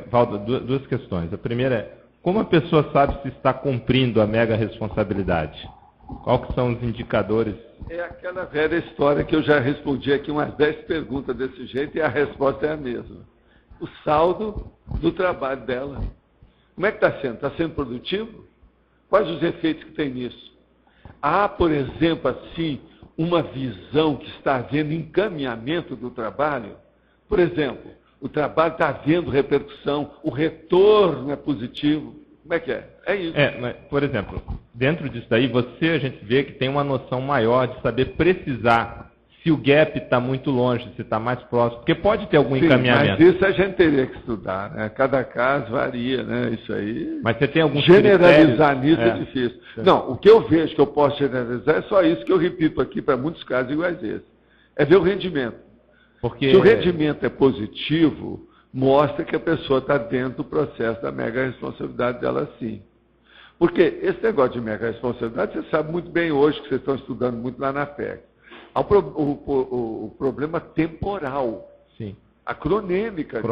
S9: Valdo, duas questões. A primeira é, como a pessoa sabe se está cumprindo a mega responsabilidade? Qual que são os indicadores?
S1: É aquela velha história que eu já respondi aqui umas 10 perguntas desse jeito e a resposta é a mesma. O saldo do trabalho dela. Como é que está sendo? Está sendo produtivo? Quais os efeitos que tem nisso? Há, por exemplo, assim, uma visão que está havendo encaminhamento do trabalho? Por exemplo, o trabalho está havendo repercussão, o retorno é positivo. Como é que é? É isso.
S9: Mas, por exemplo, dentro disso daí, a gente vê que tem uma noção maior de saber precisar se o gap está muito longe, se está mais próximo, porque pode ter algum encaminhamento.
S1: Mas isso a gente teria que estudar, né? Cada caso varia, né? Isso aí.
S9: Mas você tem alguns
S1: generalizar
S9: critérios?
S1: Nisso é difícil. Não, o que eu vejo que eu posso generalizar é só isso que eu repito aqui para muitos casos iguais a esse. É ver o rendimento.
S9: Porque...
S1: Se o rendimento é positivo, mostra que a pessoa está dentro do processo da mega responsabilidade dela sim. Porque esse negócio de mega responsabilidade, você sabe muito bem hoje, que vocês estão estudando muito lá na FEC. Há o problema temporal.
S9: Sim.
S1: A cronêmica.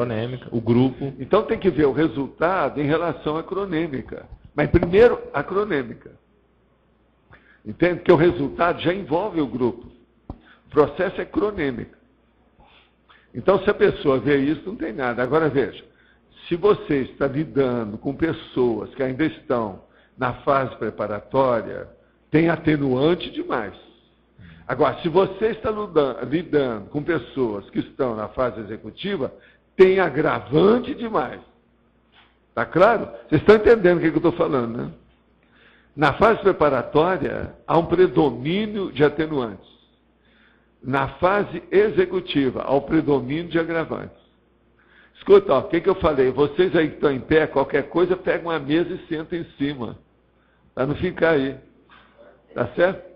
S9: O grupo.
S1: Então tem que ver o resultado em relação à cronêmica. Mas primeiro, a cronêmica. Entende? Porque o resultado já envolve o grupo. O processo é cronêmico. Então, se a pessoa vê isso, não tem nada. Agora, veja, se você está lidando com pessoas que ainda estão na fase preparatória, tem atenuante demais. Agora, se você está lidando com pessoas que estão na fase executiva, tem agravante demais. Está claro? Vocês estão entendendo o que eu estou falando, né? Na fase preparatória, há um predomínio de atenuantes. Na fase executiva, há o predomínio de agravantes. Escuta, o que eu falei? Vocês aí que estão em pé, qualquer coisa, pegam uma mesa e sentam em cima. Para não ficar aí. Tá certo?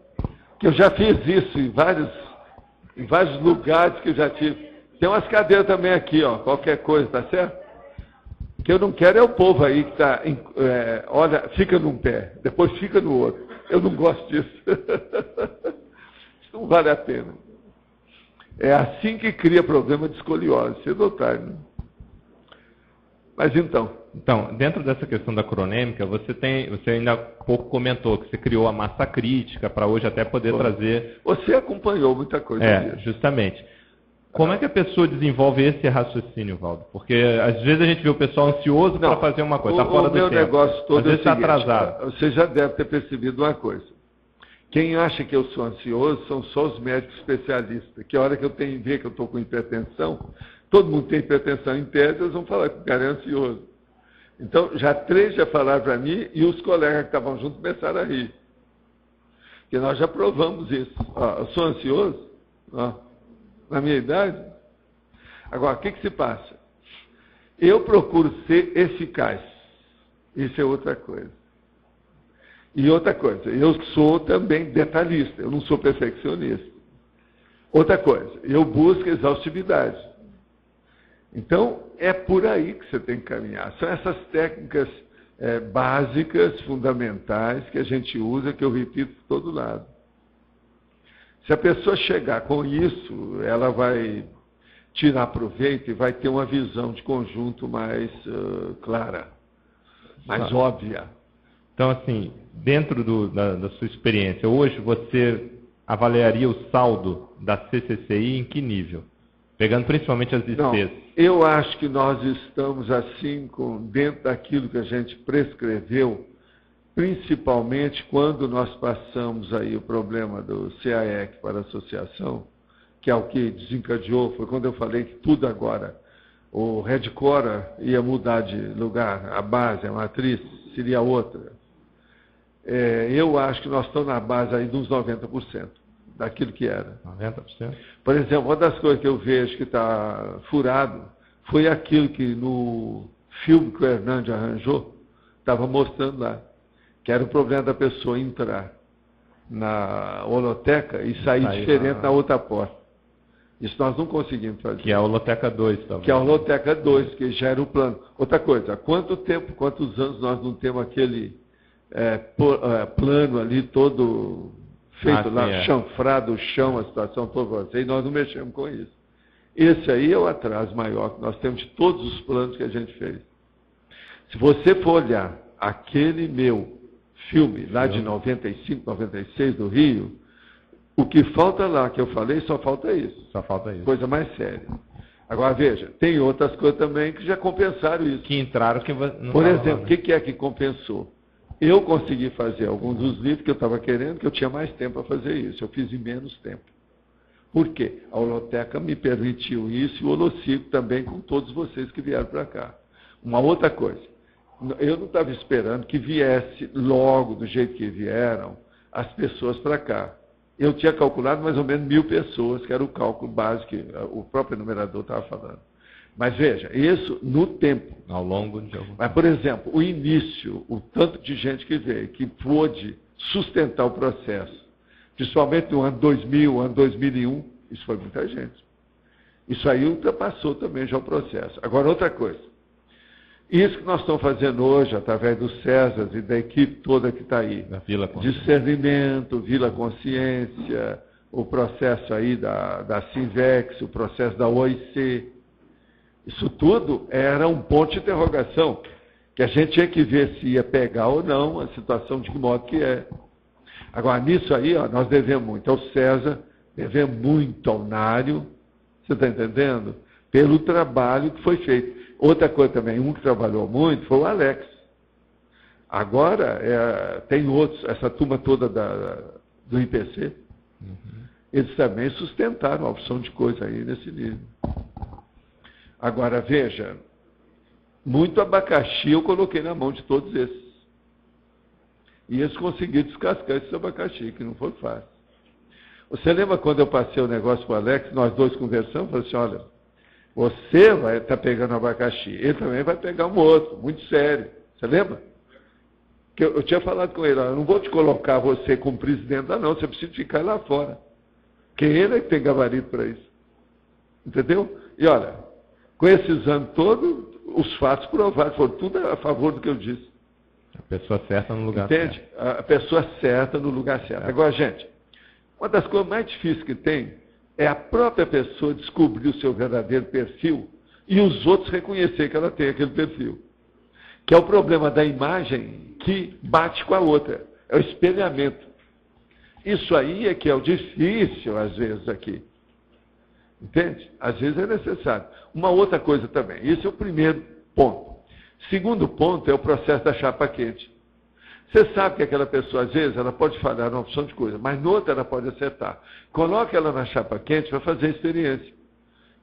S1: Que eu já fiz isso em vários lugares que eu já tive. Tem umas cadeiras também aqui, ó, qualquer coisa, tá certo? O que eu não quero é o povo aí que está, olha, fica num pé, depois fica no outro. Eu não gosto disso. Isso não vale a pena. É assim que cria problema de escoliose, cedo ou tarde, né? Mas então,
S9: dentro dessa questão da cronêmica, você ainda há pouco comentou que você criou a massa crítica para hoje até poder trazer...
S1: Você acompanhou muita coisa disso.
S9: Justamente. Como é que a pessoa desenvolve esse raciocínio, Valdo? Porque às vezes a gente vê o pessoal ansioso para fazer uma coisa, está fora do tempo.
S1: O meu negócio todo
S9: às vezes
S1: é o
S9: está atrasado.
S1: Você já deve ter percebido uma coisa. Quem acha que eu sou ansioso são só os médicos especialistas, que a hora que eu ver que eu estou com hipertensão, todo mundo tem hipertensão em tese, eles vão falar que o cara é ansioso. Então, 3 já falaram para mim e os colegas que estavam juntos começaram a rir. Porque nós já provamos isso. Eu sou ansioso, na minha idade. Agora, o que se passa? Eu procuro ser eficaz. Isso é outra coisa. E outra coisa, eu sou também detalhista, eu não sou perfeccionista. Outra coisa, eu busco exaustividade. Então, é por aí que você tem que caminhar. São essas técnicas básicas, fundamentais, que a gente usa, que eu repito por todo lado. Se a pessoa chegar com isso, ela vai tirar proveito e vai ter uma visão de conjunto mais clara, mais óbvia.
S9: Então, assim, dentro da sua experiência, hoje você avaliaria o saldo da CCCI em que nível? Pegando principalmente as despesas.
S1: Não, eu acho que nós estamos assim, dentro daquilo que a gente prescreveu, principalmente quando nós passamos aí o problema do CAEC para a associação, que é o que desencadeou, foi quando eu falei que tudo agora, o Redcora ia mudar de lugar, a base, a matriz, seria outra. Eu acho que nós estamos na base aí de uns 90% daquilo que era.
S9: 90%?
S1: Por exemplo, uma das coisas que eu vejo que está furado foi aquilo que no filme que o Hernandes arranjou, estava mostrando lá, que era o problema da pessoa entrar na holoteca e sair diferente na outra porta. Isso nós não conseguimos fazer.
S9: Que é a holoteca 2, talvez.
S1: Que é a holoteca 2, que já era o plano. Outra coisa, há quanto tempo, quantos anos nós não temos aquele plano ali todo feito lá, chanfrado, o chão, a situação toda, e nós não mexemos com isso. Esse aí é o atraso maior que nós temos de todos os planos que a gente fez. Se você for olhar aquele meu filme lá de 95, 96 do Rio, o que falta lá, que eu falei, só falta isso.
S9: Só falta isso.
S1: Coisa mais séria. Agora, veja, tem outras coisas também que já compensaram isso.
S9: Que entraram que não.
S1: Por exemplo, o que é que compensou? Eu consegui fazer alguns dos livros que eu estava querendo, que eu tinha mais tempo para fazer isso. Eu fiz em menos tempo. Por quê? A holoteca me permitiu isso e o Holocico também, com todos vocês que vieram para cá. Uma outra coisa, eu não estava esperando que viesse logo, do jeito que vieram, as pessoas para cá. Eu tinha calculado mais ou menos 1.000 pessoas, que era o cálculo básico que o próprio enumerador estava falando. Mas veja, isso no tempo.
S9: Ao longo de algum tempo.
S1: Mas, por exemplo, o início, o tanto de gente que veio, que pôde sustentar o processo, principalmente no ano 2000, ano 2001, isso foi muita gente. Isso aí ultrapassou também já o processo. Agora, outra coisa. Isso que nós estamos fazendo hoje, através do César e da equipe toda que está aí,
S9: da Vila Consciência.
S1: Discernimento, Vila Consciência, o processo aí da Sinvex, o processo da OIC, isso tudo era um ponto de interrogação, que a gente tinha que ver se ia pegar ou não a situação de que modo que é. Agora, nisso aí, ó, nós devemos muito ao César, devemos muito ao Nário, você está entendendo? Pelo trabalho que foi feito. Outra coisa também, um que trabalhou muito foi o Alex. Agora, tem outros, essa turma toda do IPC, eles também sustentaram a opção de coisa aí nesse nível. Agora, veja, muito abacaxi eu coloquei na mão de todos esses. E eles conseguiram descascar esse abacaxi, que não foi fácil. Você lembra quando eu passei o negócio para o Alex, nós dois conversamos, falei assim, olha, você vai estar pegando abacaxi, ele também vai pegar um outro, muito sério. Você lembra? Que eu tinha falado com ele, eu não vou te colocar você como presidente lá não, você precisa ficar lá fora. Porque ele é que tem gabarito para isso. Entendeu? E olha, com esses anos todos, os fatos provados, foram tudo a favor do que eu disse.
S9: A pessoa certa no lugar
S1: certo. Entende? A pessoa certa no lugar certo. Agora, gente, uma das coisas mais difíceis que tem é a própria pessoa descobrir o seu verdadeiro perfil e os outros reconhecer que ela tem aquele perfil. Que é o problema da imagem que bate com a outra. É o espelhamento. Isso aí é que é o difícil, às vezes, aqui. Entende? Às vezes é necessário. Uma outra coisa também. Esse é o primeiro ponto. Segundo ponto é o processo da chapa quente. Você sabe que aquela pessoa, às vezes, ela pode falhar numa opção de coisa, mas noutra ela pode acertar. Coloque ela na chapa quente para fazer a experiência.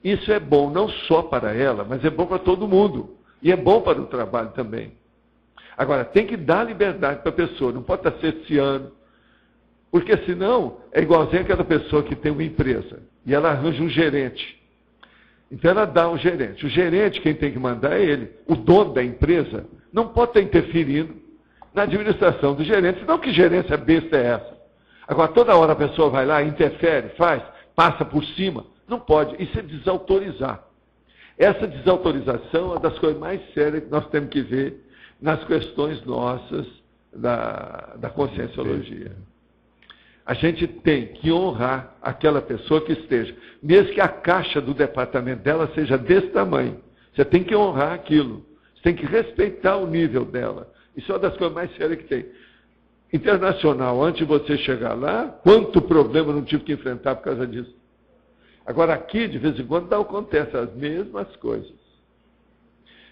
S1: Isso é bom não só para ela, mas é bom para todo mundo. E é bom para o trabalho também. Agora, tem que dar liberdade para a pessoa, não pode estar cerceando. Porque senão, é igualzinho aquela pessoa que tem uma empresa e ela arranja um gerente. Então ela dá um gerente. O gerente, quem tem que mandar é ele. O dono da empresa não pode estar interferindo na administração do gerente, senão que gerência besta é essa? Agora, toda hora a pessoa vai lá, interfere, faz, passa por cima. Não pode, isso é desautorizar. Essa desautorização é uma das coisas mais sérias que nós temos que ver nas questões nossas da conscienciologia. A gente tem que honrar aquela pessoa que esteja, mesmo que a caixa do departamento dela seja desse tamanho. Você tem que honrar aquilo. Você tem que respeitar o nível dela. Isso é uma das coisas mais sérias que tem. Internacional, antes de você chegar lá, quanto problema não tive que enfrentar por causa disso. Agora aqui, de vez em quando, acontece as mesmas coisas.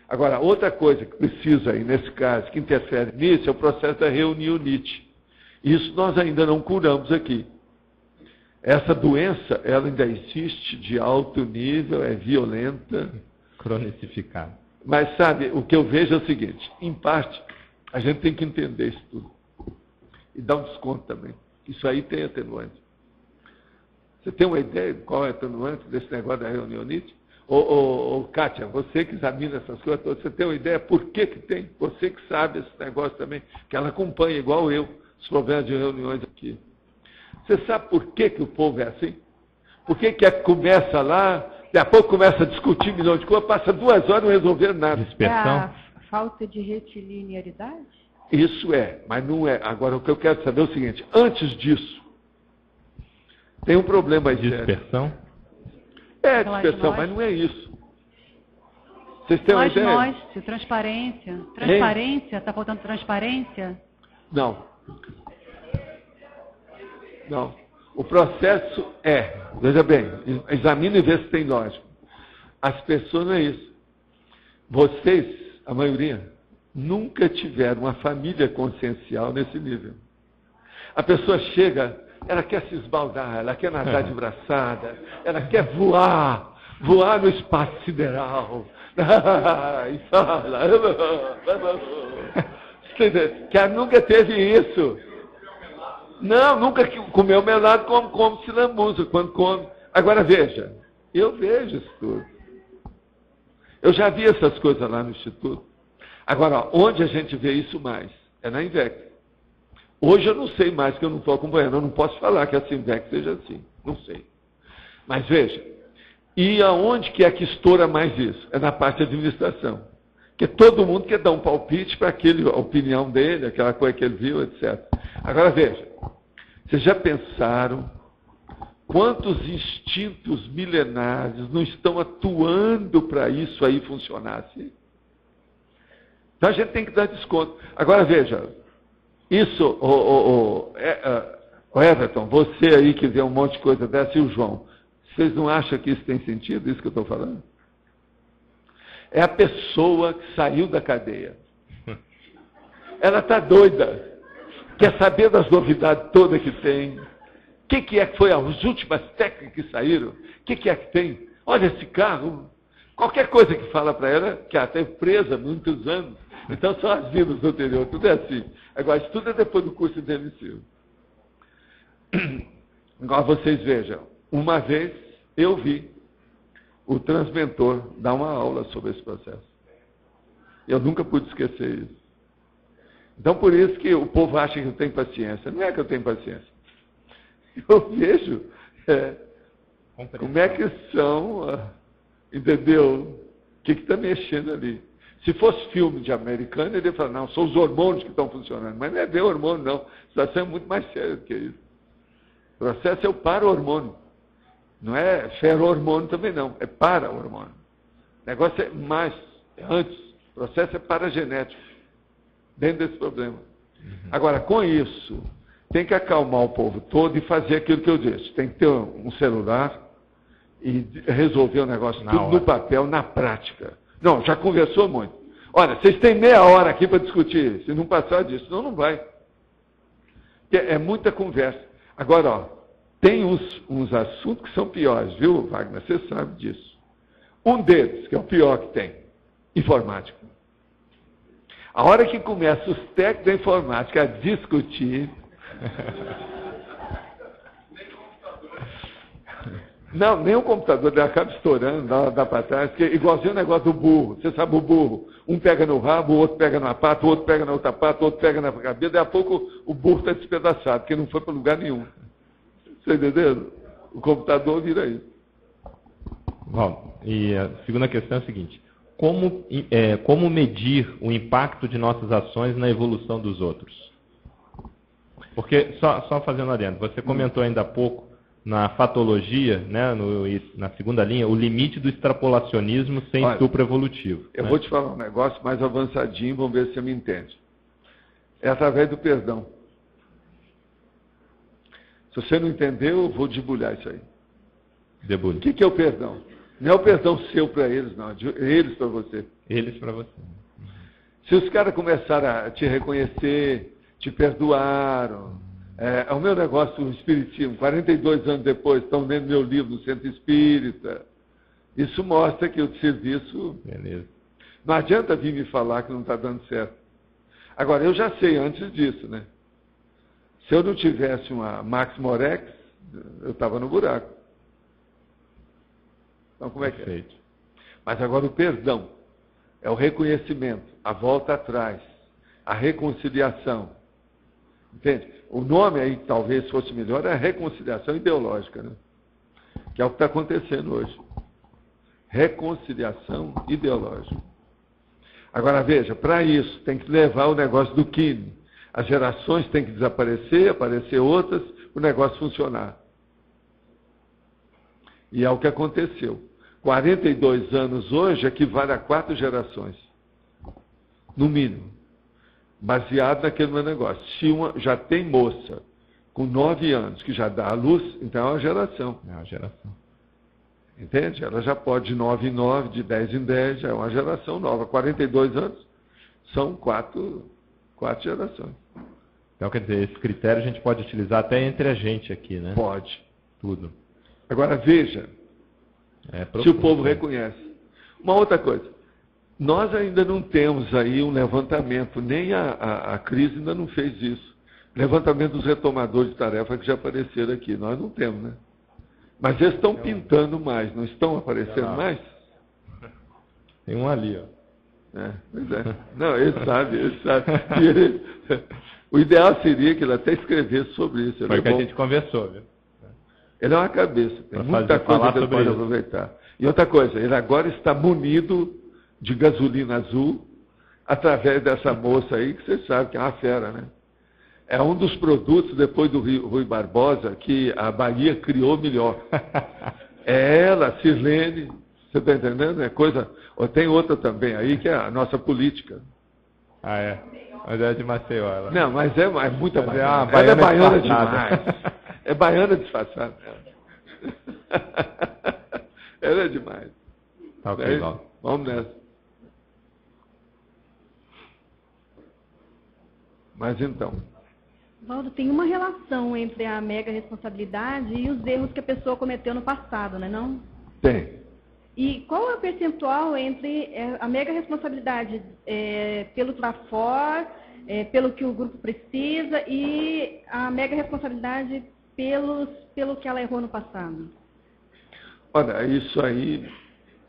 S1: Agora, outra coisa que precisa aí, nesse caso, que interfere nisso, é o processo da reunionite. Isso nós ainda não curamos aqui. Essa doença, ela ainda existe de alto nível, é violenta.
S9: Cronicificada.
S1: Mas, sabe, o que eu vejo é o seguinte, em parte, a gente tem que entender isso tudo. E dar um desconto também. Isso aí tem atenuante. Você tem uma ideia de qual é o atenuante desse negócio da reunionite? Ô, Kátia, você que examina essas coisas todas, você tem uma ideia por que tem? Você que sabe esse negócio também, que ela acompanha, igual eu, os problemas de reuniões aqui. Você sabe por que o povo é assim? Por que começa lá, daqui a pouco começa a discutir milhões de coisas, passa 2 horas e não resolver nada.
S9: Dispersão?
S10: É a falta de retilinearidade?
S1: Isso é, mas não é. Agora, o que eu quero saber é o seguinte, antes disso, tem um problema aí.
S9: Dispersão?
S1: É, dispersão, mas não é isso. Vocês têm uma ideia?
S10: Nós, transparência. Transparência, está faltando transparência?
S1: Não. Não. O processo veja bem, examine e vê se tem lógica. As pessoas não é isso. Vocês, a maioria, nunca tiveram uma família consciencial nesse nível. A pessoa chega, ela quer se esbaldar, ela quer nadar de braçada, ela quer voar no espaço sideral. E fala. Que ela nunca teve isso. Não, nunca comeu melado como se lamusa, quando come. Agora veja, eu vejo isso tudo. Eu já vi essas coisas lá no Instituto. Agora, onde a gente vê isso mais? É na INVEX. Hoje eu não sei mais, que eu não estou acompanhando. Eu não posso falar que a INVEX seja assim. Não sei. Mas veja, e aonde que é que estoura mais isso? É na parte de administração. Porque todo mundo quer dar um palpite para a opinião dele, aquela coisa que ele viu, etc. Agora veja, vocês já pensaram quantos instintos milenares não estão atuando para isso aí funcionar assim? Então a gente tem que dar desconto. Agora veja, isso, o Everton, você aí que vê um monte de coisa dessa, e o João, vocês não acham que isso tem sentido, isso que eu estou falando? É a pessoa que saiu da cadeia. Ela está doida. Quer saber das novidades todas que tem. O que é que foi as últimas técnicas que saíram? O que é que tem? Olha esse carro. Qualquer coisa que fala para ela, que ela esteve presa há muitos anos. Então são as vidas anteriores, tudo é assim. Agora, isso tudo é depois do curso de emissivo. Agora vocês vejam, uma vez eu vi o transmentor dar uma aula sobre esse processo. Eu nunca pude esquecer isso. Então, por isso que o povo acha que eu tenho paciência. Não é que eu tenho paciência. Eu vejo como é que são, entendeu? O que está mexendo ali. Se fosse filme de americano, ele ia falar, não, são os hormônios que estão funcionando. Mas não é bem hormônio, não. A situação é muito mais séria do que isso. O processo é o para-hormônio. Não é ferro-hormônio também, não. É para-hormônio. O negócio é mais, é antes. O processo é paragenético. Dentro desse problema. Agora, com isso, tem que acalmar o povo todo e fazer aquilo que eu disse. Tem que ter um celular e resolver o negócio tudo no papel, na prática. Não, já conversou muito. Olha, vocês têm meia hora aqui para discutir. Se não passar disso, senão não vai. É muita conversa. Agora, ó, tem uns assuntos que são piores, viu, Wagner? Você sabe disso. Um deles, que é o pior que tem, informática. A hora que começa os técnicos da informática a discutir, Não, nem o computador, ele acaba estourando, dá para trás, porque igualzinho o negócio do burro. Você sabe o burro, um pega no rabo, o outro pega na pata, o outro pega na outra pata, o outro pega na cabeça, daqui a pouco o burro está despedaçado, porque não foi para lugar nenhum. Você entendeu? O computador vira isso.
S9: Bom, e a segunda questão é a seguinte: como medir o impacto de nossas ações na evolução dos outros? Porque, só fazendo adendo, você comentou ainda há pouco, na fatologia, né, na segunda linha, o limite do extrapolacionismo sem estupro evolutivo.
S1: Eu vou te falar um negócio mais avançadinho, vamos ver se você me entende. É através do perdão. Se você não entendeu, eu vou debulhar isso aí.
S9: Debulhe.
S1: O que é o perdão? Não é o perdão seu para eles, não. É eles para você.
S9: Eles para você.
S1: Se os caras começarem a te reconhecer, te perdoaram. É o meu negócio, o Espiritismo. 42 anos depois, estão lendo meu livro no Centro Espírita. Isso mostra que o serviço...
S9: Beleza.
S1: Não adianta vir me falar que não está dando certo. Agora, eu já sei antes disso, né? Se eu não tivesse uma Max Morex, eu estava no buraco. Então, como é que é? Mas agora o perdão é o reconhecimento, a volta atrás, a reconciliação. Entende? O nome aí talvez fosse melhor, é a reconciliação ideológica, né? Que é o que está acontecendo hoje. Reconciliação ideológica. Agora veja, para isso tem que levar o negócio do Kine. As gerações têm que desaparecer, aparecer outras, o negócio funcionar. E é o que aconteceu. 42 anos hoje equivale a 4 gerações. No mínimo. Baseado naquele meu negócio. Se já tem moça com 9 anos que já dá à luz, então é uma geração.
S9: É uma geração.
S1: Entende? Ela já pode de 9 em 9, de 10 em 10, já é uma geração nova. 42 anos são 4 gerações.
S9: Então, quer dizer, esse critério a gente pode utilizar até entre a gente aqui, né?
S1: Pode.
S9: Tudo.
S1: Agora, veja, se o povo reconhece. Uma outra coisa, nós ainda não temos aí um levantamento, nem a crise ainda não fez isso. Levantamento dos retomadores de tarefa que já apareceram aqui, nós não temos, né? Mas eles estão pintando mais, não estão aparecendo mais?
S9: Tem um ali, ó.
S1: Pois é. Não, ele sabe. O ideal seria que ele até escrevesse sobre isso.
S9: Foi o que a gente conversou, viu?
S1: Ele é uma cabeça, tem muita coisa que ele pode aproveitar. E outra coisa, ele agora está munido de gasolina azul através dessa moça aí, que você sabe que é uma fera, né? É um dos produtos, depois do Rui Barbosa, que a Bahia criou melhor. É ela, a Sirlene, você está entendendo? É coisa... Tem outra também aí, que é a nossa política.
S9: Ah, é? Mas é de Maceió, ela.
S1: Não, mas é muita baiana.
S9: Ela é
S1: baiana demais. É baiana disfarçada. Ela é demais.
S9: Tá ok,
S1: vamos nessa. Mas então...
S11: Valdo, tem uma relação entre a mega responsabilidade e os erros que a pessoa cometeu no passado, não é não?
S1: Tem.
S11: E qual é o percentual entre a mega responsabilidade pelo trafor, pelo que o grupo precisa, e a mega responsabilidade pelo que ela errou no passado?
S1: Olha, isso aí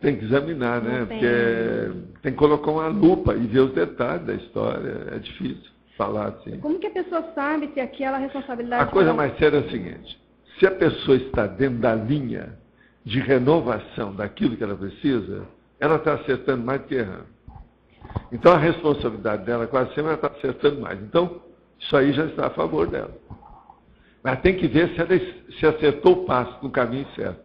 S1: tem que examinar, né? Porque tem que colocar uma lupa e ver os detalhes da história. É difícil falar assim.
S11: Como que a pessoa sabe se aquela responsabilidade...
S1: A coisa mais séria é a seguinte: se a pessoa está dentro da linha de renovação daquilo que ela precisa, ela está acertando mais do que errando. Então a responsabilidade dela quase sempre ela está acertando mais. Então, isso aí já está a favor dela. Mas tem que ver se ela se acertou o passo no caminho certo.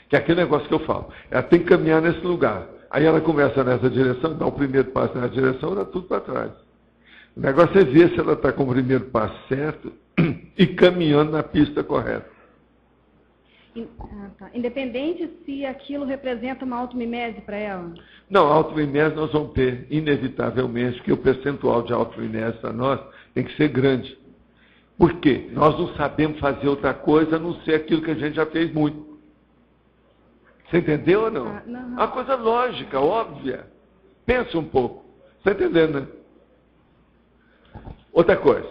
S1: Que é aquele negócio que eu falo. Ela tem que caminhar nesse lugar. Aí ela começa nessa direção, dá o primeiro passo nessa direção, dá tudo para trás. O negócio é ver se ela está com o primeiro passo certo e caminhando na pista correta.
S11: Tá. Independente se aquilo representa uma automimese para ela?
S1: Não, a automimese nós vamos ter, inevitavelmente, porque o percentual de automimese para nós tem que ser grande. Por quê? Nós não sabemos fazer outra coisa a não ser aquilo que a gente já fez muito. Você entendeu ou não?
S11: Não.
S1: É uma coisa lógica, óbvia. Pensa um pouco. Está entendendo, né? Outra coisa.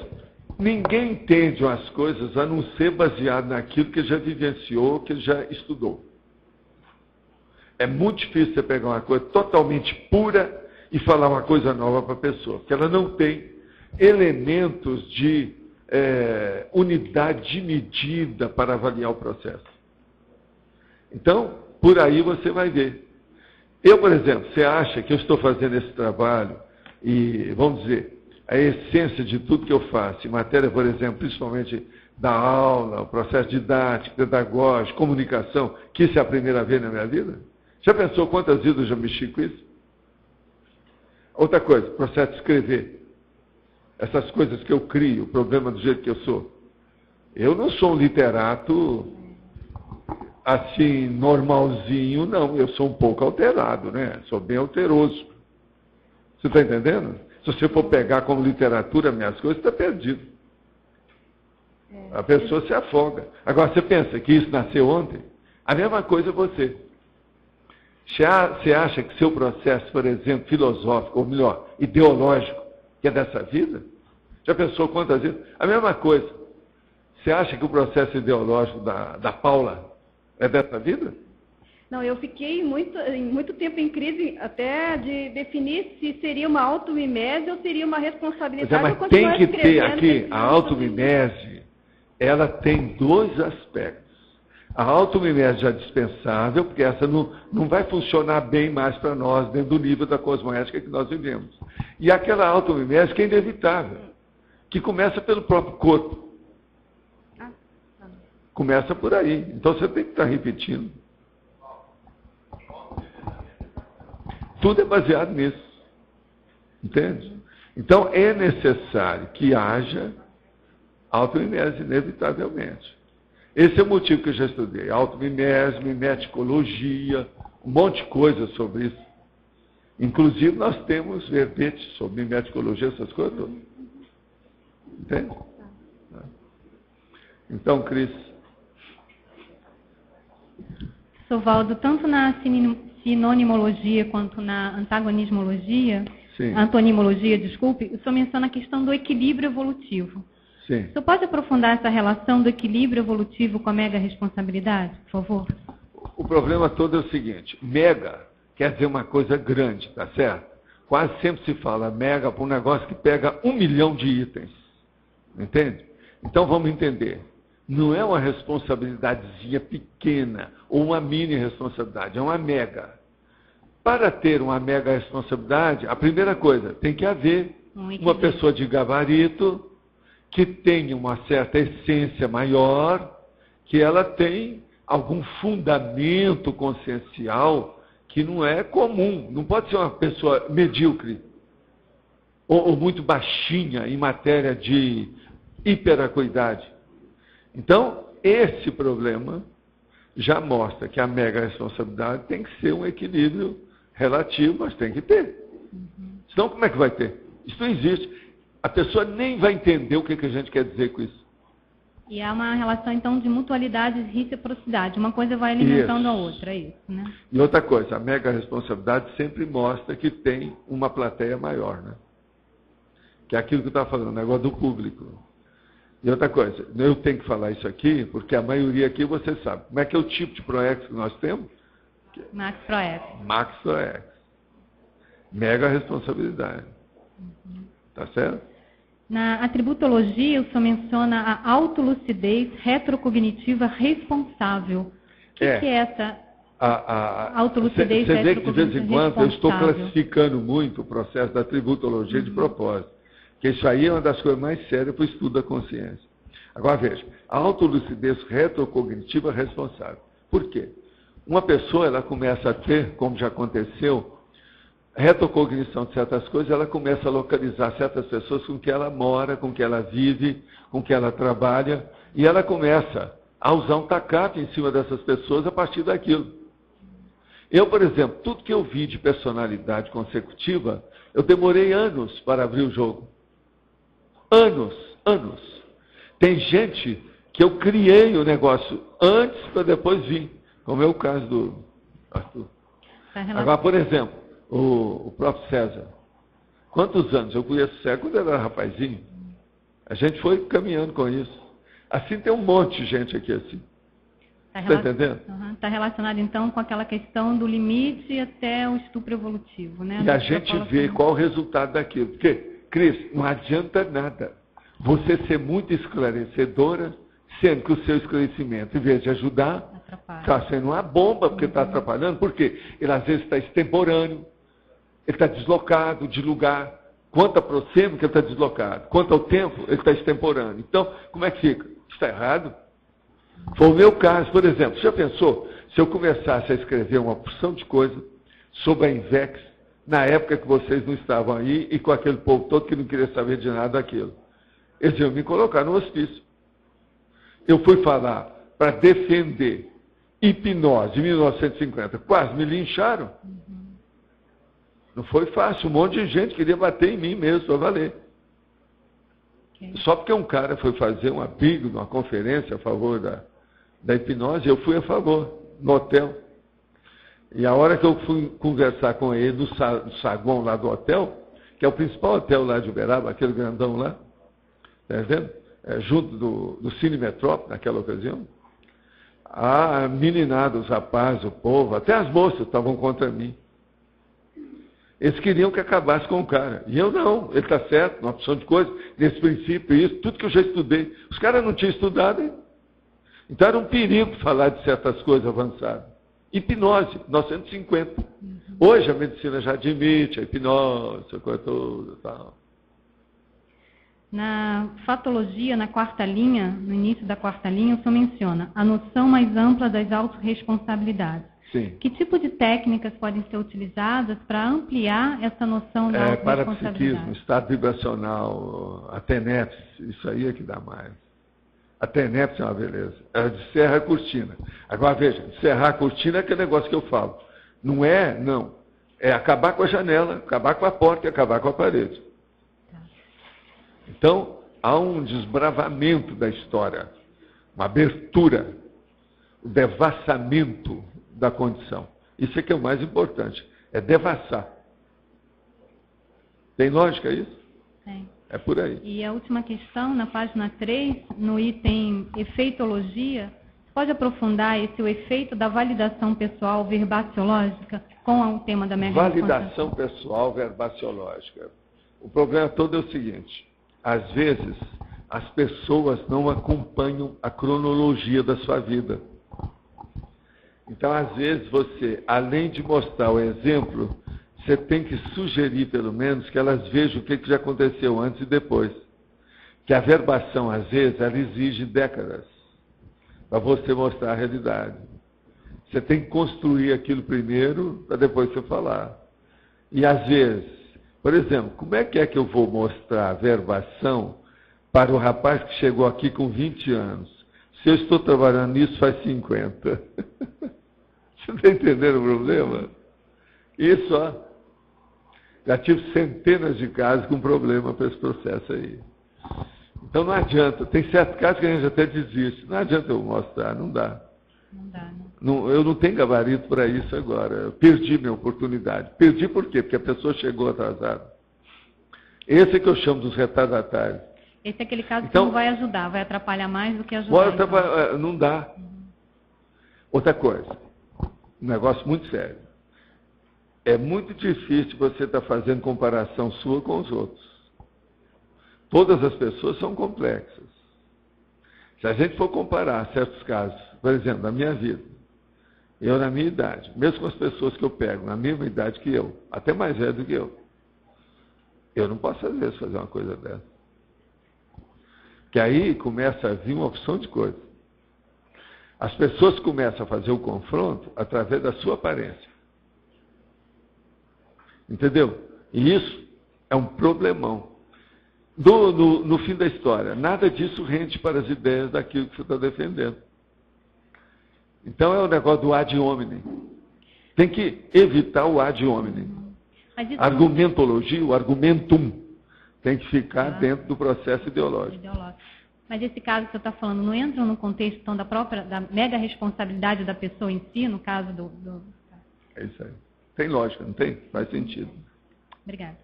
S1: Ninguém entende as coisas a não ser baseado naquilo que já vivenciou, que já estudou. É muito difícil você pegar uma coisa totalmente pura e falar uma coisa nova para a pessoa, porque ela não tem elementos de unidade de medida para avaliar o processo. Então, por aí você vai ver. Eu, por exemplo, você acha que eu estou fazendo esse trabalho e, vamos dizer, a essência de tudo que eu faço, em matéria, por exemplo, principalmente da aula, o processo didático, pedagógico, comunicação, que isso é a primeira vez na minha vida? Já pensou quantas vezes eu já mexi com isso? Outra coisa, processo de escrever. Essas coisas que eu crio, o problema do jeito que eu sou. Eu não sou um literato assim, normalzinho, não. Eu sou um pouco alterado, né? Sou bem alteroso. Você está entendendo? Se você for pegar como literatura minhas coisas, está perdido. A pessoa se afoga. Agora, você pensa que isso nasceu ontem? A mesma coisa você. Você acha que seu processo, por exemplo, filosófico, ou melhor, ideológico, que é dessa vida? Já pensou quantas vezes? A mesma coisa. Você acha que o processo ideológico da Paula é dessa vida?
S11: Não, eu fiquei muito tempo em crise até de definir se seria uma automimese ou seria uma responsabilidade.
S1: Mas tem que ter aqui, a automimese, ela tem dois aspectos. A automimese já é dispensável, porque essa não vai funcionar bem mais para nós, dentro do nível da cosmoética que nós vivemos. E aquela automimese que é inevitável, que começa pelo próprio corpo. Começa por aí. Então você tem que estar repetindo. Tudo é baseado nisso. Entende? Então é necessário que haja automimese, inevitavelmente. Esse é o motivo que eu já estudei. Automimese, mimeticologia, um monte de coisa sobre isso. Inclusive nós temos verbetes sobre mimeticologia, essas coisas todas. Entende? Então, Cris.
S12: Sovaldo, tanto na sinonimologia quanto na antagonismologia, antonimologia, desculpe, o senhor menciona a questão do equilíbrio evolutivo.
S1: Sim.
S12: O senhor pode aprofundar essa relação do equilíbrio evolutivo com a mega-responsabilidade, por favor?
S1: O problema todo é o seguinte, mega quer dizer uma coisa grande, tá certo? Quase sempre se fala mega para um negócio que pega 1 milhão de itens, entende? Então vamos entender. Não é uma responsabilidadezinha pequena ou uma mini responsabilidade, é uma mega. Para ter uma mega responsabilidade, a primeira coisa, tem que haver uma pessoa de gabarito que tenha uma certa essência maior, que ela tem algum fundamento consciencial que não é comum. Não pode ser uma pessoa medíocre ou muito baixinha em matéria de hiperacuidade. Então, esse problema já mostra que a mega responsabilidade tem que ser um equilíbrio relativo, mas tem que ter. Senão, como é que vai ter? Isso não existe. A pessoa nem vai entender o que a gente quer dizer com isso.
S12: E há uma relação, então, de mutualidade e reciprocidade. Uma coisa vai alimentando a outra, é isso, né?
S1: E outra coisa, a mega responsabilidade sempre mostra que tem uma plateia maior, né? Que é aquilo que eu estava falando, o negócio do público. E outra coisa, eu tenho que falar isso aqui, porque a maioria aqui você sabe. Como é que é o tipo de ProEx que nós temos?
S12: Max ProEx.
S1: Max ProEx. Mega responsabilidade. Tá certo?
S12: Na atributologia, o senhor menciona a autolucidez retrocognitiva responsável. O que é essa autolucidez
S1: retrocognitiva responsável? Você vê que de vez em quando eu estou
S12: responsável?
S1: classificando muito o processo da atributologia de propósito. Porque isso aí é uma das coisas mais sérias para o estudo da consciência. Agora veja, a autolucidez retrocognitiva responsável. Por quê? Uma pessoa ela começa a ter, como já aconteceu, retrocognição de certas coisas, ela começa a localizar certas pessoas com que ela mora, com que ela vive, com que ela trabalha, e ela começa a usar um tacape em cima dessas pessoas a partir daquilo. Eu, por exemplo, tudo que eu vi de personalidade consecutiva, eu demorei anos para abrir o jogo. Anos. Tem gente que eu criei o negócio antes para depois vir, como é o caso do Arthur. Agora, por exemplo, o próprio César. Quantos anos? Eu conheço o César quando ele era rapazinho. A gente foi caminhando com isso. Assim tem um monte de gente aqui assim. Está entendendo?
S12: Está relacionado, então, com aquela questão do limite até o estupro evolutivo, né?
S1: E a gente vê qual o resultado daquilo. Porque, Cris, não adianta nada você ser muito esclarecedora, sendo que o seu esclarecimento, em vez de ajudar, está sendo uma bomba, porque está atrapalhando. Por quê? Ele, às vezes, está extemporâneo, ele está deslocado de lugar. Quanto a prosema, que ele está deslocado. Quanto ao tempo, ele está extemporâneo. Então, como é que fica? Está errado? Foi o meu caso, por exemplo. Você já pensou se eu começasse a escrever uma porção de coisa sobre a Invex, na época que vocês não estavam aí e com aquele povo todo que não queria saber de nada daquilo? Eles iam me colocar no hospício. Eu fui falar para defender hipnose em 1950. Quase me lincharam. Não foi fácil. Um monte de gente queria bater em mim mesmo, para valer. Só porque um cara foi fazer um abrigo, uma conferência a favor da hipnose, eu fui a favor, no hotel. E a hora que eu fui conversar com ele no saguão lá do hotel, que é o principal hotel lá de Uberaba, aquele grandão lá, tá vendo? Junto do Cine Metrópole, naquela ocasião, a meninada, os rapazes, o povo, até as moças estavam contra mim. Eles queriam que acabasse com o cara. E eu não, ele está certo, uma opção de coisa, nesse princípio, isso, tudo que eu já estudei. Os caras não tinham estudado, hein? Então era um perigo falar de certas coisas avançadas. Hipnose, 1950. Hoje a medicina já admite a hipnose, a coisa toda e tal.
S12: Na fatologia, na quarta linha, no início da quarta linha, o senhor menciona a noção mais ampla das autorresponsabilidades.
S1: Sim.
S12: Que tipo de técnicas podem ser utilizadas para ampliar essa noção da autorresponsabilidade?
S1: Parapsiquismo, estado vibracional, a TENEPS, isso aí é que dá mais. A TENEPS é uma beleza. Ela de serra a cortina. Agora veja, serrar a cortina é aquele negócio que eu falo. Não é, não. É acabar com a janela, acabar com a porta e acabar com a parede. Então, há um desbravamento da história, uma abertura, o devassamento da condição. Isso é que é o mais importante, é devassar. Tem lógica isso?
S12: Tem.
S1: É por aí.
S12: E a última questão, na página 3, no item efeitologia, pode aprofundar o efeito da validação pessoal verbaciológica com o tema da mega
S1: validação pessoal verbaciológica. O problema todo é o seguinte, às vezes as pessoas não acompanham a cronologia da sua vida. Então, às vezes, você, além de mostrar o exemplo, você tem que sugerir, pelo menos, que elas vejam o que já aconteceu antes e depois. Que a verbação, às vezes, ela exige décadas para você mostrar a realidade. Você tem que construir aquilo primeiro, para depois você falar. E, às vezes, por exemplo, como é que eu vou mostrar a verbação para o rapaz que chegou aqui com 20 anos? Se eu estou trabalhando nisso faz 50. Você está entendendo o problema? Isso, ó. Já tive centenas de casos com problema para esse processo aí. Então não adianta. Tem certos casos que a gente até desiste. Não adianta eu mostrar, não dá.
S12: Não dá, né?
S1: Não, eu não tenho gabarito para isso agora. Eu perdi minha oportunidade. Perdi por quê? Porque a pessoa chegou atrasada. Esse é que eu chamo dos retardatários.
S12: Esse é aquele caso que não vai ajudar, vai atrapalhar mais do que ajudar.
S1: Pode atrapalhar, não dá. Outra coisa. Um negócio muito sério. É muito difícil você estar fazendo comparação sua com os outros. Todas as pessoas são complexas. Se a gente for comparar certos casos, por exemplo, na minha vida, eu na minha idade, mesmo com as pessoas que eu pego na mesma idade que eu, até mais velho do que eu não posso às vezes fazer uma coisa dessa. Que aí começa a vir uma opção de coisa. As pessoas começam a fazer o confronto através da sua aparência. Entendeu? E isso é um problemão. No fim da história, nada disso rende para as ideias daquilo que você está defendendo. Então é o negócio do ad hominem. Tem que evitar o ad hominem. Argumentologia, o argumentum, tem que ficar dentro do processo ideológico.
S12: Mas esse caso que você está falando não entra no contexto então, da mega responsabilidade da pessoa em si, no caso do...
S1: É isso aí. Tem lógica, não tem? Faz sentido.
S12: Obrigada.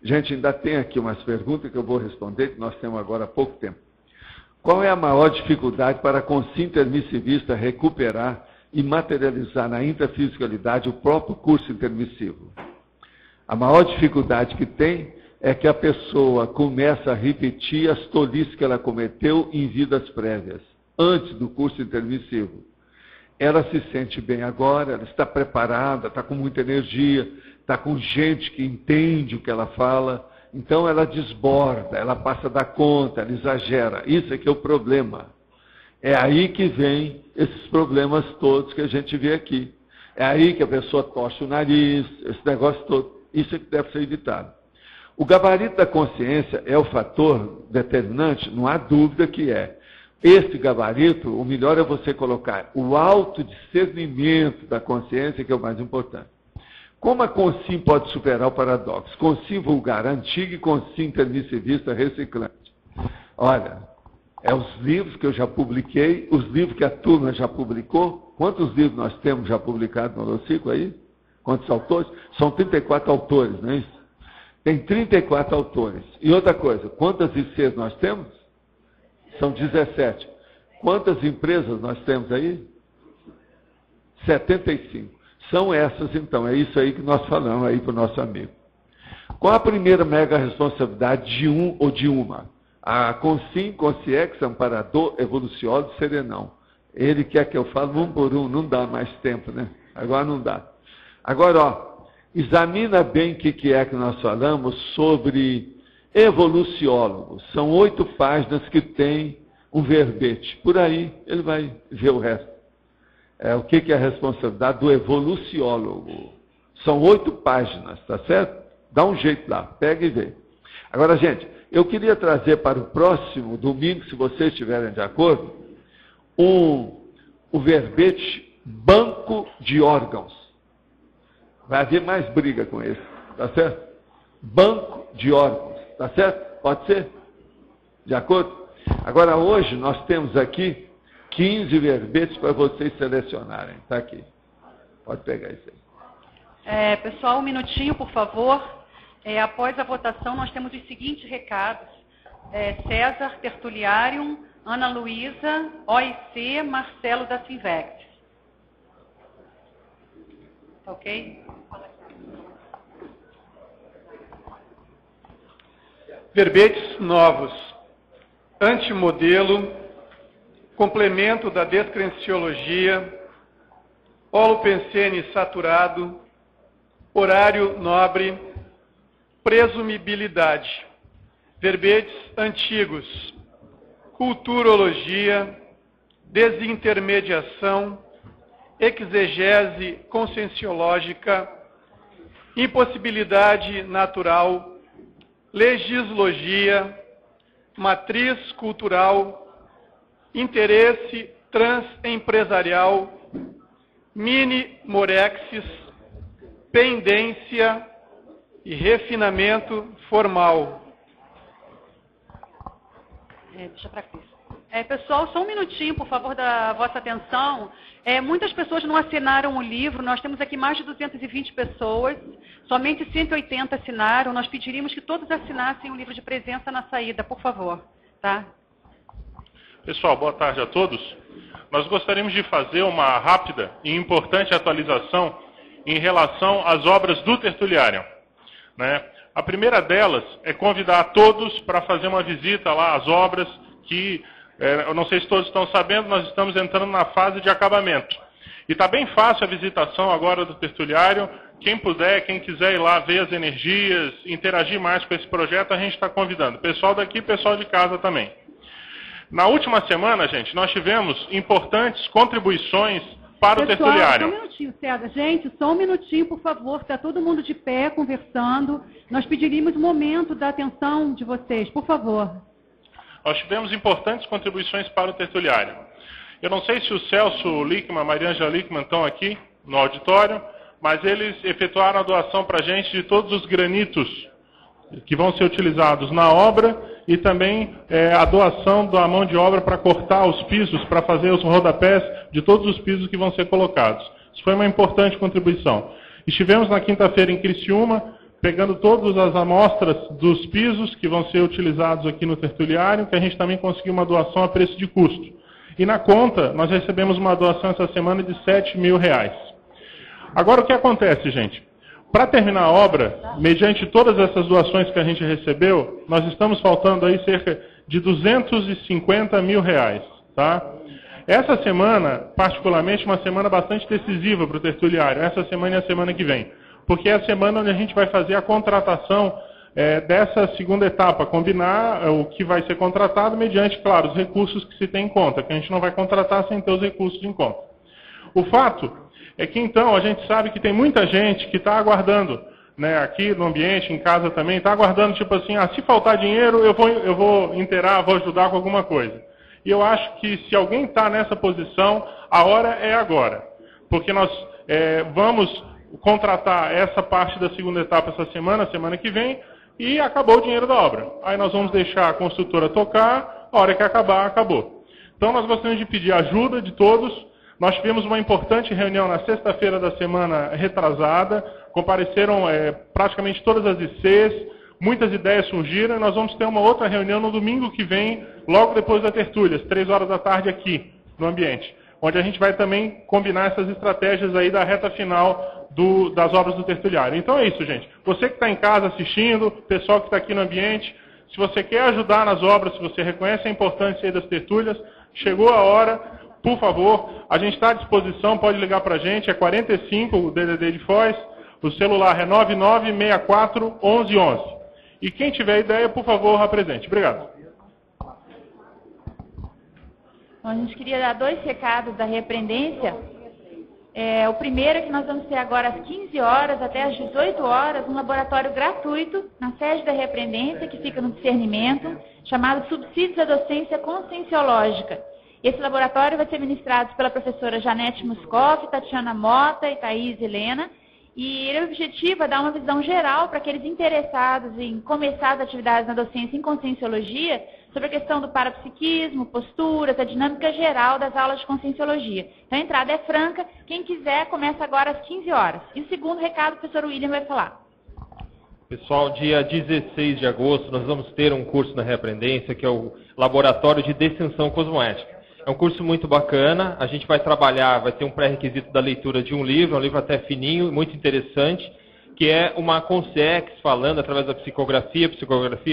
S1: Gente, ainda tem aqui umas perguntas que eu vou responder, que nós temos agora há pouco tempo. Qual é a maior dificuldade para a consciência intermissivista recuperar e materializar na intrafisicalidade o próprio curso intermissivo? A maior dificuldade que tem é que a pessoa começa a repetir as tolices que ela cometeu em vidas prévias, antes do curso intermissivo. Ela se sente bem agora, ela está preparada, está com muita energia, está com gente que entende o que ela fala, então ela desborda, ela passa da conta, ela exagera. Isso é que é o problema. É aí que vem esses problemas todos que a gente vê aqui. É aí que a pessoa torce o nariz, esse negócio todo. Isso é que deve ser evitado. O gabarito da consciência é o fator determinante, não há dúvida que é. Esse gabarito, o melhor é você colocar o autodiscernimento da consciência, que é o mais importante. Como a consciência pode superar o paradoxo? Consciência vulgar antiga e consciência intermissivista reciclante. Olha, é os livros que eu já publiquei, os livros que a turma já publicou. Quantos livros nós temos já publicados no Holocico aí? Quantos autores? São 34 autores, não é isso? Tem 34 autores. E outra coisa, quantas ICs nós temos? São 17. Quantas empresas nós temos aí? 75. São essas, então. É isso aí que nós falamos aí para o nosso amigo. Qual a primeira mega responsabilidade de um ou de uma? A consciex, amparador, evoluciólogo, serenão. Ele quer que eu fale um por um, não dá mais tempo, né? Agora não dá. Agora, ó, examina bem o que é que nós falamos sobre evoluciólogo. São 8 páginas que tem um verbete. Por aí ele vai ver o resto. O que é a responsabilidade do evoluciólogo? São 8 páginas, tá certo? Dá um jeito lá, pega e vê. Agora, gente, eu queria trazer para o próximo domingo, se vocês estiverem de acordo, o verbete banco de órgãos. Vai haver mais briga com esse, tá certo? Banco de órgãos, tá certo? Pode ser? De acordo? Agora, hoje, nós temos aqui 15 verbetes para vocês selecionarem. Está aqui. Pode pegar isso aí.
S10: Pessoal, um minutinho, por favor. Após a votação, nós temos os seguintes recados. César Tertuliarium, Ana Luísa, OIC, Marcelo da Sinvex. Ok?
S13: Verbetes novos. Antimodelo, complemento da descrenciologia, holopensene saturado, horário nobre, presumibilidade. Verbetes antigos. Culturologia, desintermediação, exegese conscienciológica, impossibilidade natural, legislogia, matriz cultural, interesse transempresarial, mini-morexis, pendência e refinamento formal.
S10: Deixa para Cris. Pessoal, só um minutinho, por favor, da vossa atenção. Muitas pessoas não assinaram o livro, nós temos aqui mais de 220 pessoas, somente 180 assinaram. Nós pediríamos que todos assinassem o livro de presença na saída, por favor. Tá?
S14: Pessoal, boa tarde a todos. Nós gostaríamos de fazer uma rápida e importante atualização em relação às obras do Tertuliarium, né? A primeira delas é convidar a todos para fazer uma visita lá às obras que, eu não sei se todos estão sabendo, nós estamos entrando na fase de acabamento. E está bem fácil a visitação agora do Tertuliarium. Quem puder, quem quiser ir lá ver as energias, interagir mais com esse projeto, a gente está convidando. Pessoal daqui, pessoal de casa também. Na última semana, gente, nós tivemos importantes contribuições para o Tertuliarium.
S10: Só um minutinho, César. Gente, só um minutinho, por favor. Está todo mundo de pé, conversando. Nós pediríamos um momento da atenção de vocês, por favor.
S14: Nós tivemos importantes contribuições para o Tertuliarium. Eu não sei se o Celso Lickman, a Maria Angela Lickman estão aqui no auditório, mas eles efetuaram a doação para a gente de todos os granitos que vão ser utilizados na obra e também a doação da mão de obra para cortar os pisos, para fazer os rodapés de todos os pisos que vão ser colocados. Isso foi uma importante contribuição. Estivemos na quinta-feira em Criciúma, pegando todas as amostras dos pisos que vão ser utilizados aqui no tertuliário, que a gente também conseguiu uma doação a preço de custo. E na conta, nós recebemos uma doação essa semana de R$7.000. Agora, o que acontece, gente? Para terminar a obra, mediante todas essas doações que a gente recebeu, nós estamos faltando aí cerca de R$250 mil, tá? Essa semana, particularmente, uma semana bastante decisiva para o tertuliário, essa semana e a semana que vem, porque é a semana onde a gente vai fazer a contratação dessa segunda etapa, combinar o que vai ser contratado mediante, claro, os recursos que se tem em conta, que a gente não vai contratar sem ter os recursos em conta. O fato é que, então, a gente sabe que tem muita gente que está aguardando, né, aqui no ambiente, em casa também, está aguardando, tipo assim, se faltar dinheiro, eu vou inteirar, vou ajudar com alguma coisa. E eu acho que se alguém está nessa posição, a hora é agora. Porque nós vamos contratar essa parte da segunda etapa essa semana que vem, e acabou o dinheiro da obra. Aí nós vamos deixar a construtora tocar, a hora que acabar, acabou. Então nós gostaríamos de pedir ajuda de todos. Nós tivemos uma importante reunião na sexta-feira da semana retrasada, compareceram praticamente todas as ICs, muitas ideias surgiram, e nós vamos ter uma outra reunião no domingo que vem, logo depois da tertúlia, às 3 horas da tarde aqui, no ambiente, onde a gente vai também combinar essas estratégias aí da reta final das obras do tertuliário. Então é isso, gente. Você que está em casa assistindo, pessoal que está aqui no ambiente, se você quer ajudar nas obras, se você reconhece a importância aí das tertúlias, chegou a hora, por favor, a gente está à disposição, pode ligar para a gente, é 45, o DDD de Foz, o celular é 9964-1111. E quem tiver ideia, por favor, apresente. Obrigado.
S15: Bom, a gente queria dar 2 recados da repreendência. O primeiro é que nós vamos ter agora às 15 horas até às 18 horas um laboratório gratuito na sede da repreendência, que fica no discernimento, chamado Subsídios à Docência Conscienciológica. Esse laboratório vai ser ministrado pela professora Janete Muscoff, Tatiana Mota e Thaís Helena, e o objetivo é dar uma visão geral para aqueles interessados em começar as atividades na docência em Conscienciologia sobre a questão do parapsiquismo, posturas, a dinâmica geral das aulas de Conscienciologia. Então a entrada é franca, quem quiser começa agora às 15 horas. E o segundo recado o professor William vai falar.
S9: Pessoal, dia 16 de agosto nós vamos ter um curso na Repreendência, que é o Laboratório de Descensão Cosmoética. É um curso muito bacana, a gente vai trabalhar, vai ter um pré-requisito da leitura de um livro até fininho, muito interessante, que é uma consciex falando através da psicografia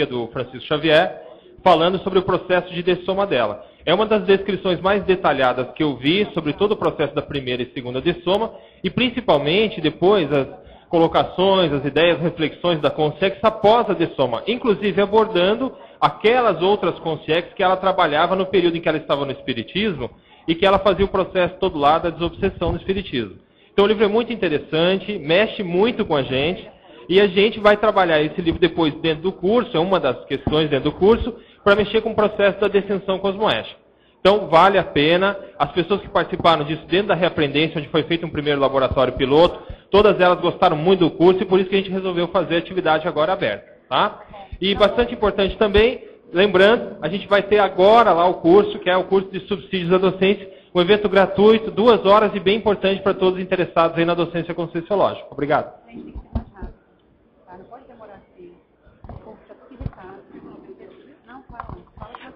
S9: do Francisco Xavier, falando sobre o processo de dessoma dela. É uma das descrições mais detalhadas que eu vi sobre todo o processo da primeira e segunda dessoma, e principalmente depois as colocações, as ideias, as reflexões da consciex após a dessoma, inclusive abordando aquelas outras consciex que ela trabalhava no período em que ela estava no Espiritismo e que ela fazia o processo todo lá da desobsessão no Espiritismo. Então o livro é muito interessante, mexe muito com a gente, e a gente vai trabalhar esse livro depois dentro do curso, é uma das questões dentro do curso, para mexer com o processo da descensão cosmoética. Então vale a pena, as pessoas que participaram disso dentro da Reaprendência, onde foi feito um primeiro laboratório piloto, todas elas gostaram muito do curso e por isso que a gente resolveu fazer a atividade agora aberta, tá? E bastante importante também, lembrando, a gente vai ter agora lá o curso, que é o curso de subsídios à docência, um evento gratuito, 2 horas e bem importante para todos os interessados aí na docência conscienciológica. Obrigado.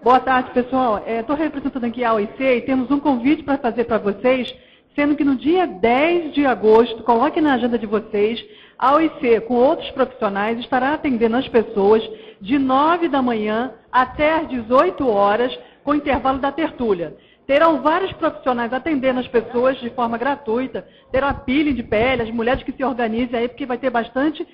S16: Boa tarde, pessoal. Estou representando aqui a OIC e temos um convite para fazer para vocês, sendo que no dia 10 de agosto, coloque na agenda de vocês, a OIC, com outros profissionais, estará atendendo as pessoas de 9 da manhã até às 18 horas, com intervalo da tertúlia. Terão vários profissionais atendendo as pessoas de forma gratuita, terá peeling de pele, as mulheres que se organizem aí, porque vai ter bastante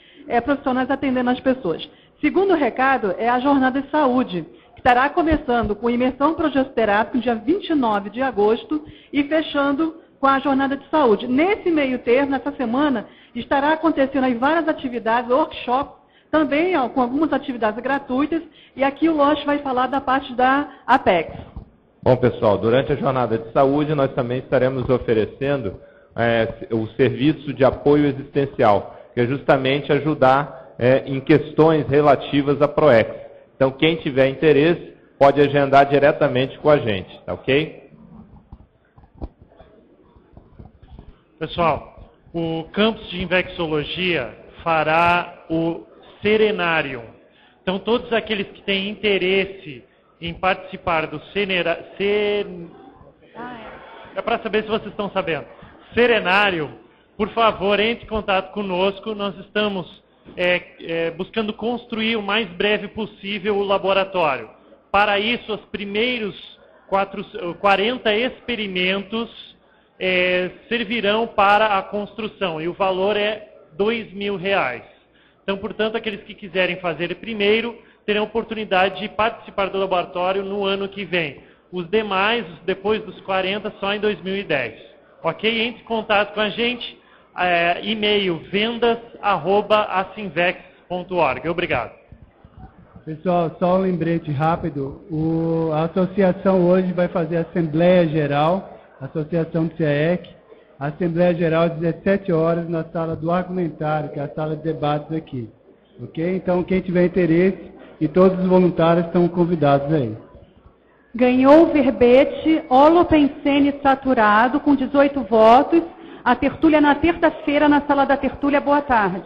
S16: profissionais atendendo as pessoas. Segundo recado é a jornada de saúde, que estará começando com imersão progestoterápica no dia 29 de agosto e fechando com a jornada de saúde. Nesse meio termo, nessa semana, estará acontecendo aí várias atividades, workshops, também com algumas atividades gratuitas, e aqui o Loche vai falar da parte da Apex.
S9: Bom, pessoal, durante a jornada de saúde nós também estaremos oferecendo o serviço de apoio existencial, que é justamente ajudar em questões relativas à PROEX. Então, quem tiver interesse pode agendar diretamente com a gente, tá ok?
S8: Pessoal, o campus de Invexologia fará o Serenarium. Então, todos aqueles que têm interesse em participar do é para saber se vocês estão sabendo. Serenarium, por favor, entre em contato conosco. Nós estamos buscando construir o mais breve possível o laboratório. Para isso, os primeiros 40 experimentos servirão para a construção, e o valor é R$2.000. Então, portanto, aqueles que quiserem fazer primeiro terão oportunidade de participar do laboratório no ano que vem. Os demais, depois dos 40, só em 2010. Ok? Entre em contato com a gente. E-mail vendas@acinvex.org. Obrigado.
S3: Pessoal, só um lembrete rápido. A associação hoje vai fazer a Assembleia Geral, a Associação do CIEC, a Assembleia Geral às 17 horas na sala do argumentário, que é a sala de debates aqui. Ok? Então, quem tiver interesse, e todos os voluntários estão convidados aí.
S16: Ganhou o verbete holopensene saturado com 18 votos. A tertúlia na terça-feira na sala da tertúlia. Boa tarde.